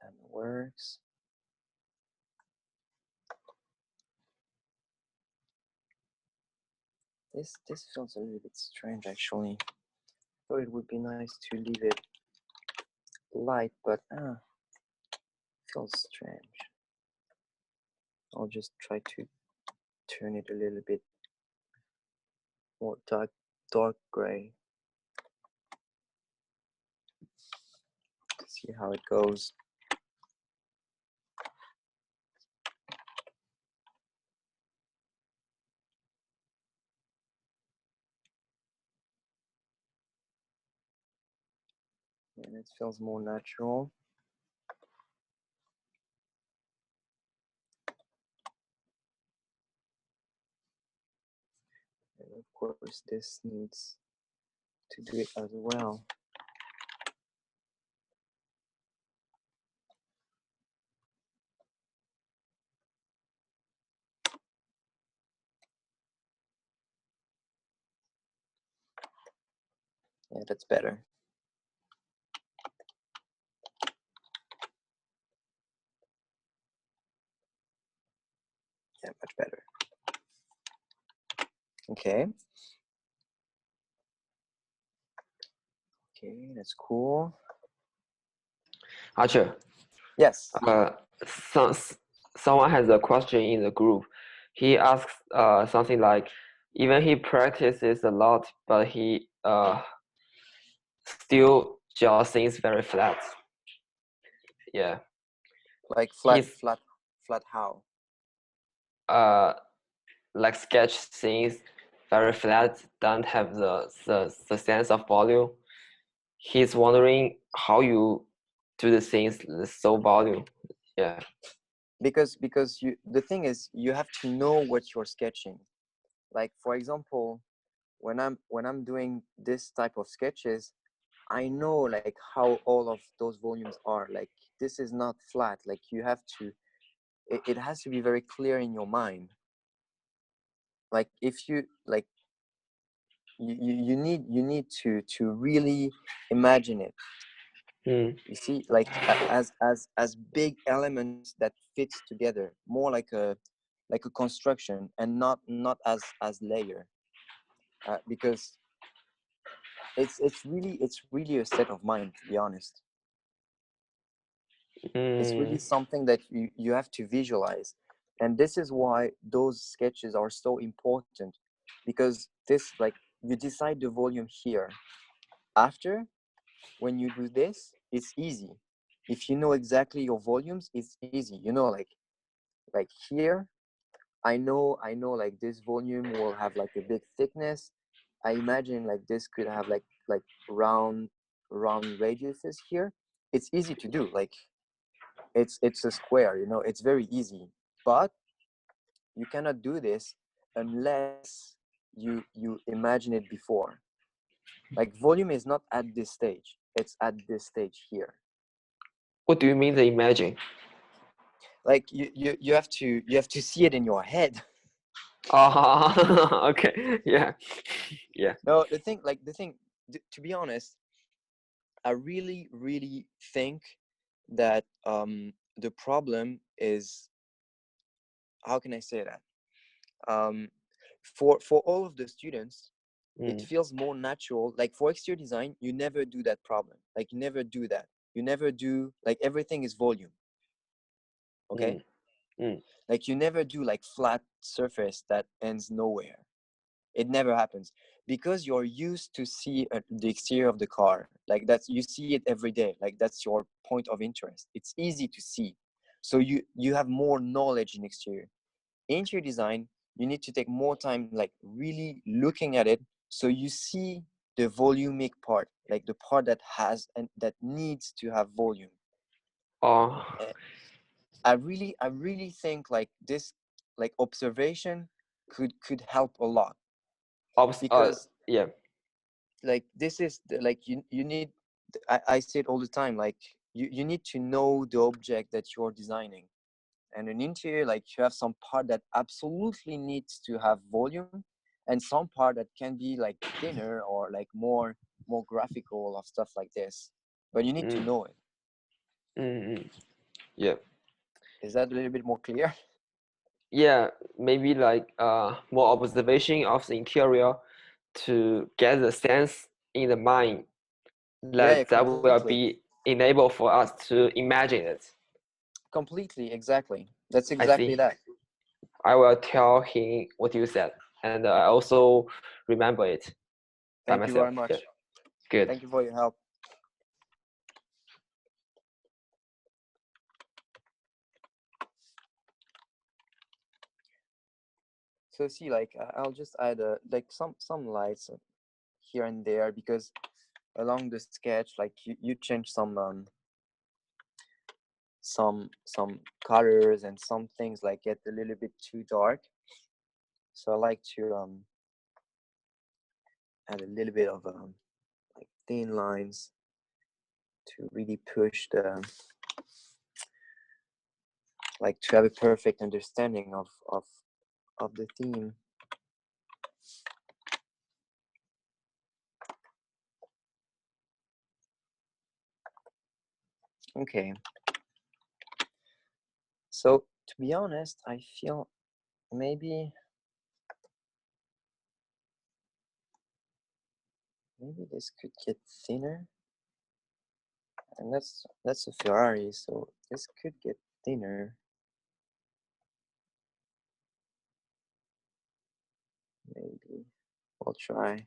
[SPEAKER 1] that works. This feels a little bit strange actually. Thought it would be nice to leave it light, but feels strange. I'll just try to turn it a little bit more dark gray. See how it goes. And it feels more natural. And of course, this needs to do it as well. Yeah, that's better. Yeah, much better. Okay. Okay, that's cool.
[SPEAKER 3] Archer,
[SPEAKER 1] Yes.
[SPEAKER 3] some, someone has a question in the group. He asks something like, even he practices a lot, but he still draws things very flat. Yeah.
[SPEAKER 1] Like
[SPEAKER 3] He's
[SPEAKER 1] flat how?
[SPEAKER 3] like sketch things very flat, don't have the sense of volume. He's wondering how you do the things so volume. Yeah.
[SPEAKER 1] Because the thing is, you have to know what you're sketching. Like for example, when I'm doing this type of sketches, I know like how all of those volumes are. Like this is not flat. Like you have to, it has to be very clear in your mind. Like if you like, you need to really imagine it. You see, like as big elements that fits together, more like a construction, and not as layer, because it's really a state of mind, to be honest. It's really something that you have to visualize, and this is why those sketches are so important, because this, like, you decide the volume here. After, when you do this, it's easy. If you know exactly your volumes, it's easy, you know, like here, I know like this volume will have like a big thickness. I imagine like this could have like round radiuses here. It's easy to do. Like it's a square, you know, it's very easy. But you cannot do this unless you imagine it before. Like volume is not at this stage, it's at this stage here.
[SPEAKER 3] What do you mean the imagine?
[SPEAKER 1] Like you have to see it in your head.
[SPEAKER 3] Okay. Yeah. Yeah.
[SPEAKER 1] No, the thing, to be honest, I really think that the problem is, how can I say that? Um, for all of the students, it feels more natural. Like for exterior design, you never do that problem. Like you never do that. You never do, like, everything is volume. Okay. Like you never do like flat surface that ends nowhere. It never happens, because you're used to see the exterior of the car. Like that's, you see it every day. Like that's your point of interest. It's easy to see, so you have more knowledge in exterior. Interior design, you need to take more time, like really looking at it, so you see the volumic part, like the part that has and that needs to have volume. Uh, I really think like this, like observation could help a lot, because
[SPEAKER 3] Yeah.
[SPEAKER 1] like this is like you need, I say it all the time, like you need to know the object that you're designing. And an interior, like you have some part that absolutely needs to have volume, and some part that can be like thinner or like more graphical or stuff like this. but you need to know it.
[SPEAKER 3] Yeah.
[SPEAKER 1] Is that a little bit more clear?
[SPEAKER 3] Yeah, maybe like more observation of the interior to get the sense in the mind that that will
[SPEAKER 1] completely.
[SPEAKER 3] be enable for us to imagine it.
[SPEAKER 1] Completely, exactly. That's
[SPEAKER 3] I
[SPEAKER 1] exactly
[SPEAKER 3] see.
[SPEAKER 1] that.
[SPEAKER 3] I will tell him what you said, and I also remember it by
[SPEAKER 1] Thank you
[SPEAKER 3] myself.
[SPEAKER 1] very much.
[SPEAKER 3] Yeah. Good.
[SPEAKER 1] Thank you for your help. So see, like I'll just add like some lights here and there, because along the sketch, like you change some colors, and some things like get a little bit too dark. So I like to add a little bit of like thin lines to really push the, like, to have a perfect understanding of the theme. Okay. So to be honest, I feel maybe this could get thinner, and that's a Ferrari, so this could get thinner. Maybe we'll try.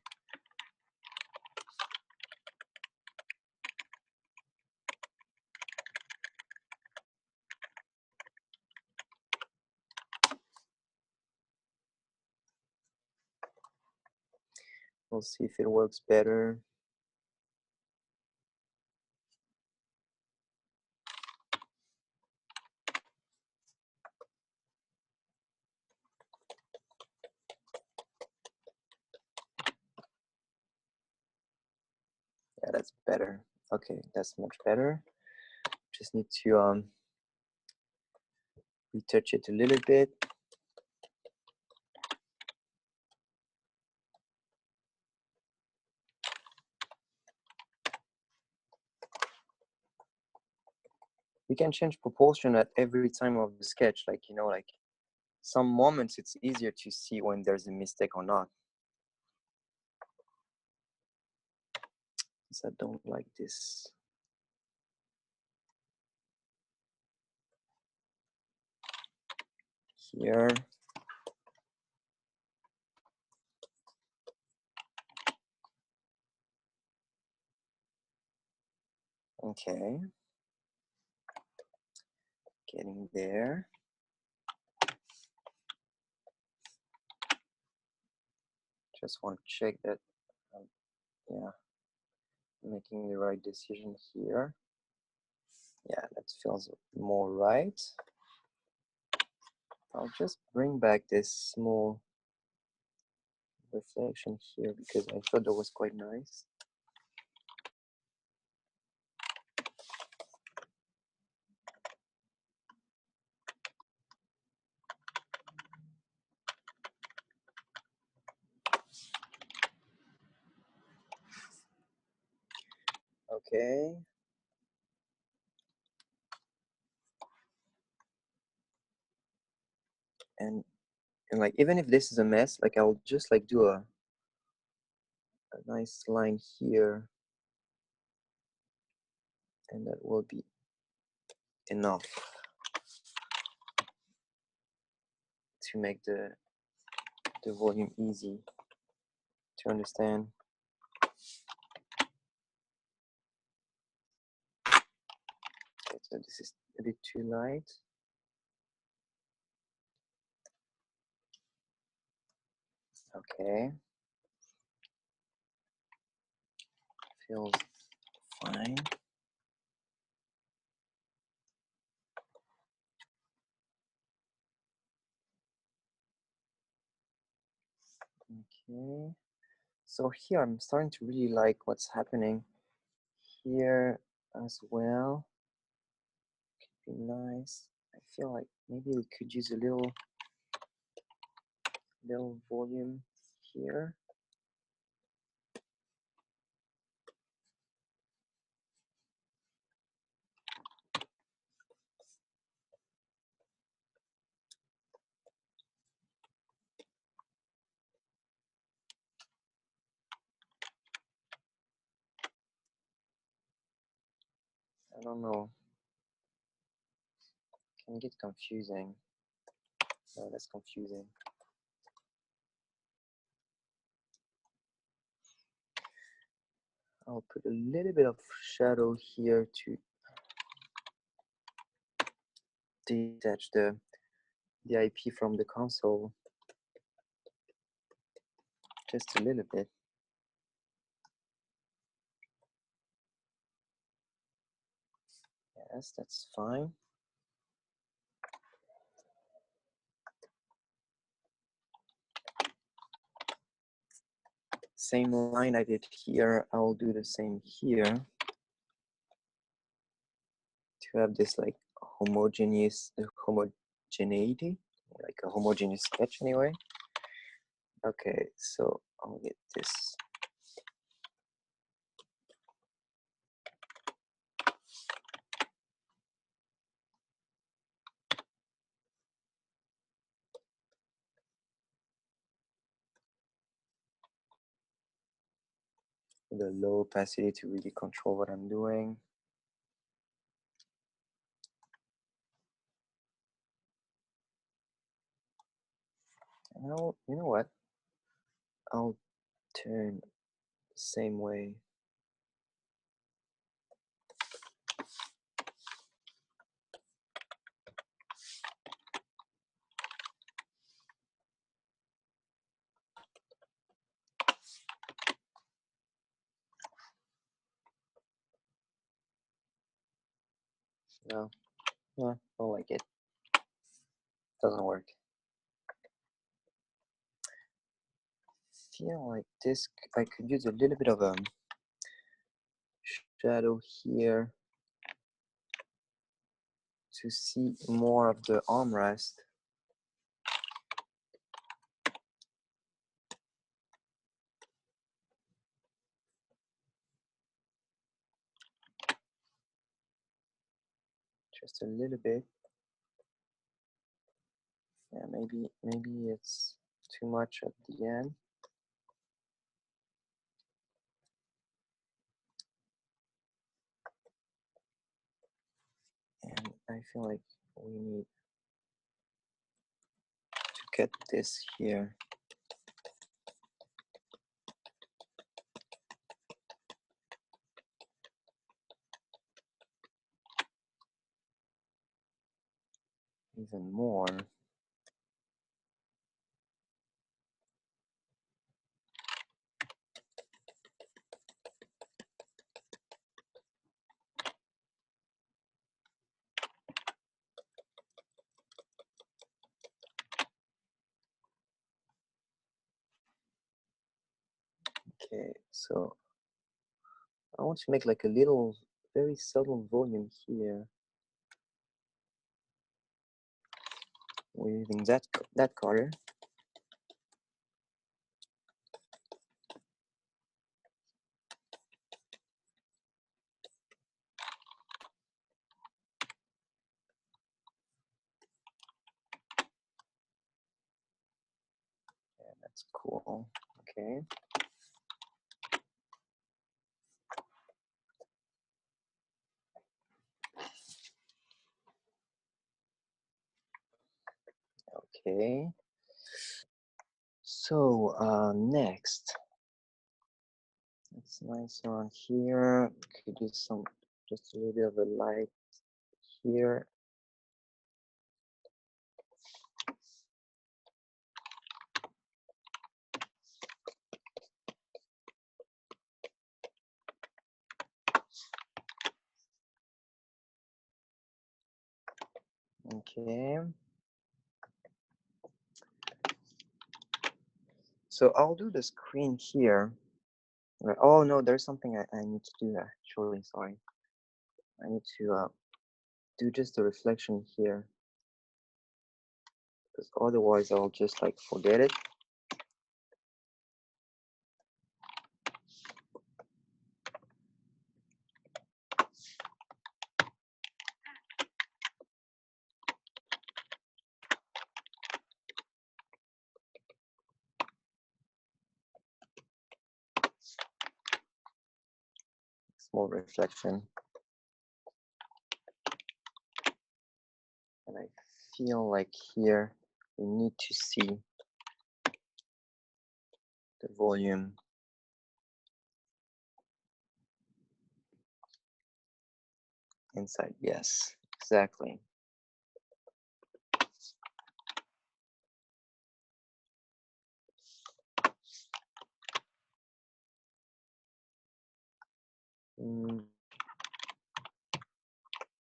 [SPEAKER 1] We'll see if it works better. Yeah, that's better. Okay, that's much better. Just need to retouch it a little bit. We can change proportion at every time of the sketch, like, you know, like some moments it's easier to see when there's a mistake or not. Because I don't like this. Here. Okay. Getting there. Just want to check that, yeah, making the right decision here. Yeah, that feels more right. I'll just bring back this small reflection here because I thought that was quite nice. Okay. And like, even if this is a mess, like I'll just like do a nice line here, and that will be enough to make the volume easy to understand. Okay, so this is a bit too light. Okay. Feels fine. Okay. So here I'm starting to really like what's happening here as well. Could be nice. I feel like maybe we could use a little volume here. I don't know. Can get confusing. No, that's confusing. I'll put a little bit of shadow here to detach the IP from the console. Just a little bit. Yes, that's fine. Same line I did here, I'll do the same here to have this like homogeneity, like a homogeneous sketch anyway. Okay, so I'll get this. The low opacity to really control what I'm doing. Now, you know what? I'll turn the same way. No, no, I don't like it. Doesn't work. Feel like this, I could use a little bit of a shadow here to see more of the armrest. Just a little bit. Yeah, maybe it's too much at the end. And I feel like we need to cut this here. Even more. Okay, so I want to make like a little, very subtle volume here. We're using that color. Yeah, that's cool. Okay. Okay. So next, it's nice on here. Could do some, just a little bit of a light here. Okay. So I'll do the screen here. Oh no, there's something I need to do actually. Sorry, I need to do just the reflection here, because otherwise I'll just like forget it. Small reflection. feel like here we need to see the volume. Inside, yes, exactly.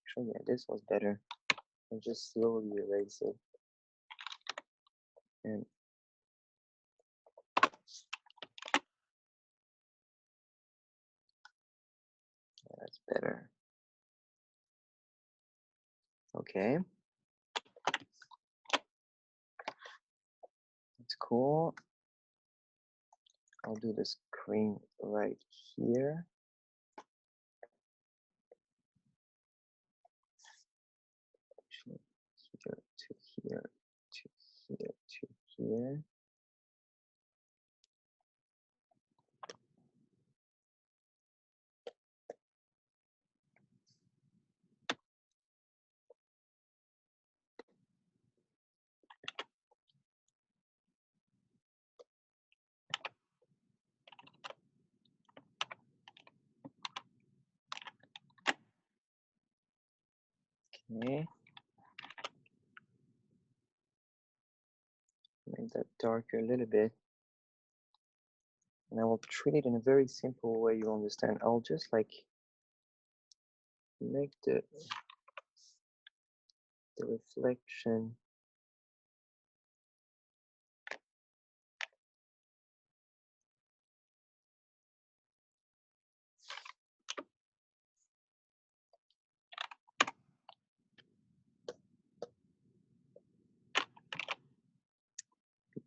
[SPEAKER 1] Actually, yeah, this was better. I'll just slowly erase it. And yeah, that's better. Okay. That's cool. I'll do the screen right here. Actually, here to here to here to here. Okay. Make that darker a little bit. And I will treat it in a very simple way you understand. I'll just like make the reflection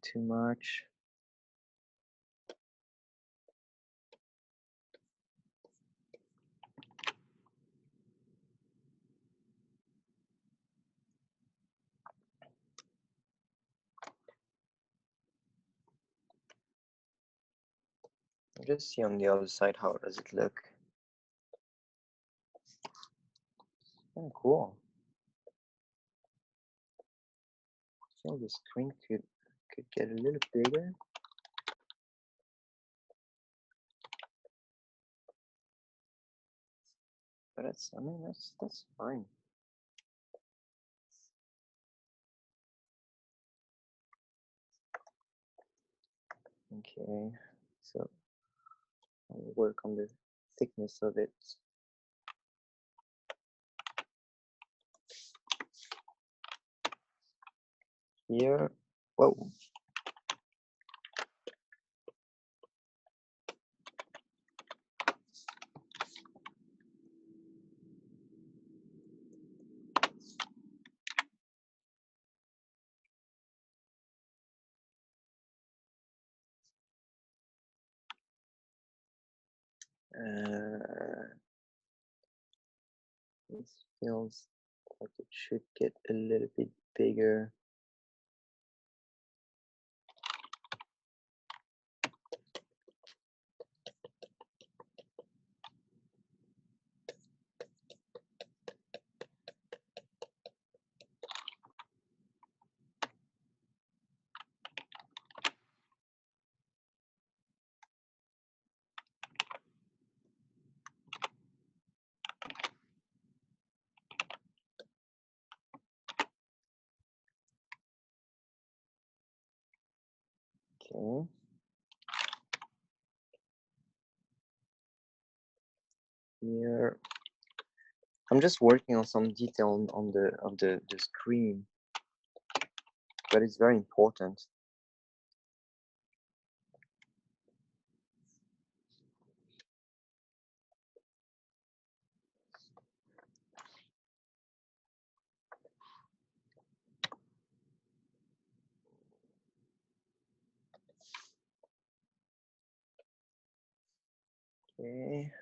[SPEAKER 1] too much. Just see on the other side how does it look. Oh, cool. I feel the screen could get a little bigger. But that's, I mean, that's fine. Okay, so I'll work on the thickness of it. Here, whoa. This feels like it should get a little bit bigger. Okay. Here, I'm just working on some detail on the screen, but it's very important. Okay.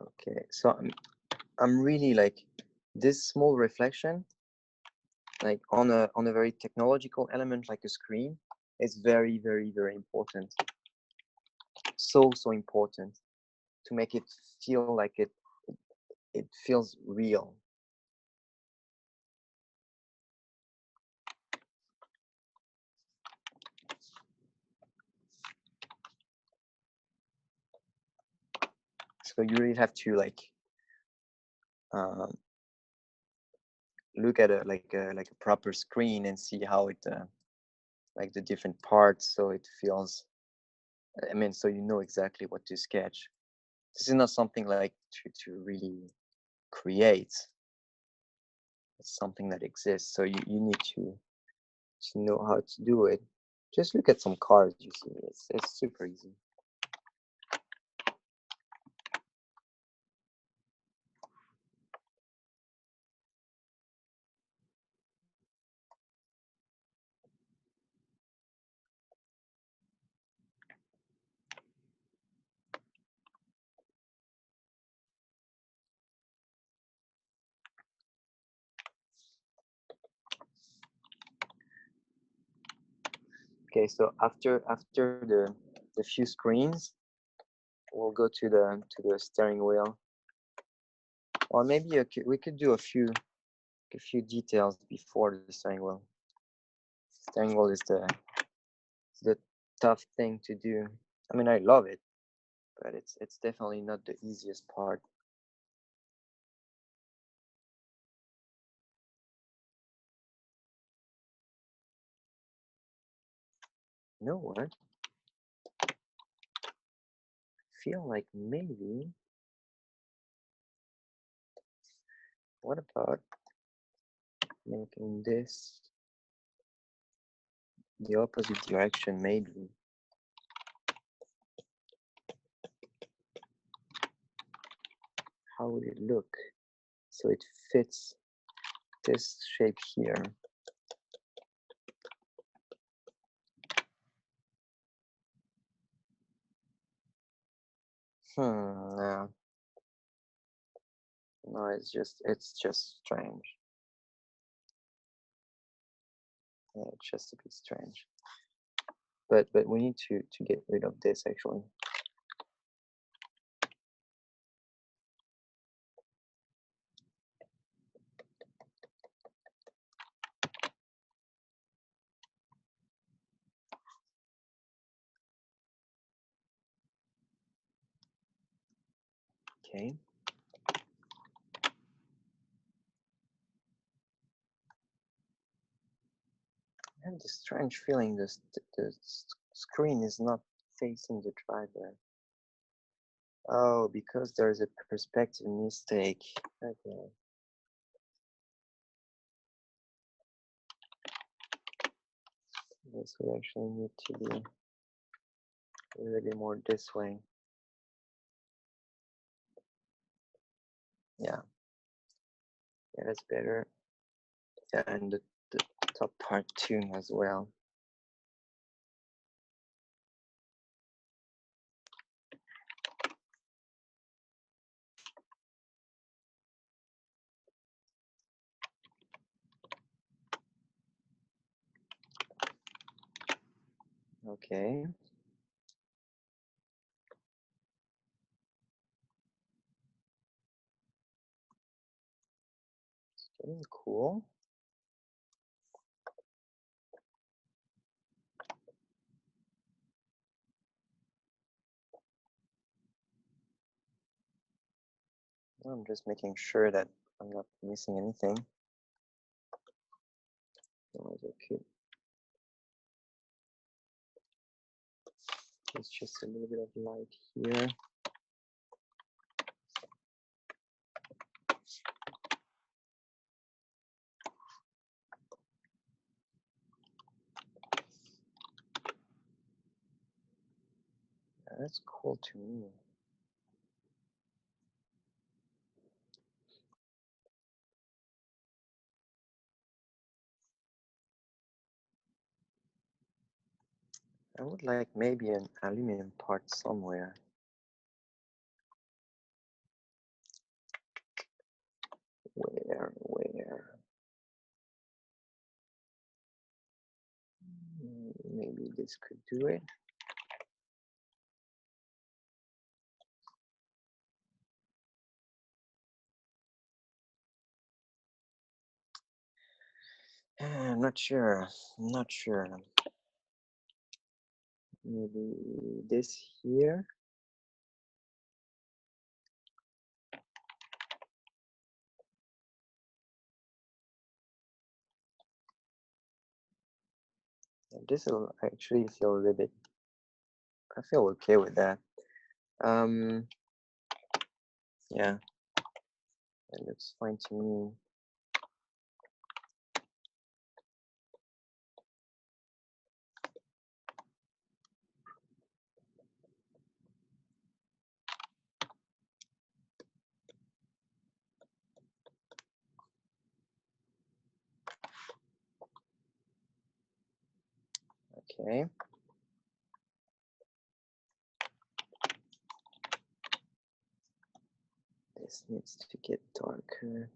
[SPEAKER 1] Okay, so I'm really like this small reflection, like on a very technological element like a screen, is very, very, very important. So important to make it feel like it feels real. So you really have to like look at a proper screen and see how it like the different parts, so it feels. I mean, so you know exactly what to sketch. This is not something like to really create. It's something that exists. So you need to know how to do it. Just look at some cars. You see, it's super easy. Okay, so after the few screens, we'll go to the steering wheel, or maybe we could do a few details before the steering wheel. Steering wheel is the tough thing to do. I mean, I love it, but it's definitely not the easiest part. You know what? I feel like maybe. What about making this the opposite direction? Maybe. How would it look? So it fits this shape here. No, no, it's just strange. Yeah, it's just a bit strange. But we need to get rid of this actually. Okay. I have this strange feeling the screen is not facing the driver. Oh, because there's a perspective mistake. Okay. This would actually need to be really more this way. Yeah. Yeah, that's better. Yeah, and the top part too as well. Okay. It's getting cool. I'm just making sure that I'm not missing anything. Otherwise, okay. There's just a little bit of light here. Yeah, that's cool to me. I would like maybe an aluminum part somewhere. Where? Maybe this could do it. I'm not sure. Maybe this here. This will actually feel a little bit. I feel okay with that. Yeah, it looks fine to me. Okay. This needs to get darker.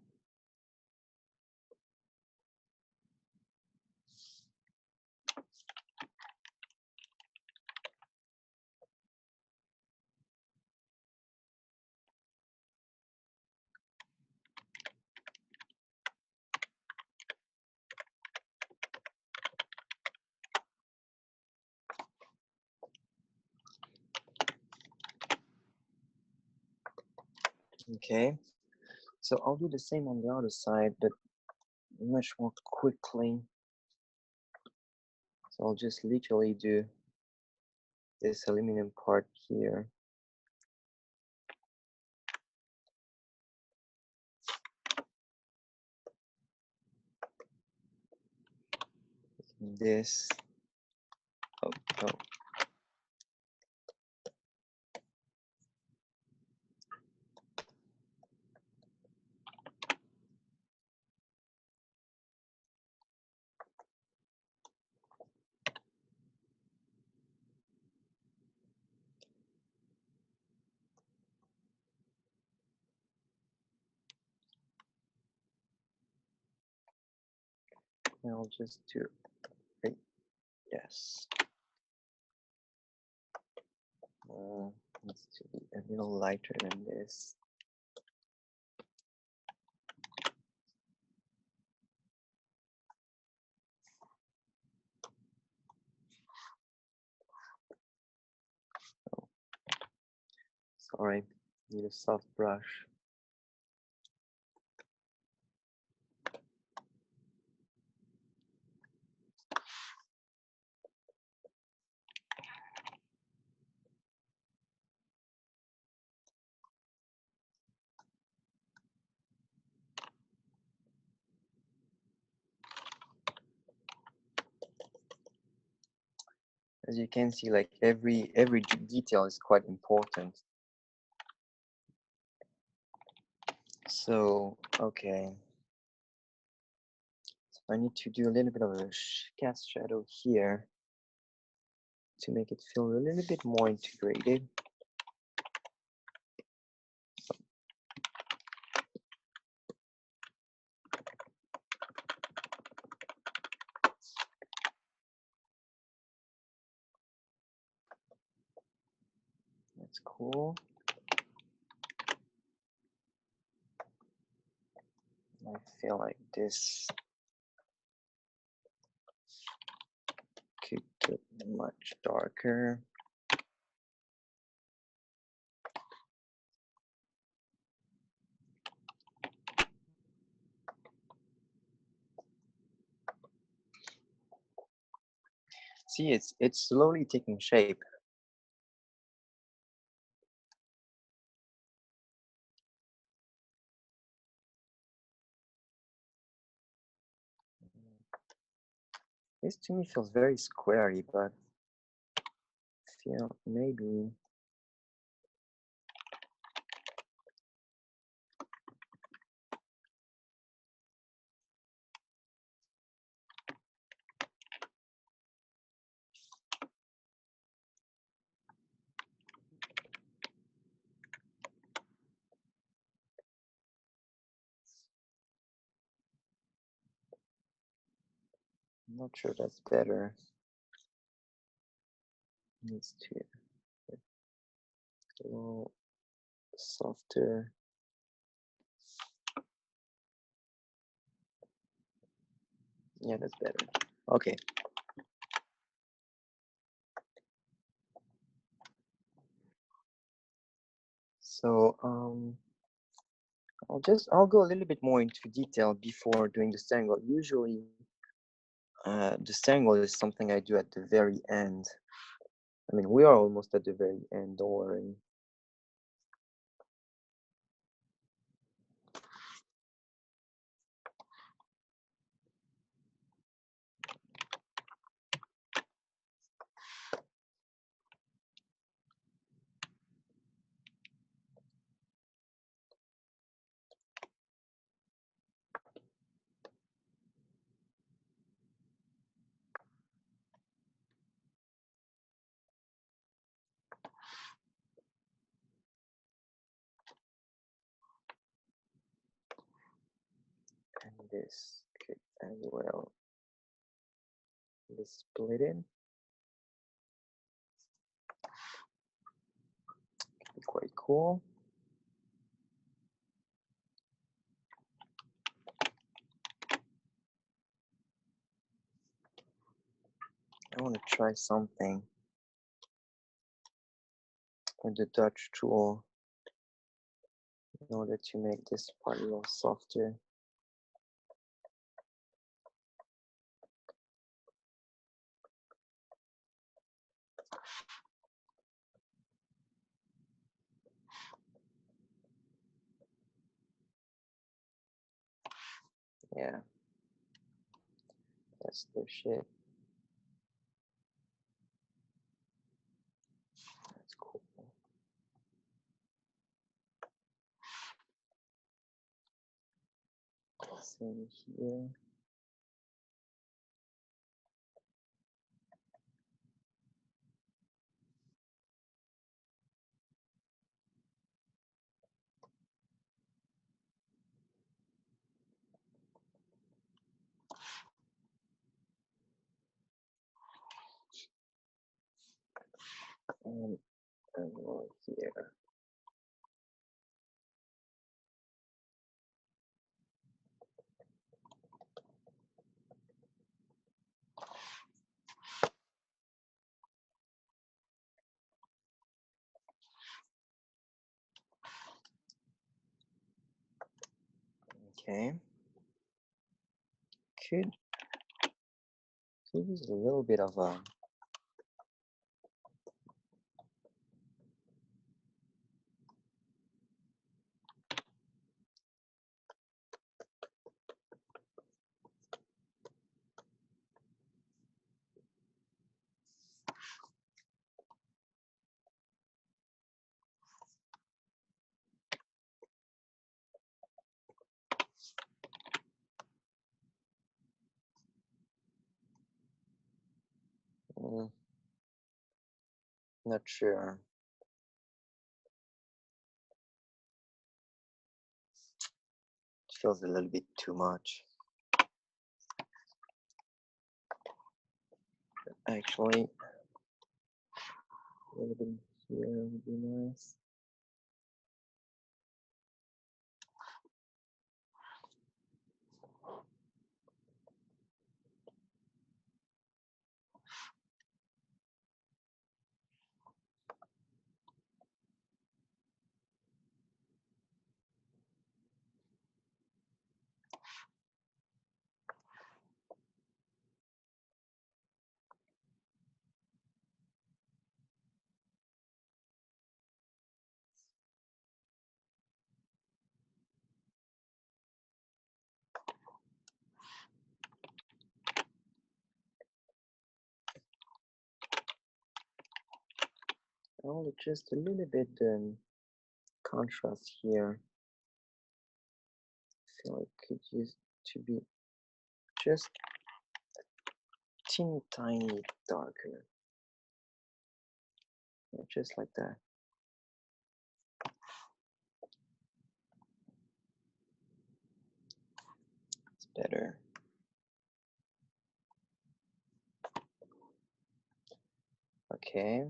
[SPEAKER 1] Okay, so I'll do the same on the other side, but much more quickly. So I'll just literally do this aluminum part here. This. Oh. I'll just do it. Yes. Needs to be a little lighter than this. Oh, sorry, need a soft brush. As you can see, like every detail is quite important. So, okay. So I need to do a little bit of a cast shadow here to make it feel a little bit more integrated. That's cool. I feel like this could get much darker. See, it's slowly taking shape. This to me feels very squarey, but feel maybe not sure that's better. Needs to be a little softer. Yeah, that's better. Okay. So I'll go a little bit more into detail before doing the steering wheel. Usually, the steering wheel is something I do at the very end. I mean, we are almost at the very end. Don't worry. And this could as well be split in. Be quite cool. I want to try something with the touch tool in order to make this part a little softer. Yeah, that's the shit. That's cool. Same here. And one here. Okay. Could use a little bit of a not sure. It feels a little bit too much. Actually, a little bit here would be nice. I'll adjust a little bit contrast here. I feel it could use to be just a teeny tiny darker. Yeah, just like that. It's better. Okay.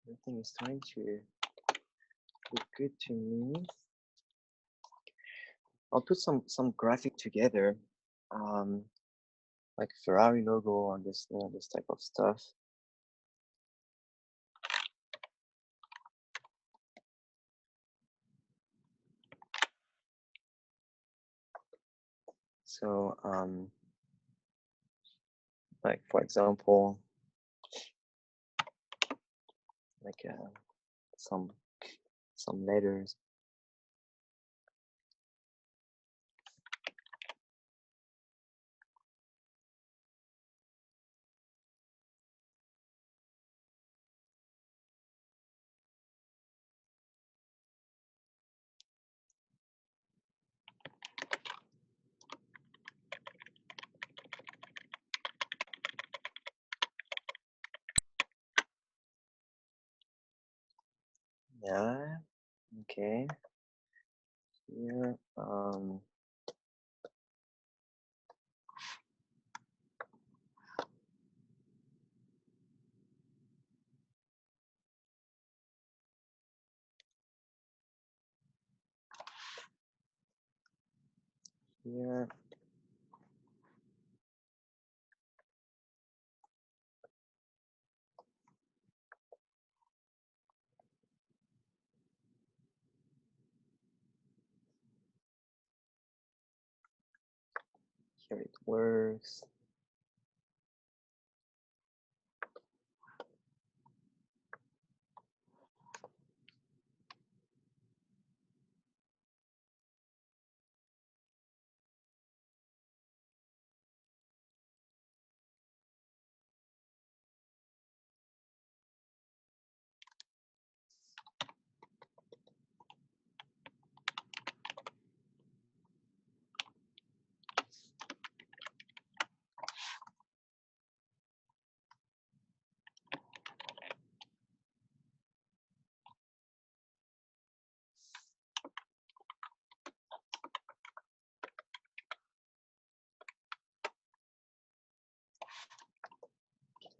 [SPEAKER 1] Everything is starting to look good to me. I'll put some graphic together, like Ferrari logo on this, this type of stuff. So, like for example, like some letters. Yeah. Okay. Here. Here. Here it works.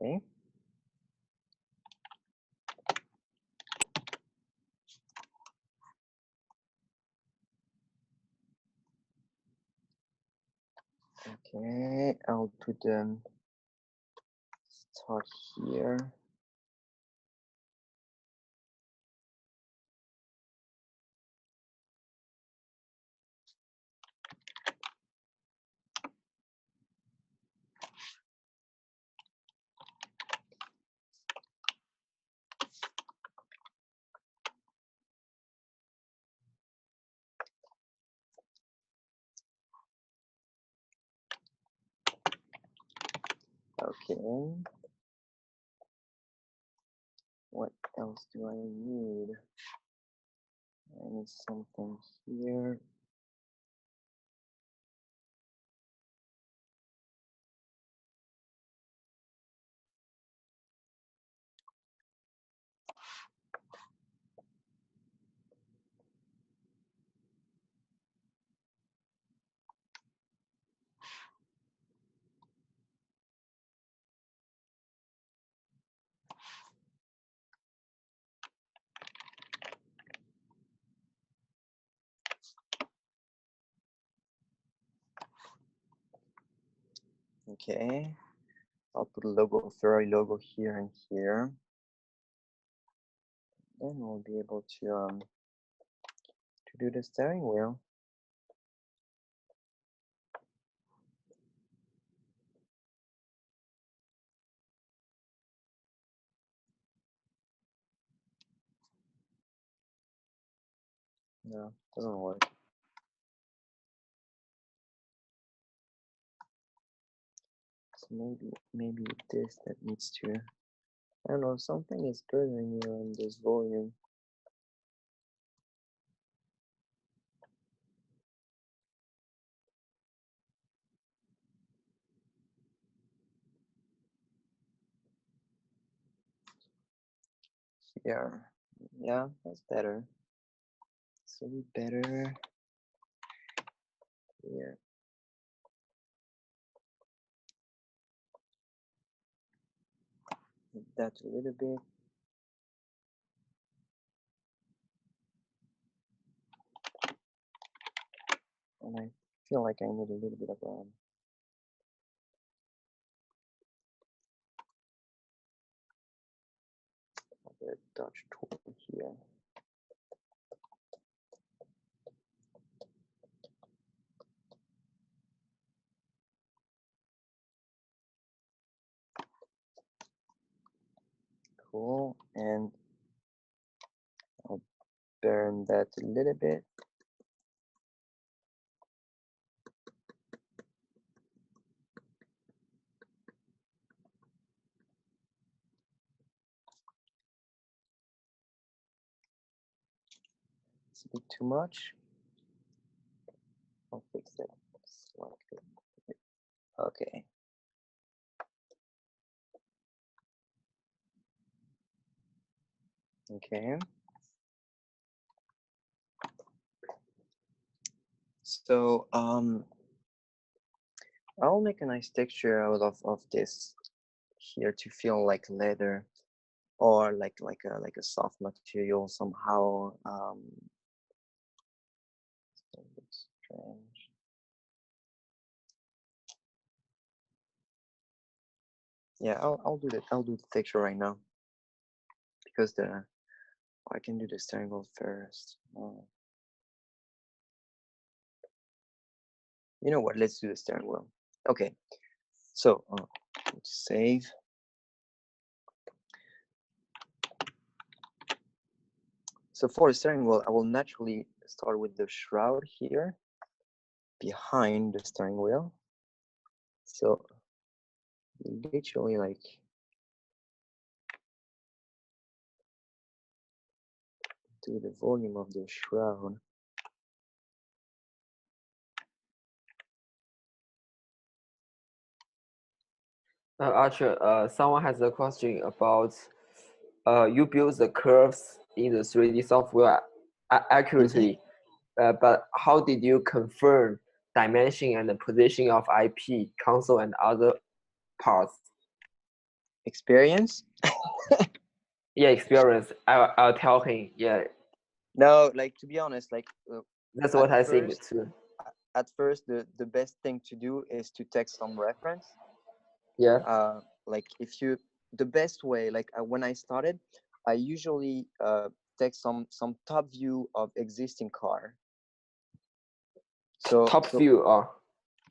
[SPEAKER 1] Okay. Okay, I'll put them start here. Okay. What else do I need? I need something here. Okay. I'll put a logo, Ferrari logo here and here. Then we'll be able to do the steering wheel. No, doesn't work. So maybe this that needs to. I don't know. Something is bothering you on this volume. Here. Yeah, that's better. So better. here. That a little bit. And I feel like I need a little bit of a touch tool here. Cool, and I'll burn that a little bit. It's a bit too much. I'll fix it slightly. Okay. Okay. So I'll make a nice texture out of this here to feel like leather or like a soft material somehow. It's a bit strange. Yeah, I'll do that. I'll do the texture right now because I can do the steering wheel first. You know what? Let's do the steering wheel. Okay. So save. So for the steering wheel, I will naturally start with the shroud here behind the steering wheel. So literally like do the volume of the shroud.
[SPEAKER 3] Archer, someone has a question about you build the curves in the 3D software accurately, but how did you confirm dimension and the position of IP, console, and other parts?
[SPEAKER 1] Experience?
[SPEAKER 3] Yeah, experience. I'll tell him. Yeah,
[SPEAKER 1] No, like to be honest, like
[SPEAKER 3] that's what I think too.
[SPEAKER 1] At first, the best thing to do is to take some reference.
[SPEAKER 3] Yeah.
[SPEAKER 1] Like if you, the best way, like when I started, I usually take some top view of existing car. So
[SPEAKER 3] top view.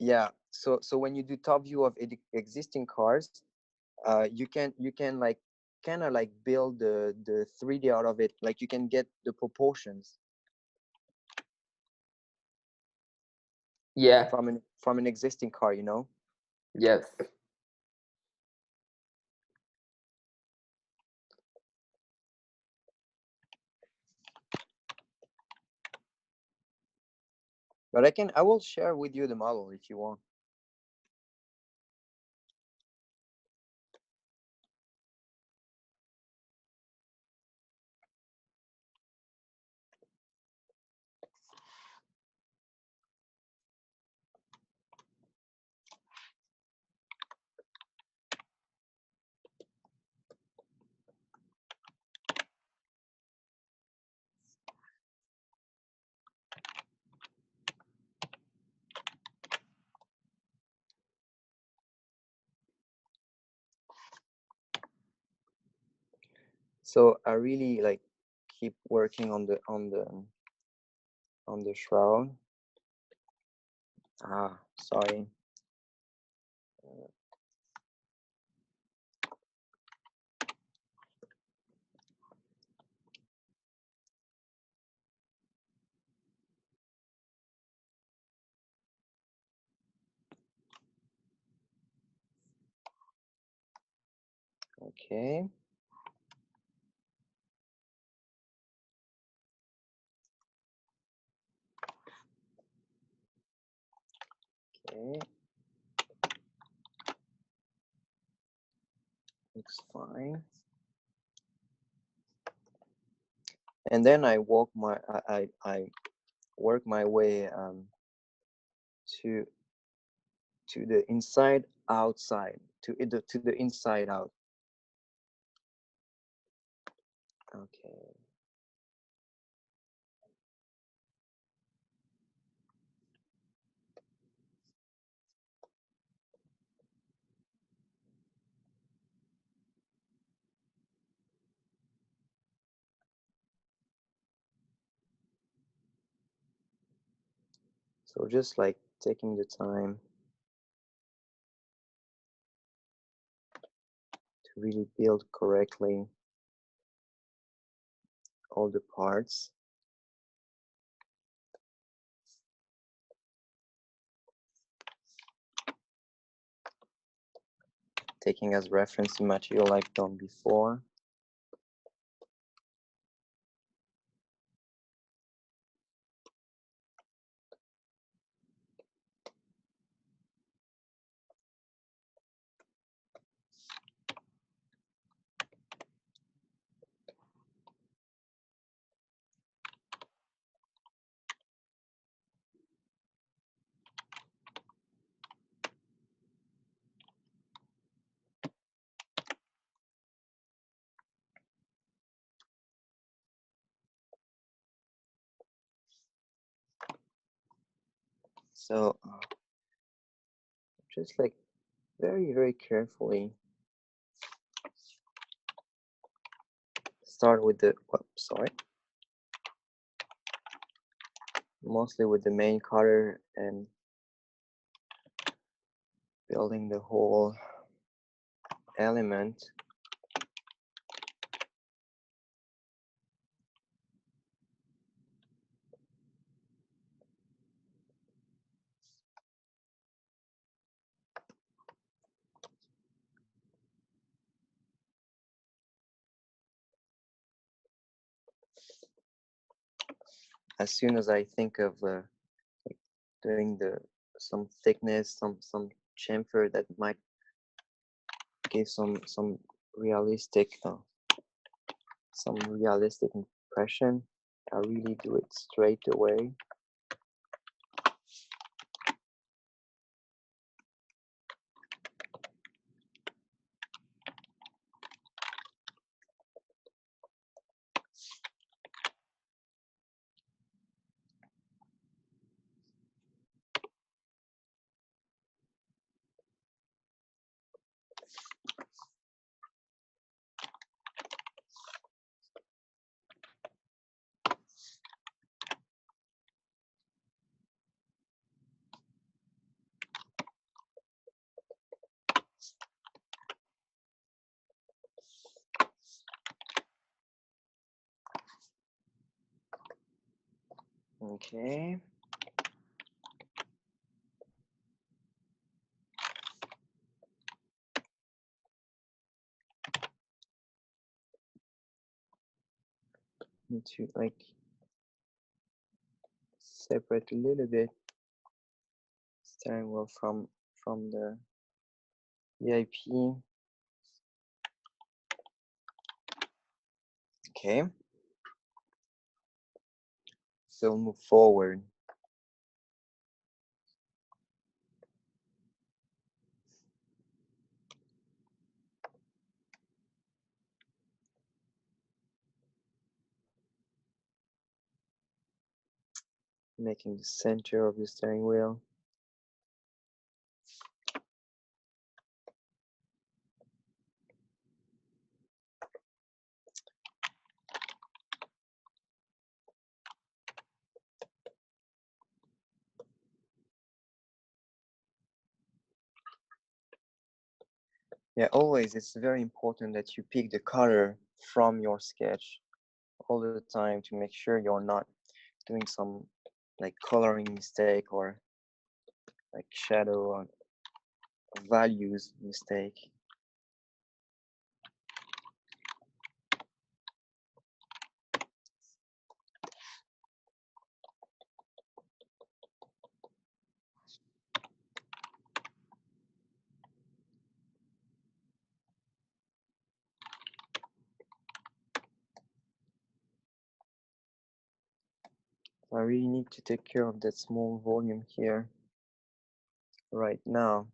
[SPEAKER 1] Yeah. So when you do top view of existing cars, you can like kind of like build the 3D out of it. Like you can get the proportions.
[SPEAKER 3] Yeah.
[SPEAKER 1] From an existing car, you know.
[SPEAKER 3] Yes.
[SPEAKER 1] But I will share with you the model if you want. So I really like keep working on the shroud. Sorry. Okay. Okay. Looks fine. And then I work my way to the inside outside, to the inside out. Okay. So just like taking the time to really build correctly all the parts. Taking as reference the material I've done before. So just like very carefully start with the, sorry, mostly with the main color and building the whole element. As soon as I think of like doing some thickness, some chamfer that might give some realistic impression, I really do it straight away. Okay. Need to like separate a little bit steering wheel from the VIP. Okay. So move forward. Making the center of the steering wheel. Yeah, always it's very important that you pick the color from your sketch all the time to make sure you're not doing some like coloring mistake or like shadow or values mistake. I really need to take care of that small volume here. right now.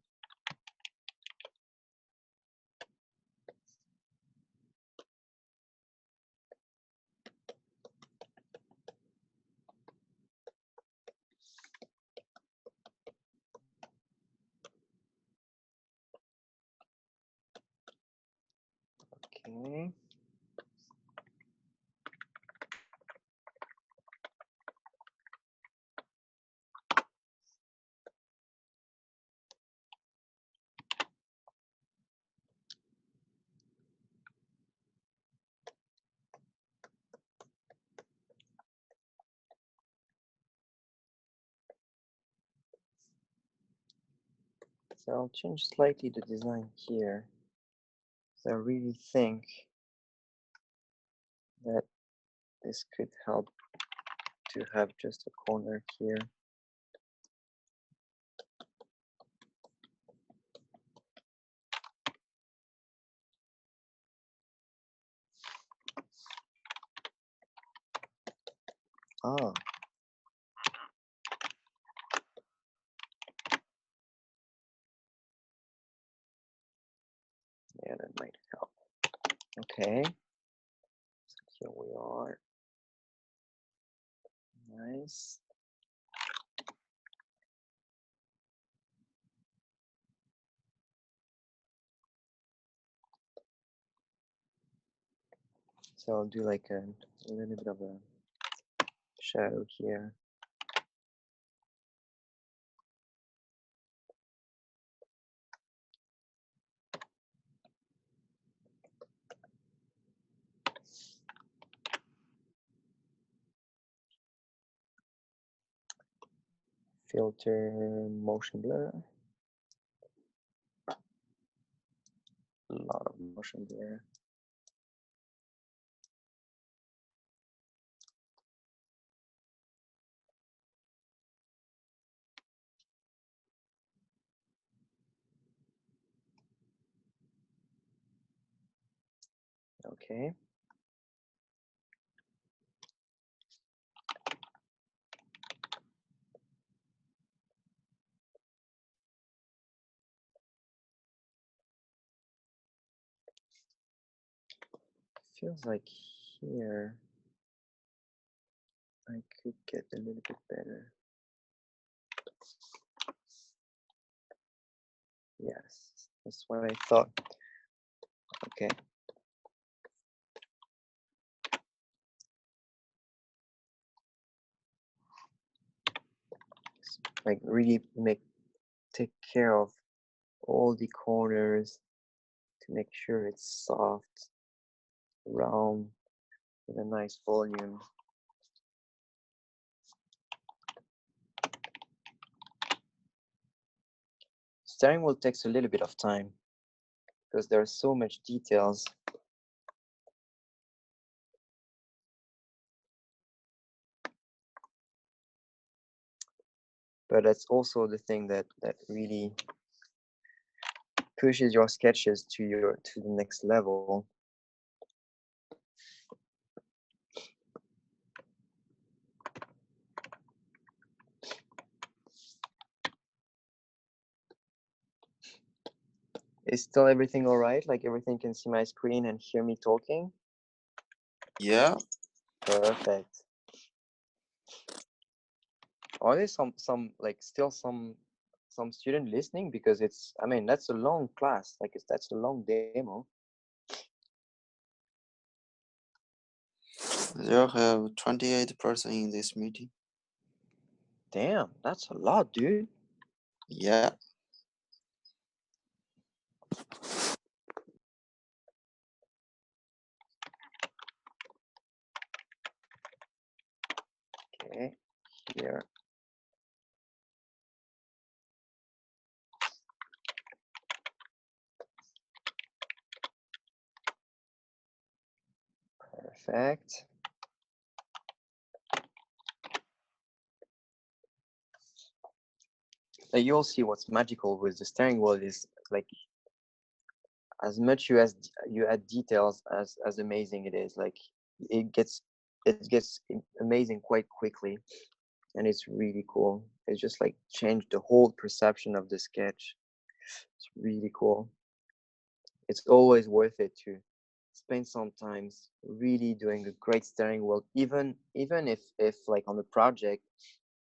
[SPEAKER 1] Okay. So I'll change slightly the design here. So I really think that this could help to have just a corner here. Ah, yeah, that might help. Okay, so here we are. Nice. So I'll do like a little bit of a shadow here. Filter motion blur. A lot of motion blur. Okay. Feels like here I could get a little bit better. Yes, that's what I thought. Okay. Like really take care of all the corners to make sure it's soft, round, with a nice volume. Steering wheel takes a little bit of time because there are so much details. But that's also the thing that really pushes your sketches to the next level. Is still everything all right? Like everything can see my screen and hear me talking?
[SPEAKER 2] Yeah.
[SPEAKER 1] Perfect. Are there some like still some student listening? Because it's, I mean, that's a long class. Like that's a long demo.
[SPEAKER 2] There have 28% in this meeting.
[SPEAKER 1] Damn, that's a lot, dude.
[SPEAKER 2] Yeah.
[SPEAKER 1] Okay, here. Perfect. Now you'll see what's magical with the steering wheel is like as much you add details as amazing it is. Like it gets amazing quite quickly. and it's really cool. It's just like changed the whole perception of the sketch. It's really cool. It's always worth it to spend some time really doing a great steering wheel, even if like on the project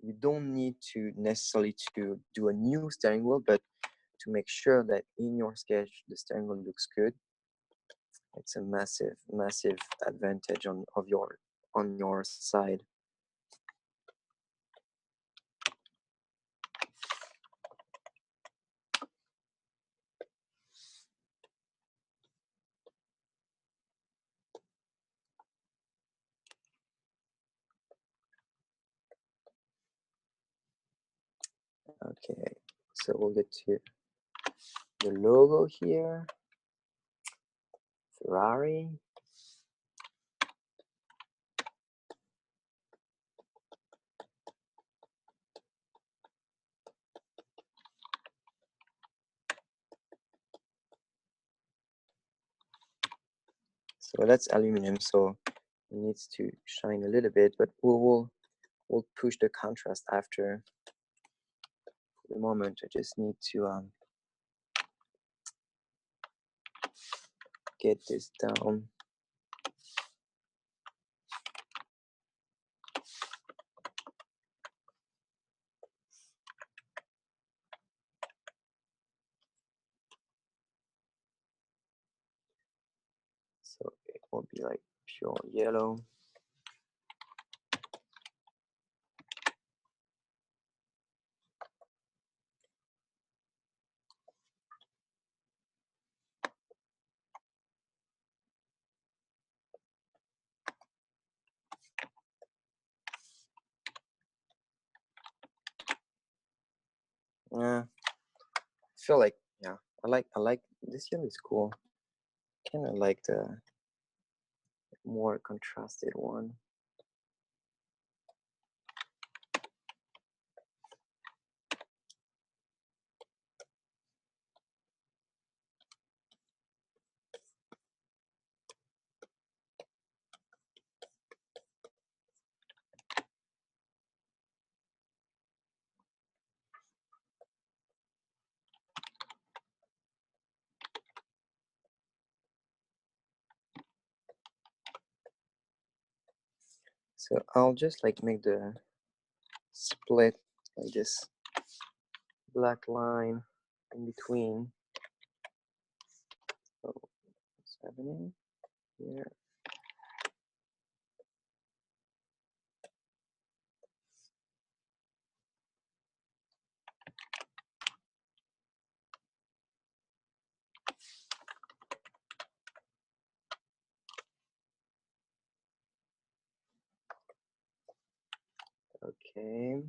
[SPEAKER 1] you don't need to necessarily to do a new steering wheel, but to make sure that in your sketch the steering wheel looks good. It's a massive advantage on your side. Okay, so we'll get to the logo here. Ferrari. So that's aluminum, so it needs to shine a little bit, but we'll push the contrast after. For the moment, I just need to get this down. So it will be like pure yellow. Yeah, I feel like, yeah, I like this yellow is cool. Kind of like the more contrasted one. So I'll just like make the split like this black line in between. So what's happening here? Okay.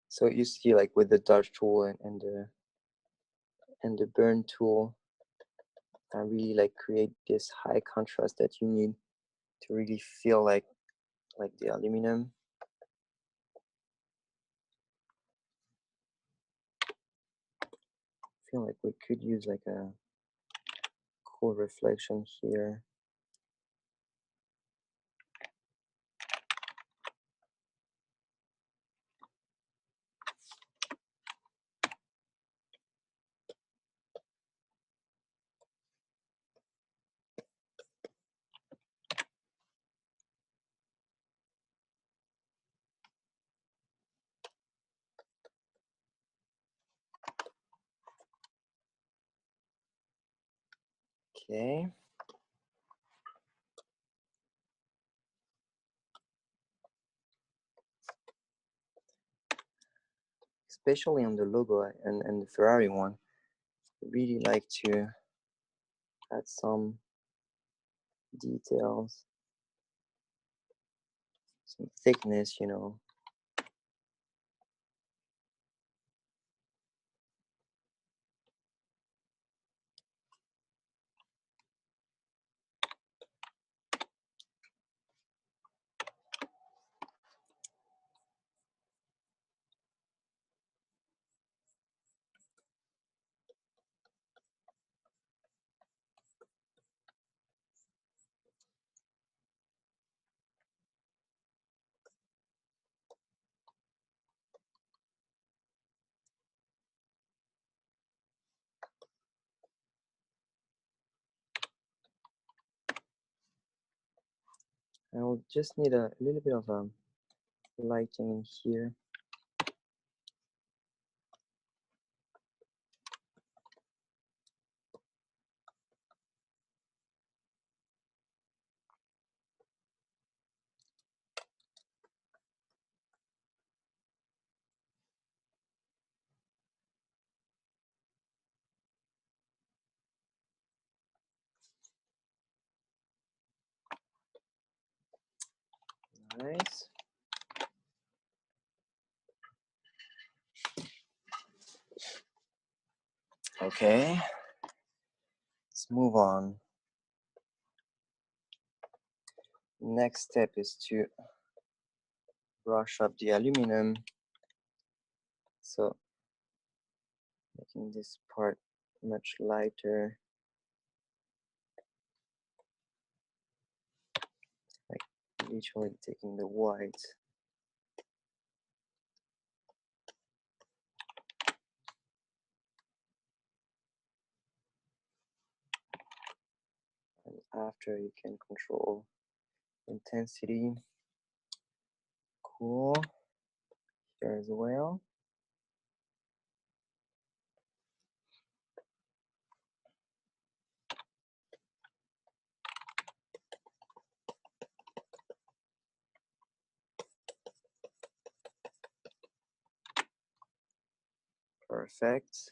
[SPEAKER 1] So you see, like with the dodge tool and the burn tool, I really like create this high contrast that you need to really feel like the aluminum. I feel like we could use like a cool reflection here. Okay. Especially on the logo and the Ferrari one, I really like to add some details, some thickness, you know. I will just need a little bit of lighting in here. Nice. Okay, let's move on. Next step is to brush up the aluminum. So making this part much lighter. Like literally taking the white and after you can control intensity. Cool. Here as well. Perfect.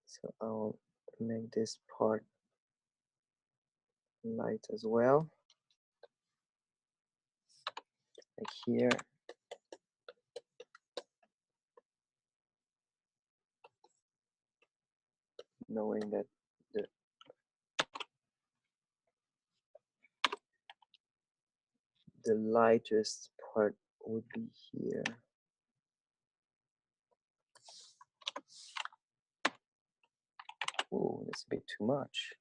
[SPEAKER 1] So I'll make this part light as well. Like here. Knowing that the lightest part would be here. Oh, that's a bit too much.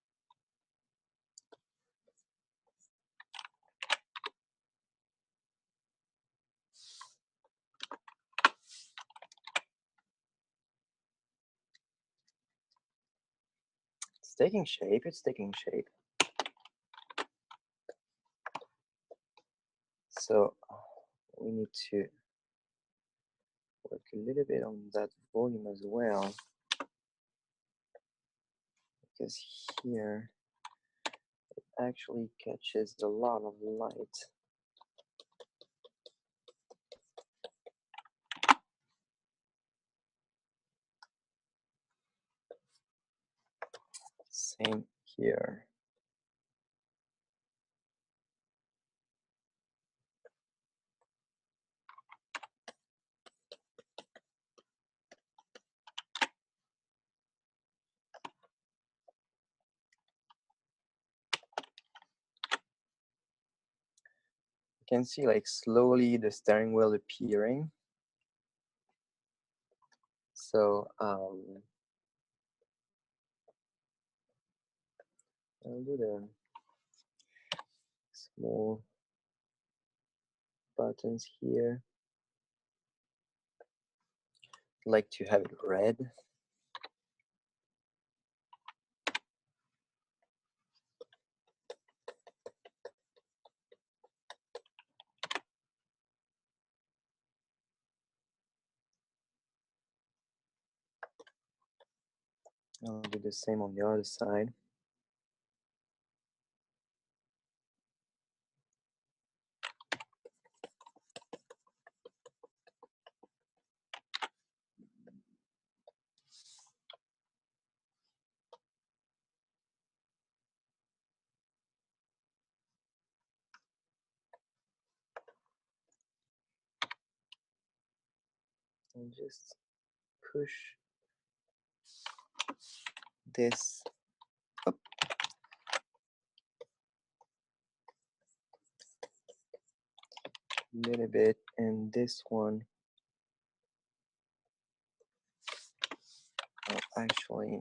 [SPEAKER 1] It's taking shape, it's taking shape. So we need to work a little bit on that volume as well, because here it actually catches a lot of light. Same here. You can see like slowly the steering wheel appearing. So I'll do the small buttons here. I'd like to have it red. I'll do the same on the other side. And just push this up. A little bit, and this one I'll actually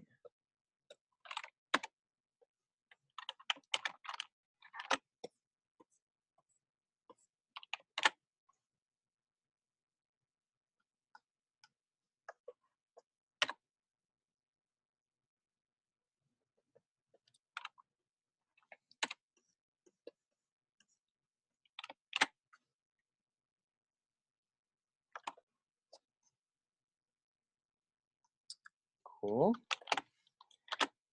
[SPEAKER 1] Cool.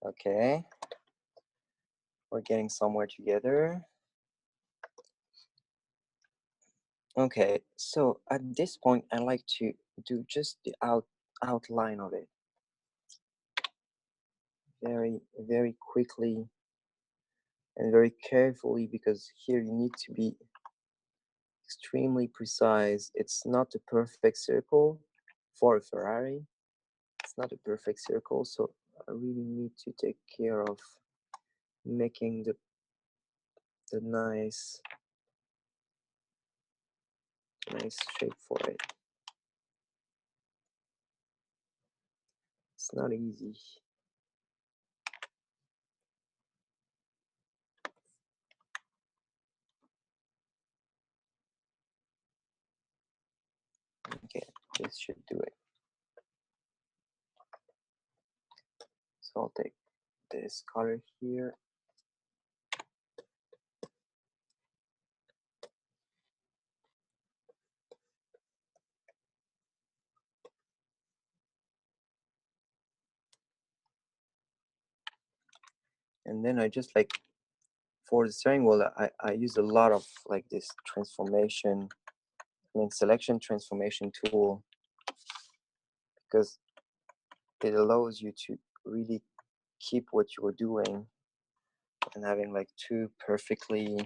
[SPEAKER 1] Okay. We're getting somewhere together. Okay, so at this point, I like to do just the outline of it. Very quickly and very carefully, because here you need to be extremely precise. It's not a perfect circle for a Ferrari. It's not a perfect circle, so I really need to take care of making the nice shape for it. It's not easy. Okay, this should do it. So I'll take this color here. And then I just like, for the steering wheel, I use a lot of like this selection transformation tool, because it allows you to really keep what you're doing and having like two perfectly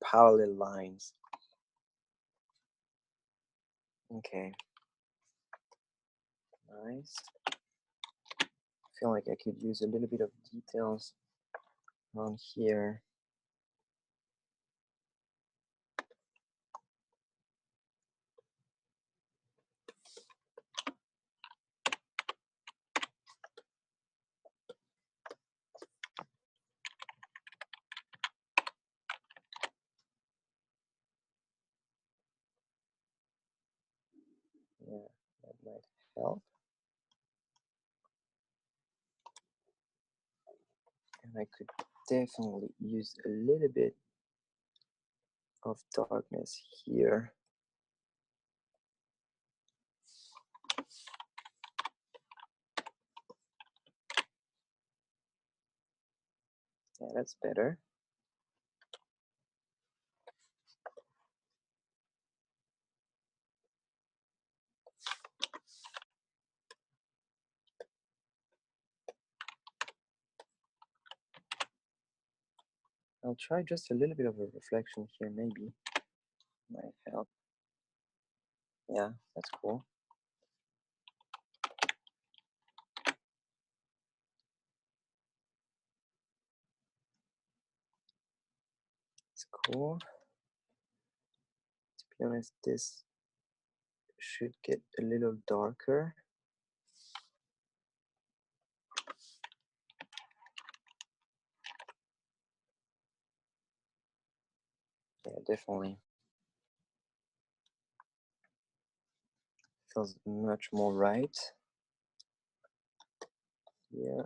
[SPEAKER 1] parallel lines. Okay, nice. I feel like I could use a little bit of details on here. Yeah, that might help. And I could definitely use a little bit of darkness here. Yeah, that's better. I'll try just a little bit of a reflection here, maybe. Might help. Yeah, that's cool. It's cool. To be honest, this should get a little darker. Yeah, definitely. Feels much more right. Yeah.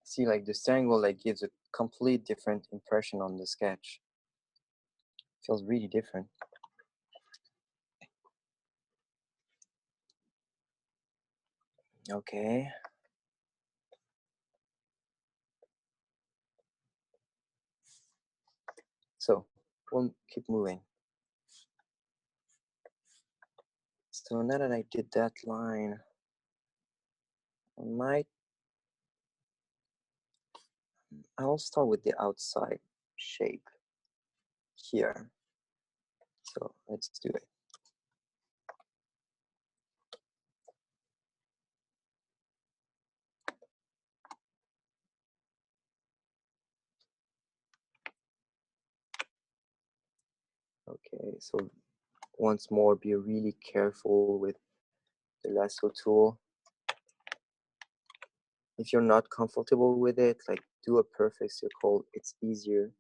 [SPEAKER 1] See, like the steering wheel like gives a complete different impression on the sketch. Feels really different. Okay. So we'll keep moving. So now that I did that line, I'll start with the outside shape here. So let's do it. Okay, so once more, be really careful with the lasso tool. If you're not comfortable with it, like do a perfect circle, it's easier.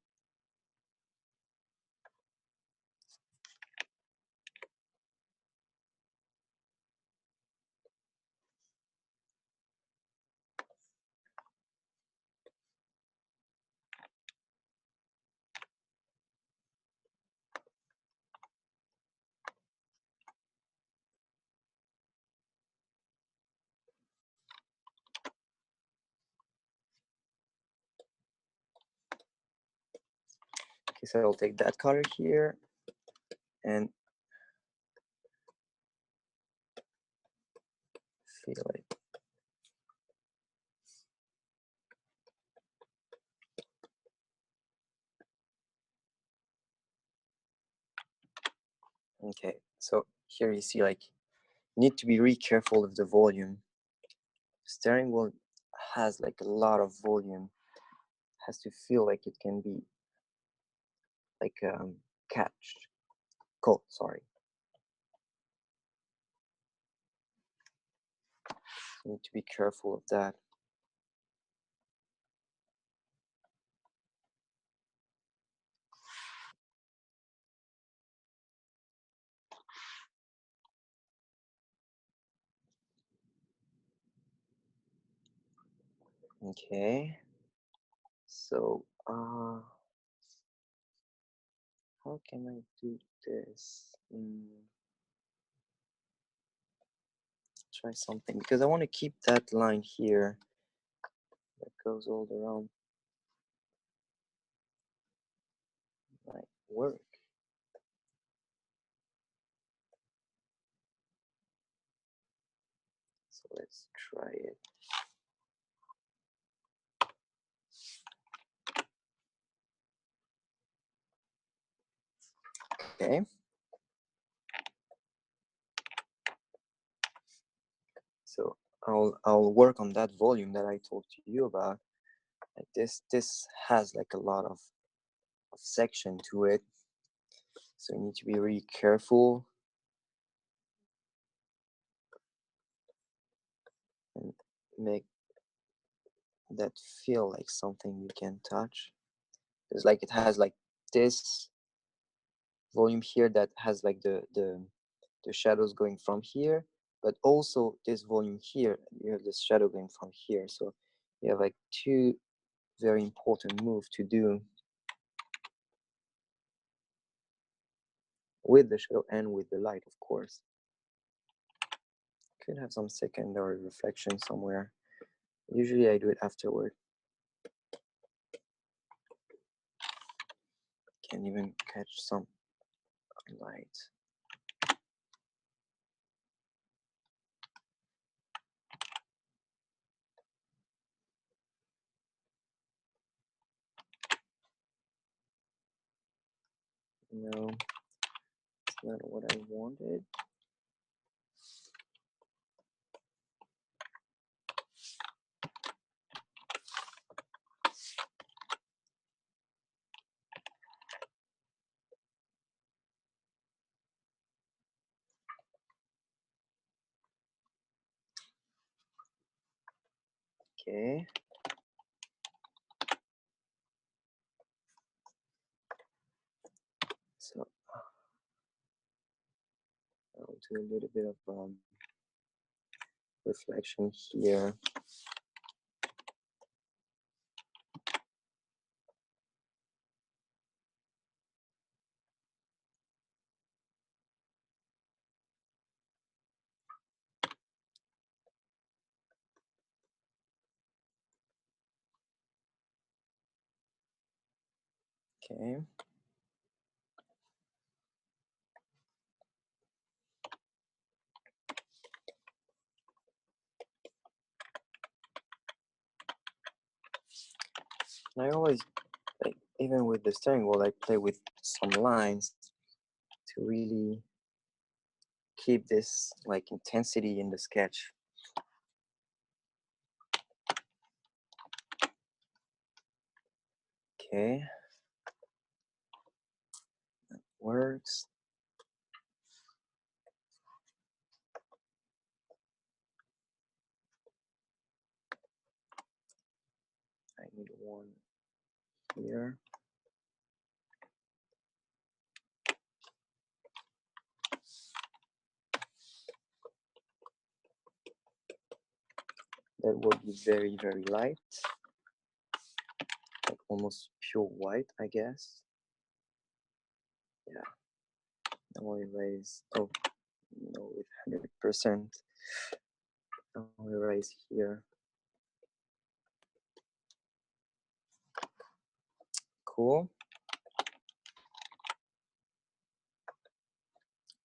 [SPEAKER 1] Okay, so I'll take that color here and feel it. Okay, so here you see, like, you need to be really careful of the volume. Steering wheel has like a lot of volume. Has to feel like it can be like caught, sorry. You need to be careful of that. Okay, so how can I do this? Try something, because I want to keep that line here that goes all around. Might work. So let's try it. Okay. So I'll work on that volume that I told you about. Like this has like a lot of section to it, so you need to be really careful and make that feel like something you can touch. It's like it has like this volume here that has like the shadows going from here, but also this volume here, you have this shadow going from here. So you have like two very important moves to do with the shadow and with the light, of course. Could have some secondary reflection somewhere. Usually I do it afterward. Can even catch some light. No, it's not what I wanted. Okay. So I'll do a little bit of reflection here. Okay. And I always, like, even with the steering wheel, I play with some lines to really keep this like intensity in the sketch. Okay. That works. I need one here. That will be very, very light. Like almost pure white, I guess. Yeah. I'll erase. Oh, no, with 100%. I'll erase here. Cool.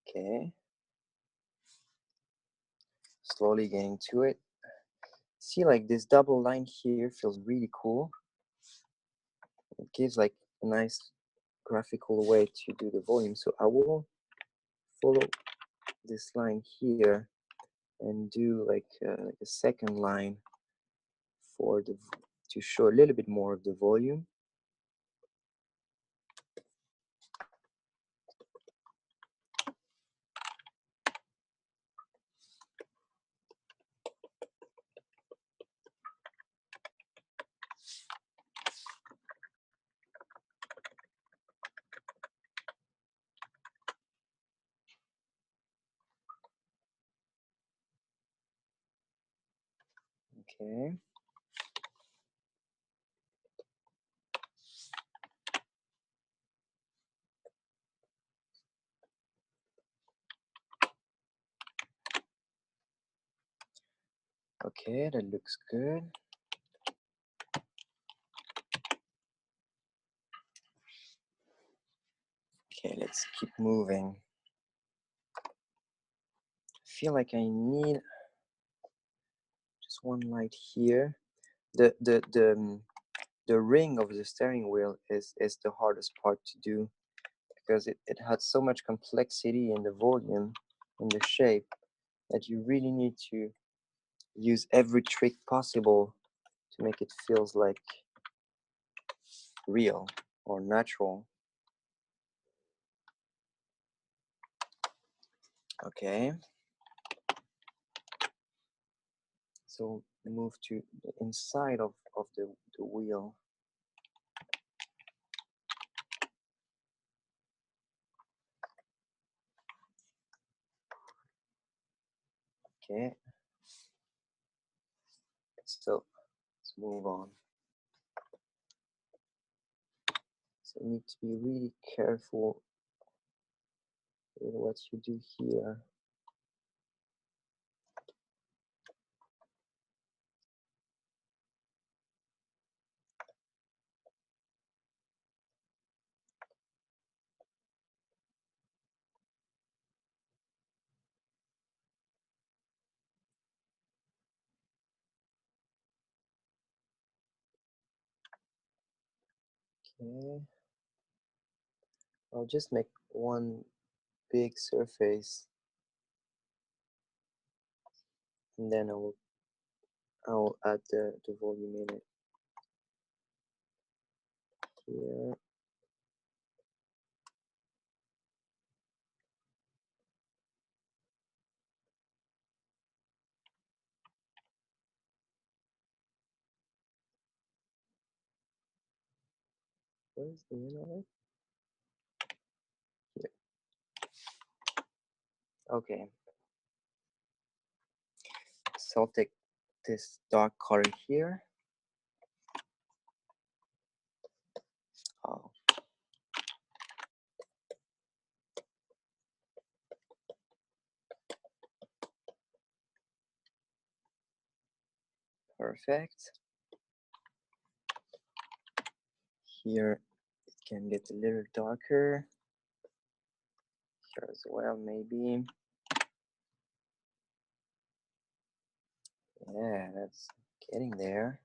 [SPEAKER 1] Okay. Slowly getting to it. See, like this double line here feels really cool. It gives like a nice graphical way to do the volume. So I will follow this line here and do like a second line for the to show a little bit more of the volume. Okay. Okay, that looks good. Okay, let's keep moving. I feel like I need just one light here. The ring of the steering wheel is the hardest part to do because it has so much complexity in the volume, in the shape, that you really need to use every trick possible to make it feels like real or natural. Okay. So move to the inside of the wheel. Okay. So let's move on. So you need to be really careful with what you do here. Okay. I'll just make one big surface, and then I'll add the volume in it here. Where's the end of it? Here. Okay. So I'll take this dark color here. Oh. Perfect. Here it can get a little darker. Here as well, maybe. Yeah, that's getting there.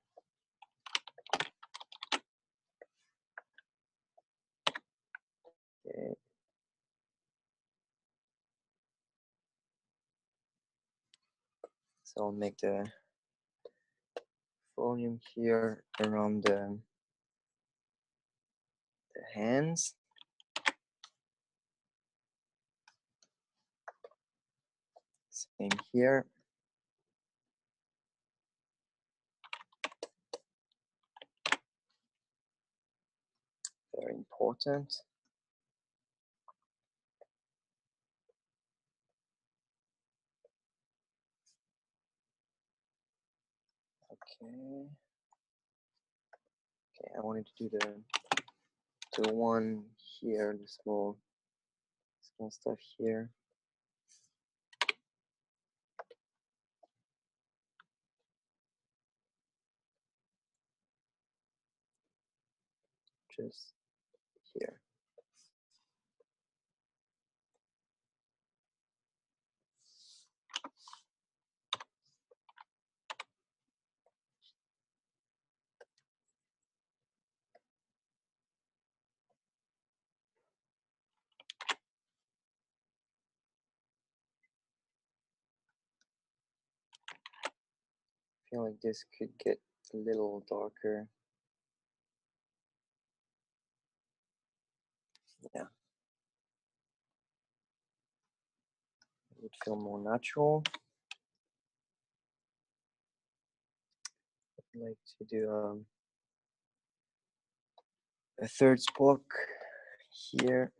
[SPEAKER 1] Okay. So I'll make the volume here around the hands. Same here. Very important. Okay. Okay, I wanted to do the one here, the small stuff here. Just here. feel like this could get a little darker. Yeah. It would feel more natural. I'd like to do a third spoke here.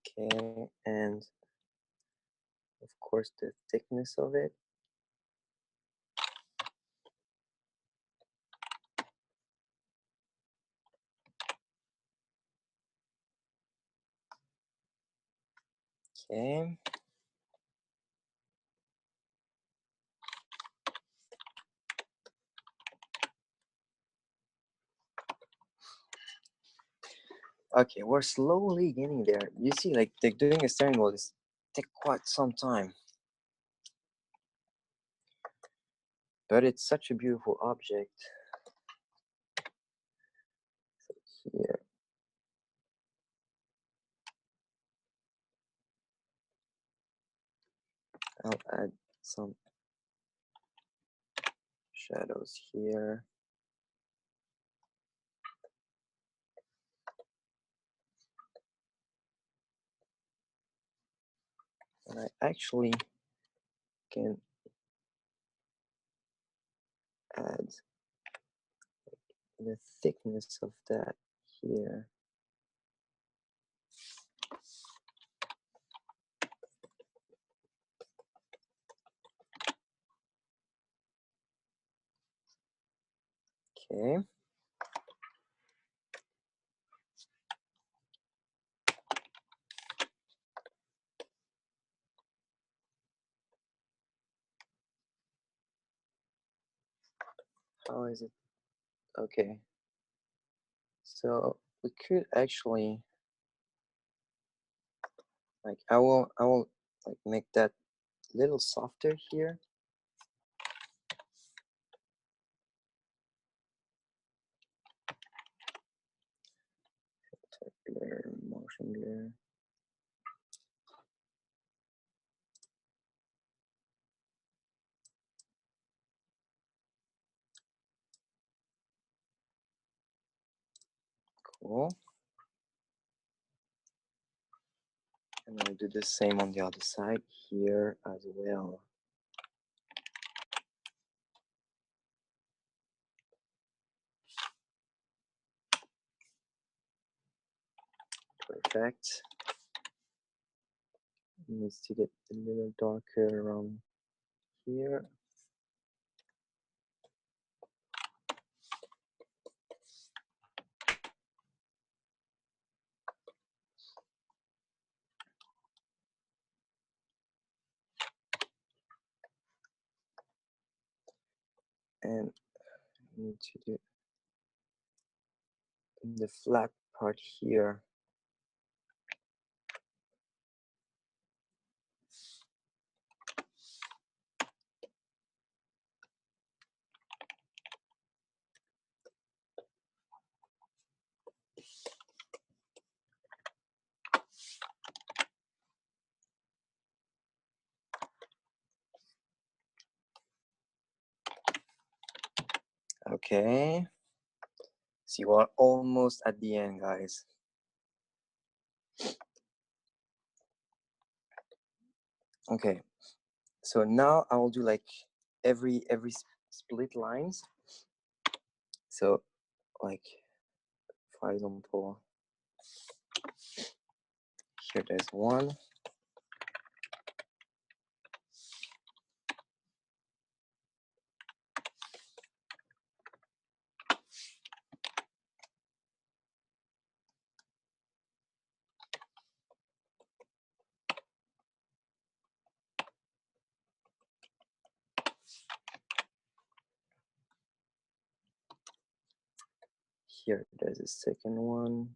[SPEAKER 1] Okay, and of course the thickness of it. Okay. Okay, we're slowly getting there. You see, like doing a steering wheel is take quite some time. But it's such a beautiful object. So here. I'll add some shadows here. And I actually can add the thickness of that here. Okay. How is it? Okay. So we could actually like I will like make that a little softer here. Blur, motion blur. Cool. And I'll do the same on the other side here as well. Perfect. It needs to get a little darker around here. And I need to do the flat part here. Okay. So you are almost at the end, guys. Okay. So now I will do like every split lines. So like for example, here there's one. Here there's a second one.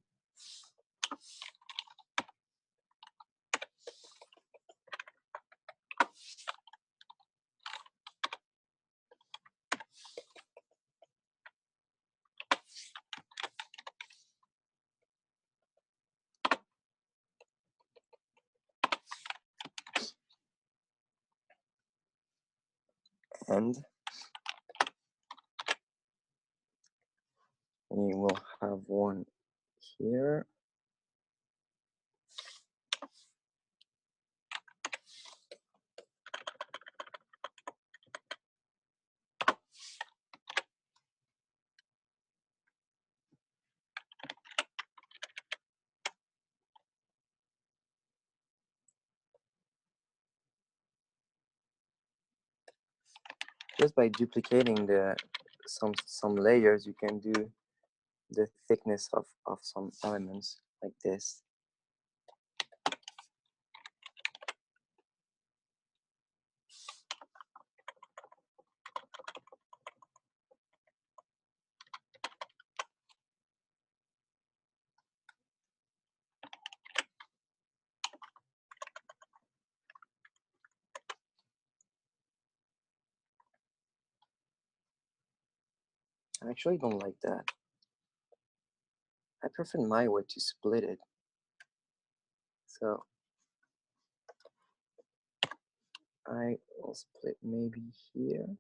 [SPEAKER 1] end. We will have one here. Just by duplicating some layers, you can do the thickness of some elements like this. I actually don't like that. I prefer my way to split it. So I will split maybe here.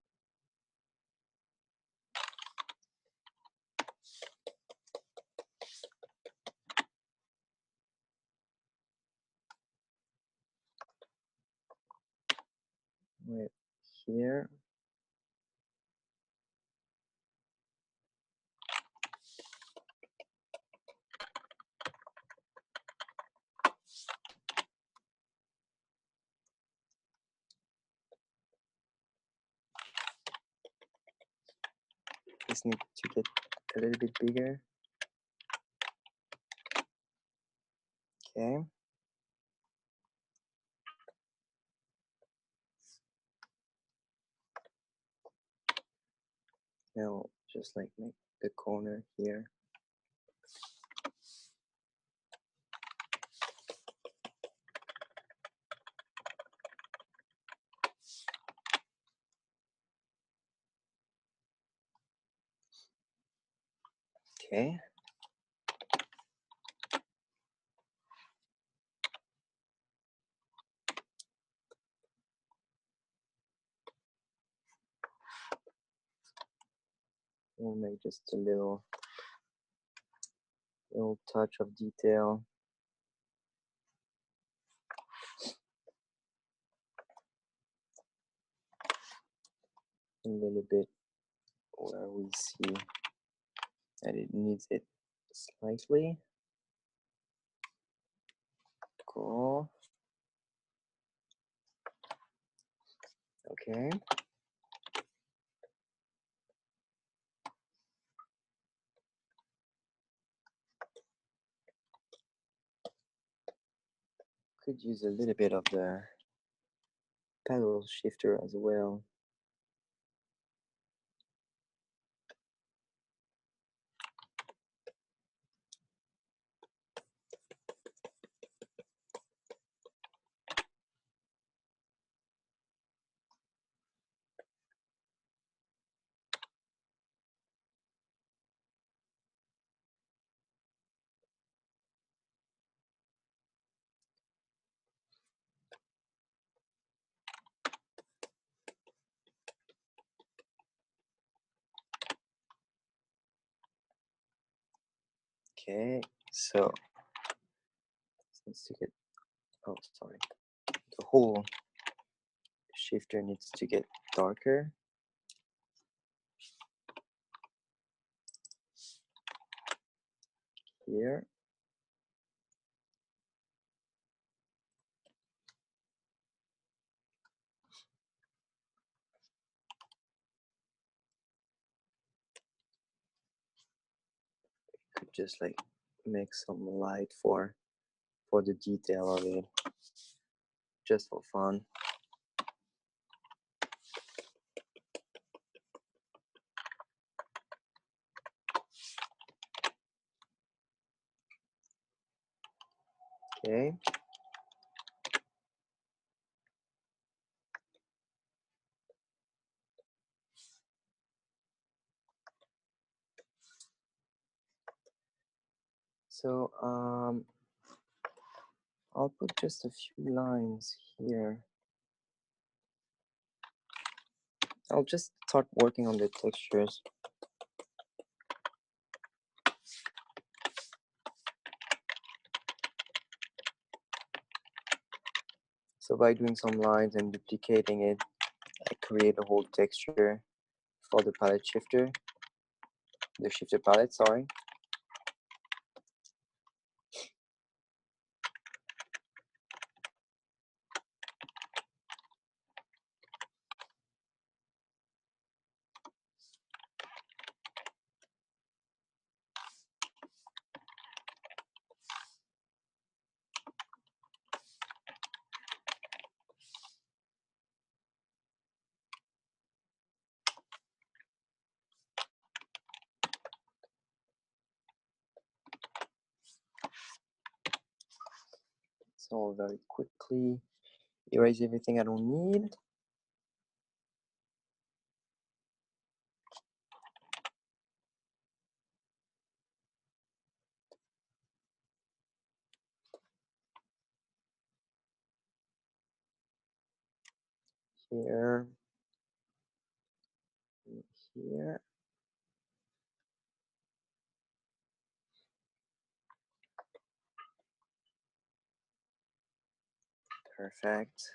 [SPEAKER 1] Right here. This needs to get a little bit bigger. Okay. Now just like make the corner here. Okay. We'll make just a little touch of detail. A little bit where we see that it needs it slightly. Cool. Okay. Could use a little bit of the paddle shifter as well. Okay, so needs to get, oh sorry, the whole shifter needs to get darker. Here. Could just like make some light for the detail of it, just for fun. Okay. So I'll put just a few lines here. I'll just start working on the textures. So by doing some lines and duplicating it, I create a whole texture for the palette shifter, the shifter palette, sorry. So very quickly erase everything I don't need. Here, here. Perfect.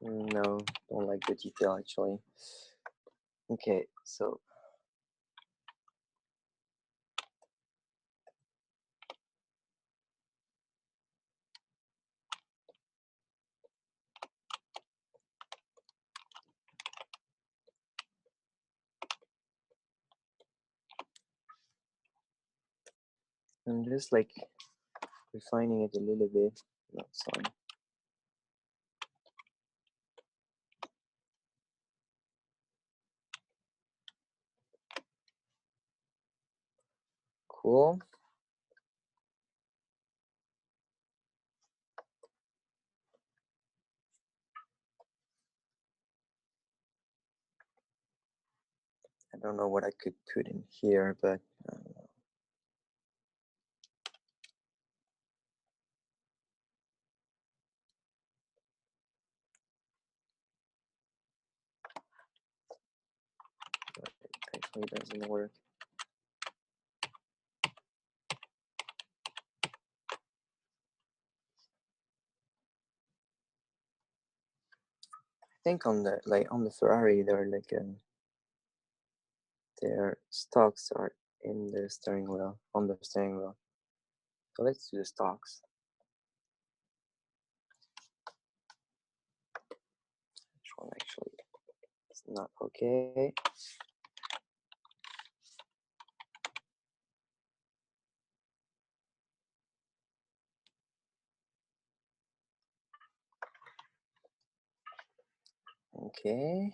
[SPEAKER 1] No, don't like the detail actually. Okay, so I'm just like refining it a little bit. No, sorry. Cool. I don't know what I could put in here, but it actually doesn't work. I think on the Ferrari, they're like their stocks are in the steering wheel, on the steering wheel. So let's do the stocks. Which one actually is not okay? Okay.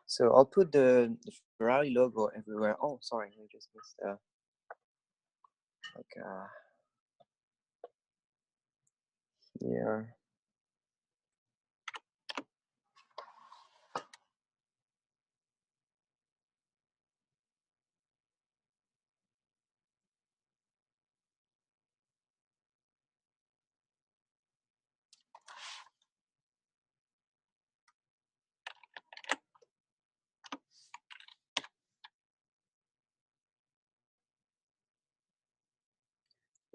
[SPEAKER 1] So I'll put the Ferrari logo everywhere. Oh, sorry, I just missed like here.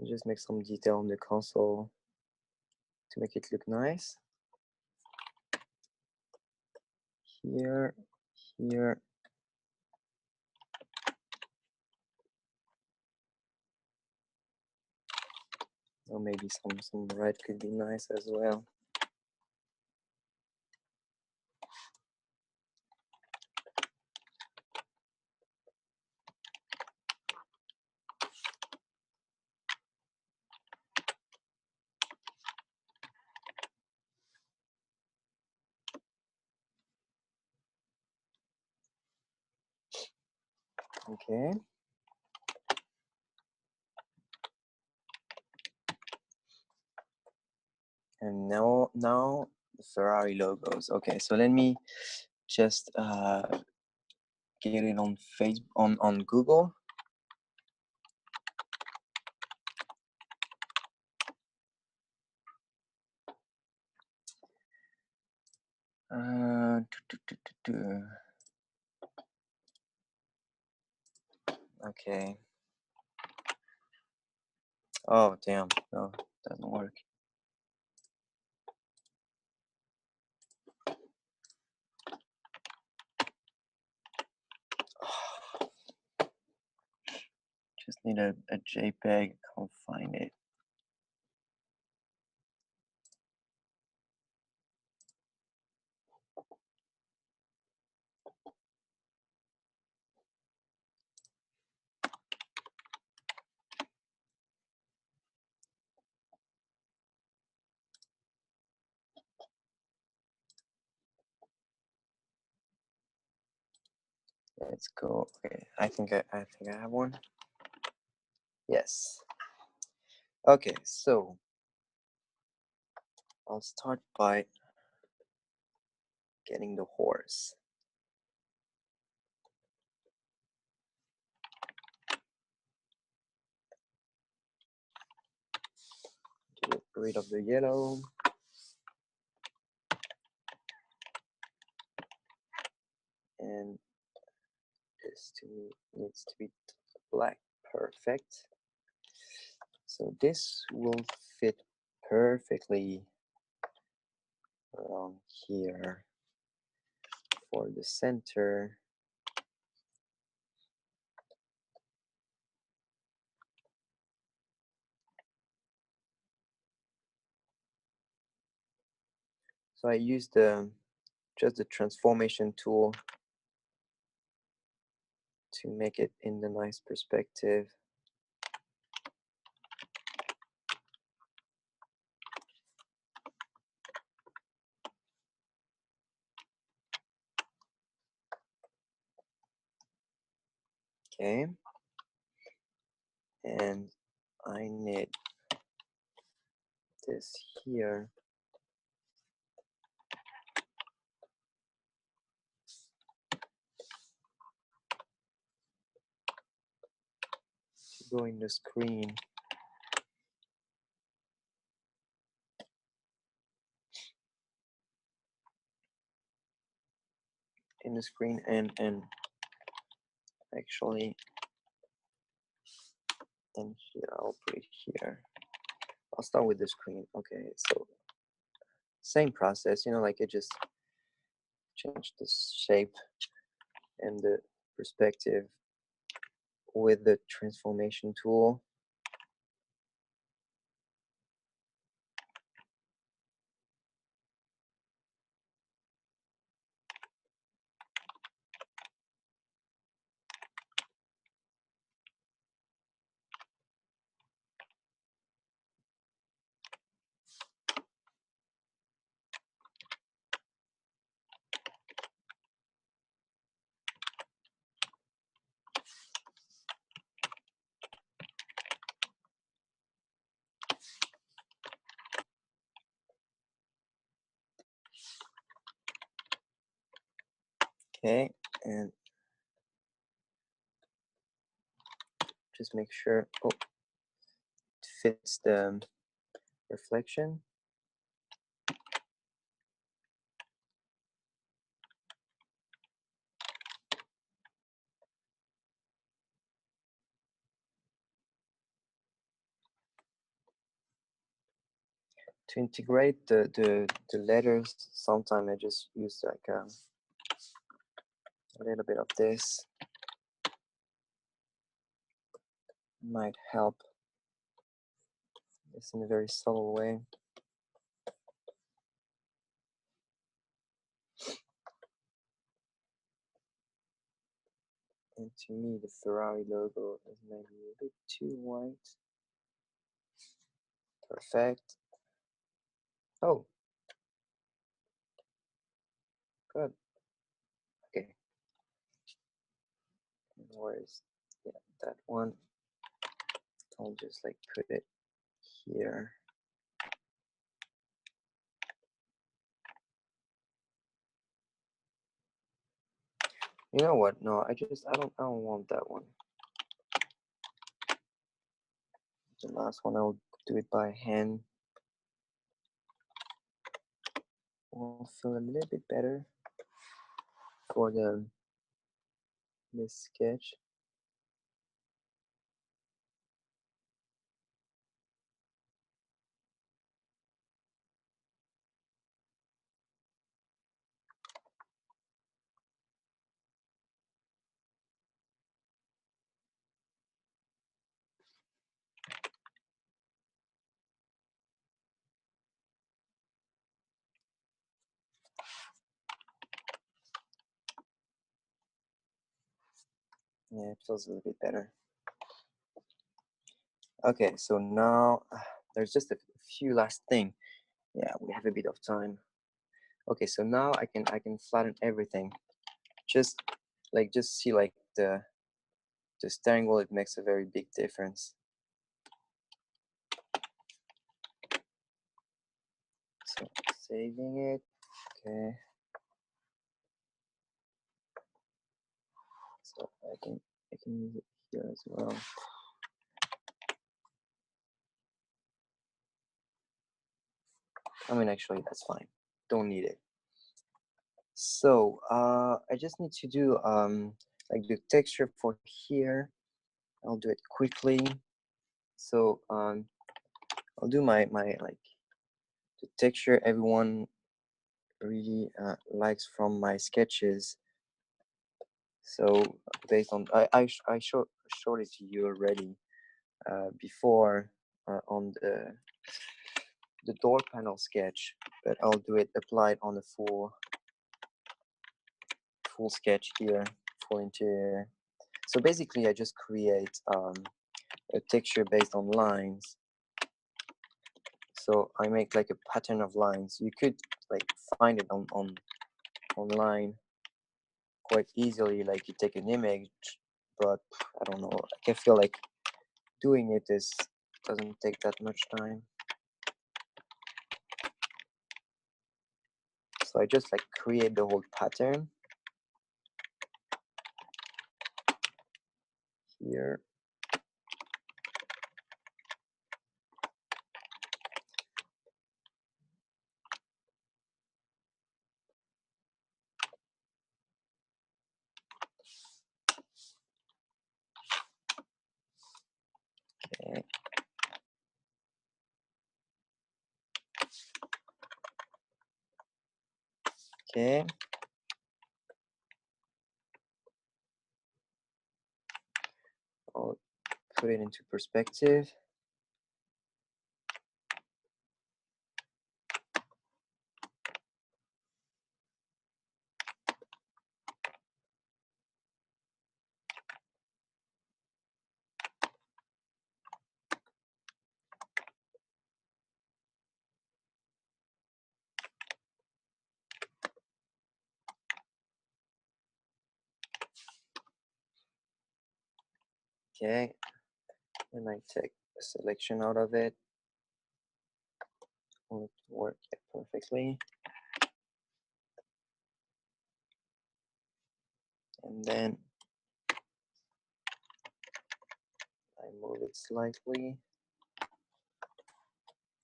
[SPEAKER 1] Just make some detail on the console to make it look nice. Here, here. Or maybe some red could be nice as well. Okay. And now the Ferrari logos. Okay, so let me just get it on Facebook, on Google. Okay. Oh damn! No, doesn't work. Just need a JPEG. Can't find it. Let's go. Okay, I think I have one. Yes. Okay, so I'll start by getting the horse. Get rid of the yellow. And this to me needs to be black. Perfect. So this will fit perfectly around here for the center. So I used just the transformation tool to make it in the nice perspective. Okay. And I need this here. To go in the screen. In the screen and actually in here, I'll put it here. I'll start with the screen. Okay, so same process, you know, like it just changed the shape and the perspective with the transformation tool. Okay, and just make sure it fits the reflection. To integrate the letters, sometimes I just use like a little bit of this. Might help. This in a very subtle way. And to me, the Ferrari logo is maybe a bit too white. Perfect. Oh, good. Okay. Where's, yeah, that one? I'll just like put it here. You know what? No, I don't want that one. The last one, I'll do it by hand. Will feel a little bit better for this sketch. Yeah, it feels a little bit better. Okay, so now there's just a few last thing. Yeah, we have a bit of time. Okay, so now I can flatten everything. Just see like the steering wheel. It makes a very big difference. So saving it. Okay. So I can use it here as well. I mean, actually, that's fine. Don't need it. So I just need to do like the texture for here. I'll do it quickly. So I'll do my like the texture everyone really likes from my sketches. So based on I showed it to you already before on the door panel sketch, but I'll do it applied on the full sketch here, full interior. So basically, I just create a texture based on lines. So I make like a pattern of lines. You could like find it online quite easily. Like you take an image, but I don't know. Like I feel like doing it doesn't take that much time. So I just like create the whole pattern here. Okay. Okay. I'll put it into perspective. Okay. And I take a selection out of it. Want it to work perfectly. And then I move it slightly.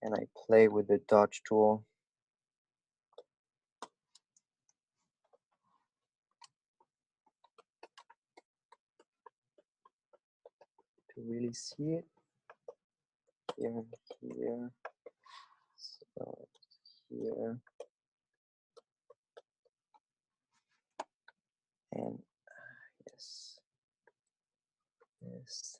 [SPEAKER 1] And I play with the dodge tool to really see it. Here and here. So here. And yes. Yes.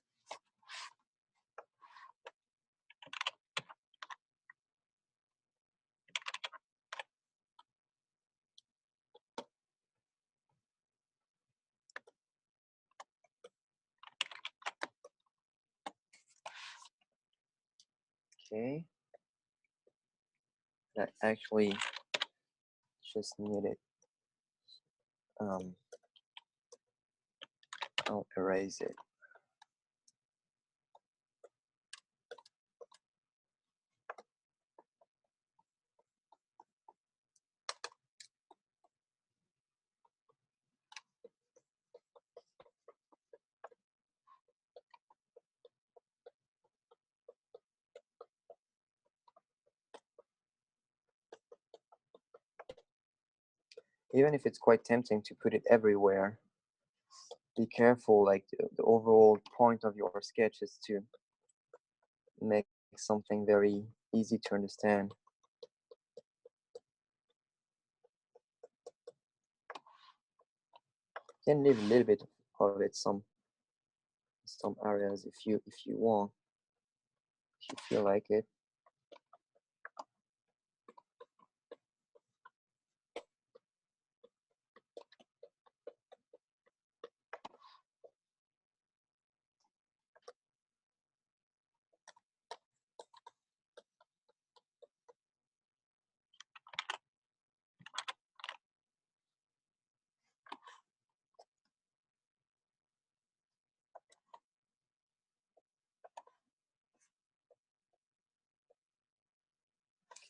[SPEAKER 1] Okay. I actually just needed I'll erase it. even if it's quite tempting to put it everywhere, be careful. Like the overall point of your sketch is to make something very easy to understand. You can leave a little bit of it some areas if you want, if you feel like it.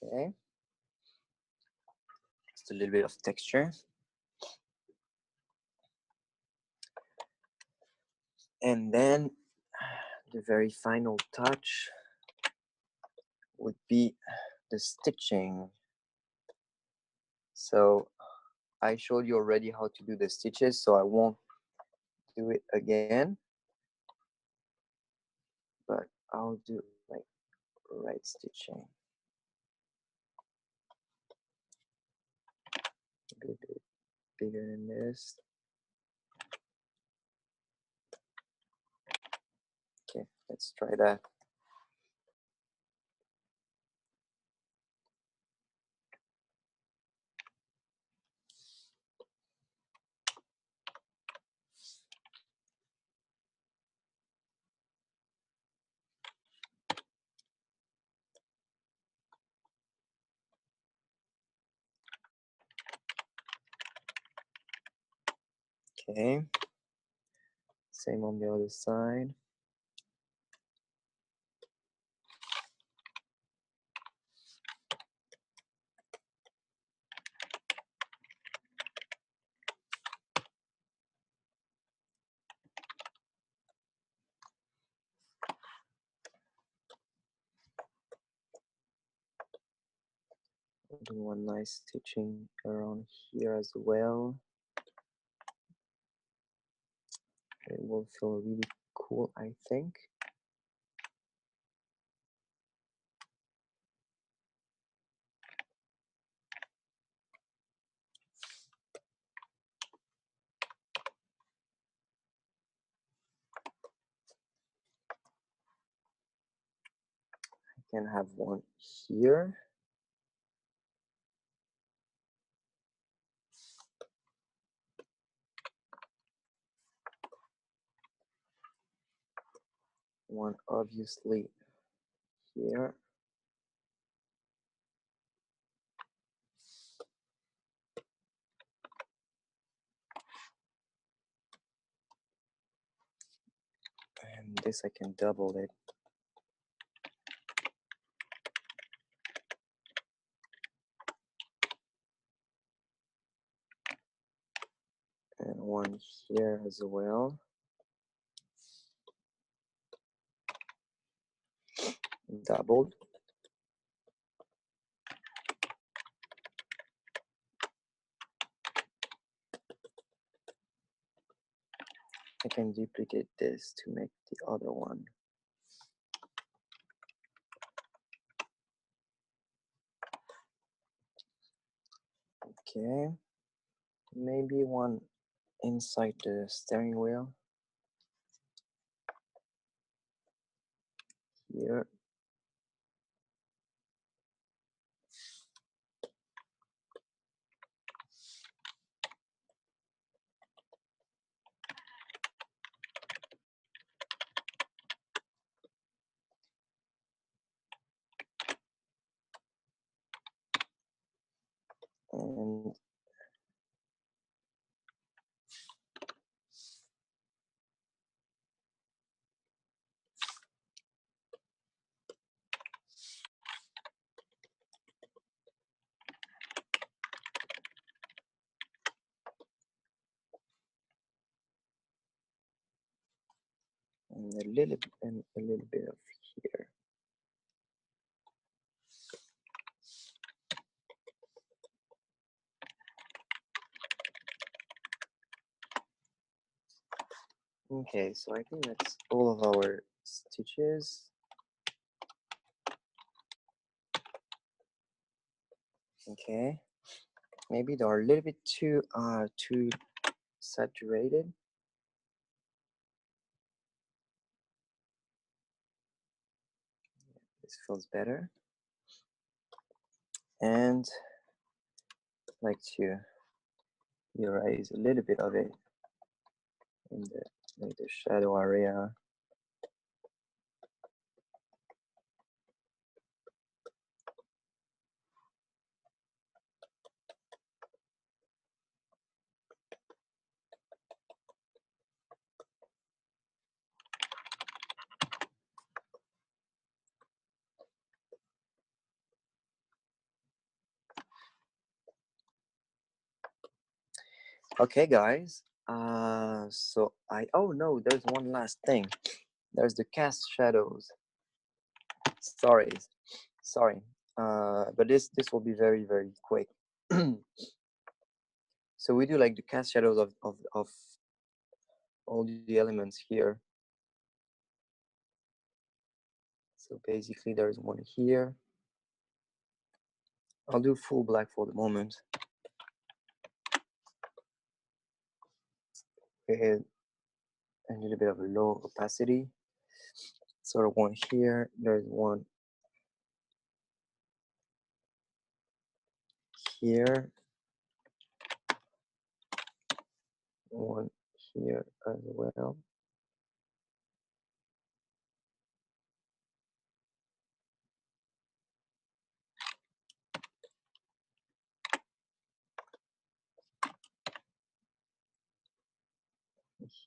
[SPEAKER 1] Okay, just a little bit of texture. And then the very final touch would be the stitching. So I showed you already how to do the stitches, so I won't do it again, but I'll do like right stitching. A little bit bigger than this. Okay, let's try that. Okay, same on the other side. Do one nice stitching around here as well. It will feel really cool, I think. I can have one here. One obviously here. And this I can double it. And one here as well. Doubled. I can duplicate this to make the other one. Okay, maybe one inside the steering wheel here. And a little bit of here. Okay, so I think that's all of our stitches. Okay, maybe they're a little bit too saturated. This feels better. And I'd like to erase a little bit of it in the shadow area. Okay, guys. So oh no, there's one last thing. There's the cast shadows. Sorry. But this will be very, very quick. So we do like the cast shadows of all the elements here. So basically there's one here. I'll do full black for the moment. With a little bit of a low opacity. Sort of one here. There's one here. One here as well.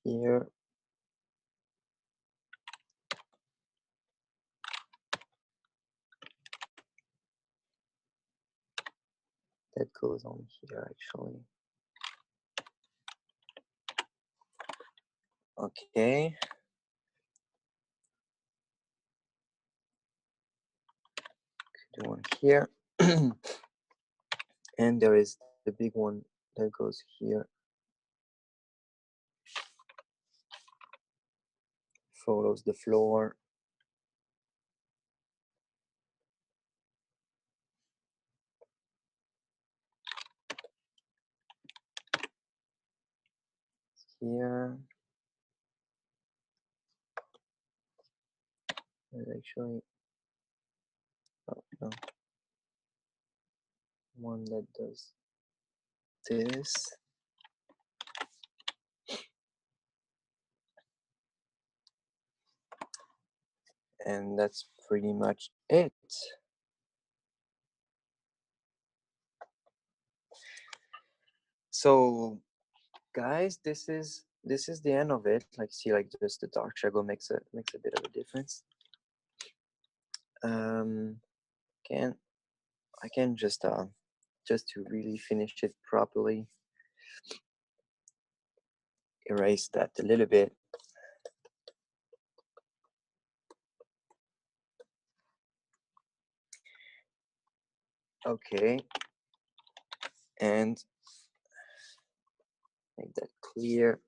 [SPEAKER 1] Here. That goes on here actually. Okay. Do one here. And there is the big one that goes here. Follows the floor. Here. There's actually no, one that does this. And that's pretty much it. So guys, this is the end of it. Like, see, like just the dark shadow makes a bit of a difference. Can I can just to really finish it properly, erase that a little bit. Okay, and make that clear.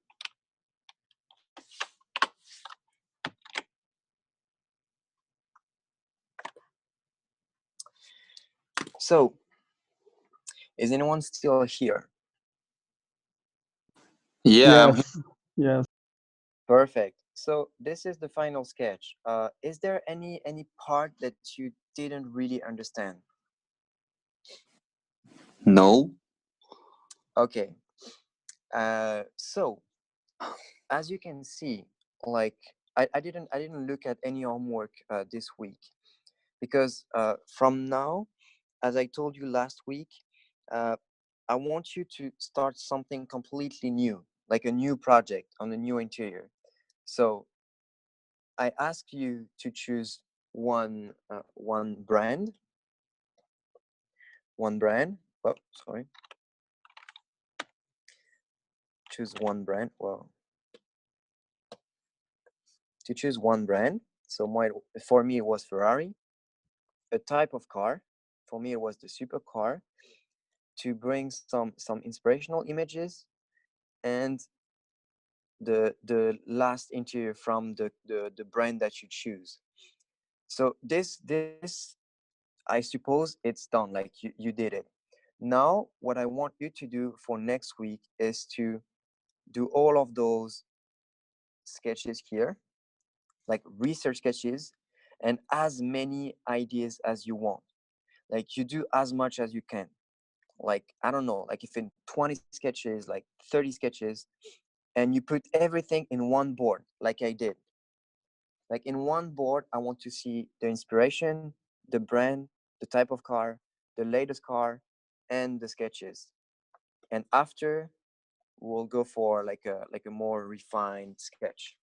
[SPEAKER 1] So, is anyone still here?
[SPEAKER 2] Yeah, I'm here.
[SPEAKER 4] Yes. Yes.
[SPEAKER 1] Perfect. So this is the final sketch. Is there any part that you didn't really understand?
[SPEAKER 2] No.
[SPEAKER 1] Okay. So as you can see, like I didn't look at any homework this week, because from now, as I told you last week, I want you to start something completely new, like a new project on a new interior. So I ask you to choose one brand. Oh, sorry. Choose one brand. Well, to choose one brand. So for me, it was Ferrari. A type of car. For me, it was the supercar. To bring some inspirational images, and the last interior from the brand that you choose. So this I suppose it's done, like you did it. Now what I want you to do for next week is to do all of those sketches here, like research sketches, and as many ideas as you want. Like you do as much as you can. Like I don't know, like if in 20 sketches, like 30 sketches, and you put everything in one board, like I did. Like in one board, I want to see the inspiration, the brand, the type of car, the latest car, and the sketches. And after, we'll go for like a more refined sketch.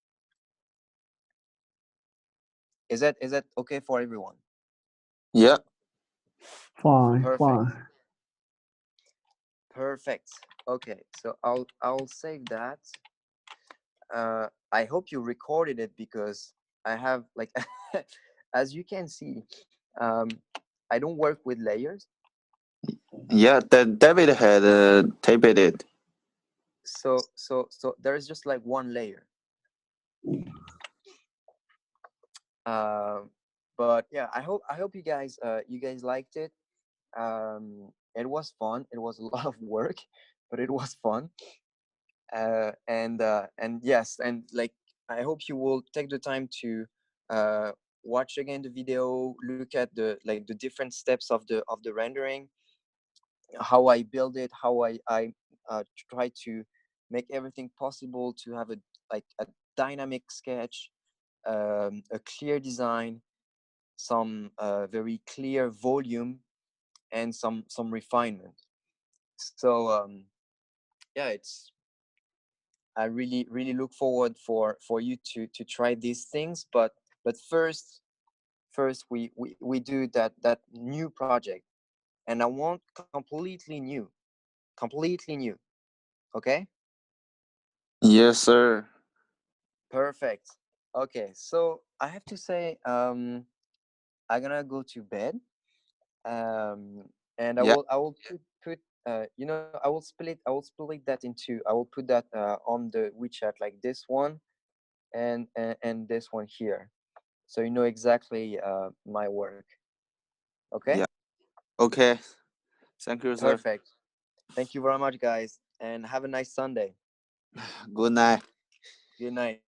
[SPEAKER 1] Is that okay for everyone?
[SPEAKER 2] Yeah.
[SPEAKER 4] Fine,
[SPEAKER 1] Perfect.
[SPEAKER 4] fine.
[SPEAKER 1] Perfect. Okay, so I'll save that. I hope you recorded it because I have like, as you can see, um, I don't work with layers.
[SPEAKER 2] Yeah, that David had taped it.
[SPEAKER 1] So there is just like one layer. Um, but yeah, I hope you guys liked it. It was fun. It was a lot of work, but it was fun. And yes, and like I hope you will take the time to uh, watch again the video, look at the different steps of the rendering, how I build it, how I try to make everything possible to have a dynamic sketch, a clear design, some very clear volume, and some refinement. So yeah, it's I really look forward for you to try these things. But first we do that new project, and I want completely new. Okay.
[SPEAKER 2] Yes, sir.
[SPEAKER 1] Perfect. Okay, so I have to say, I'm gonna go to bed, and I
[SPEAKER 2] Yeah,
[SPEAKER 1] will I will put I will split that into, I will put that on the WeChat, like this one and this one here, so you know exactly my work. Okay.
[SPEAKER 2] yeah. Okay. Thank you, sir.
[SPEAKER 1] Perfect. Thank you very much, guys, and have a nice Sunday.
[SPEAKER 2] Good night.
[SPEAKER 1] Good night.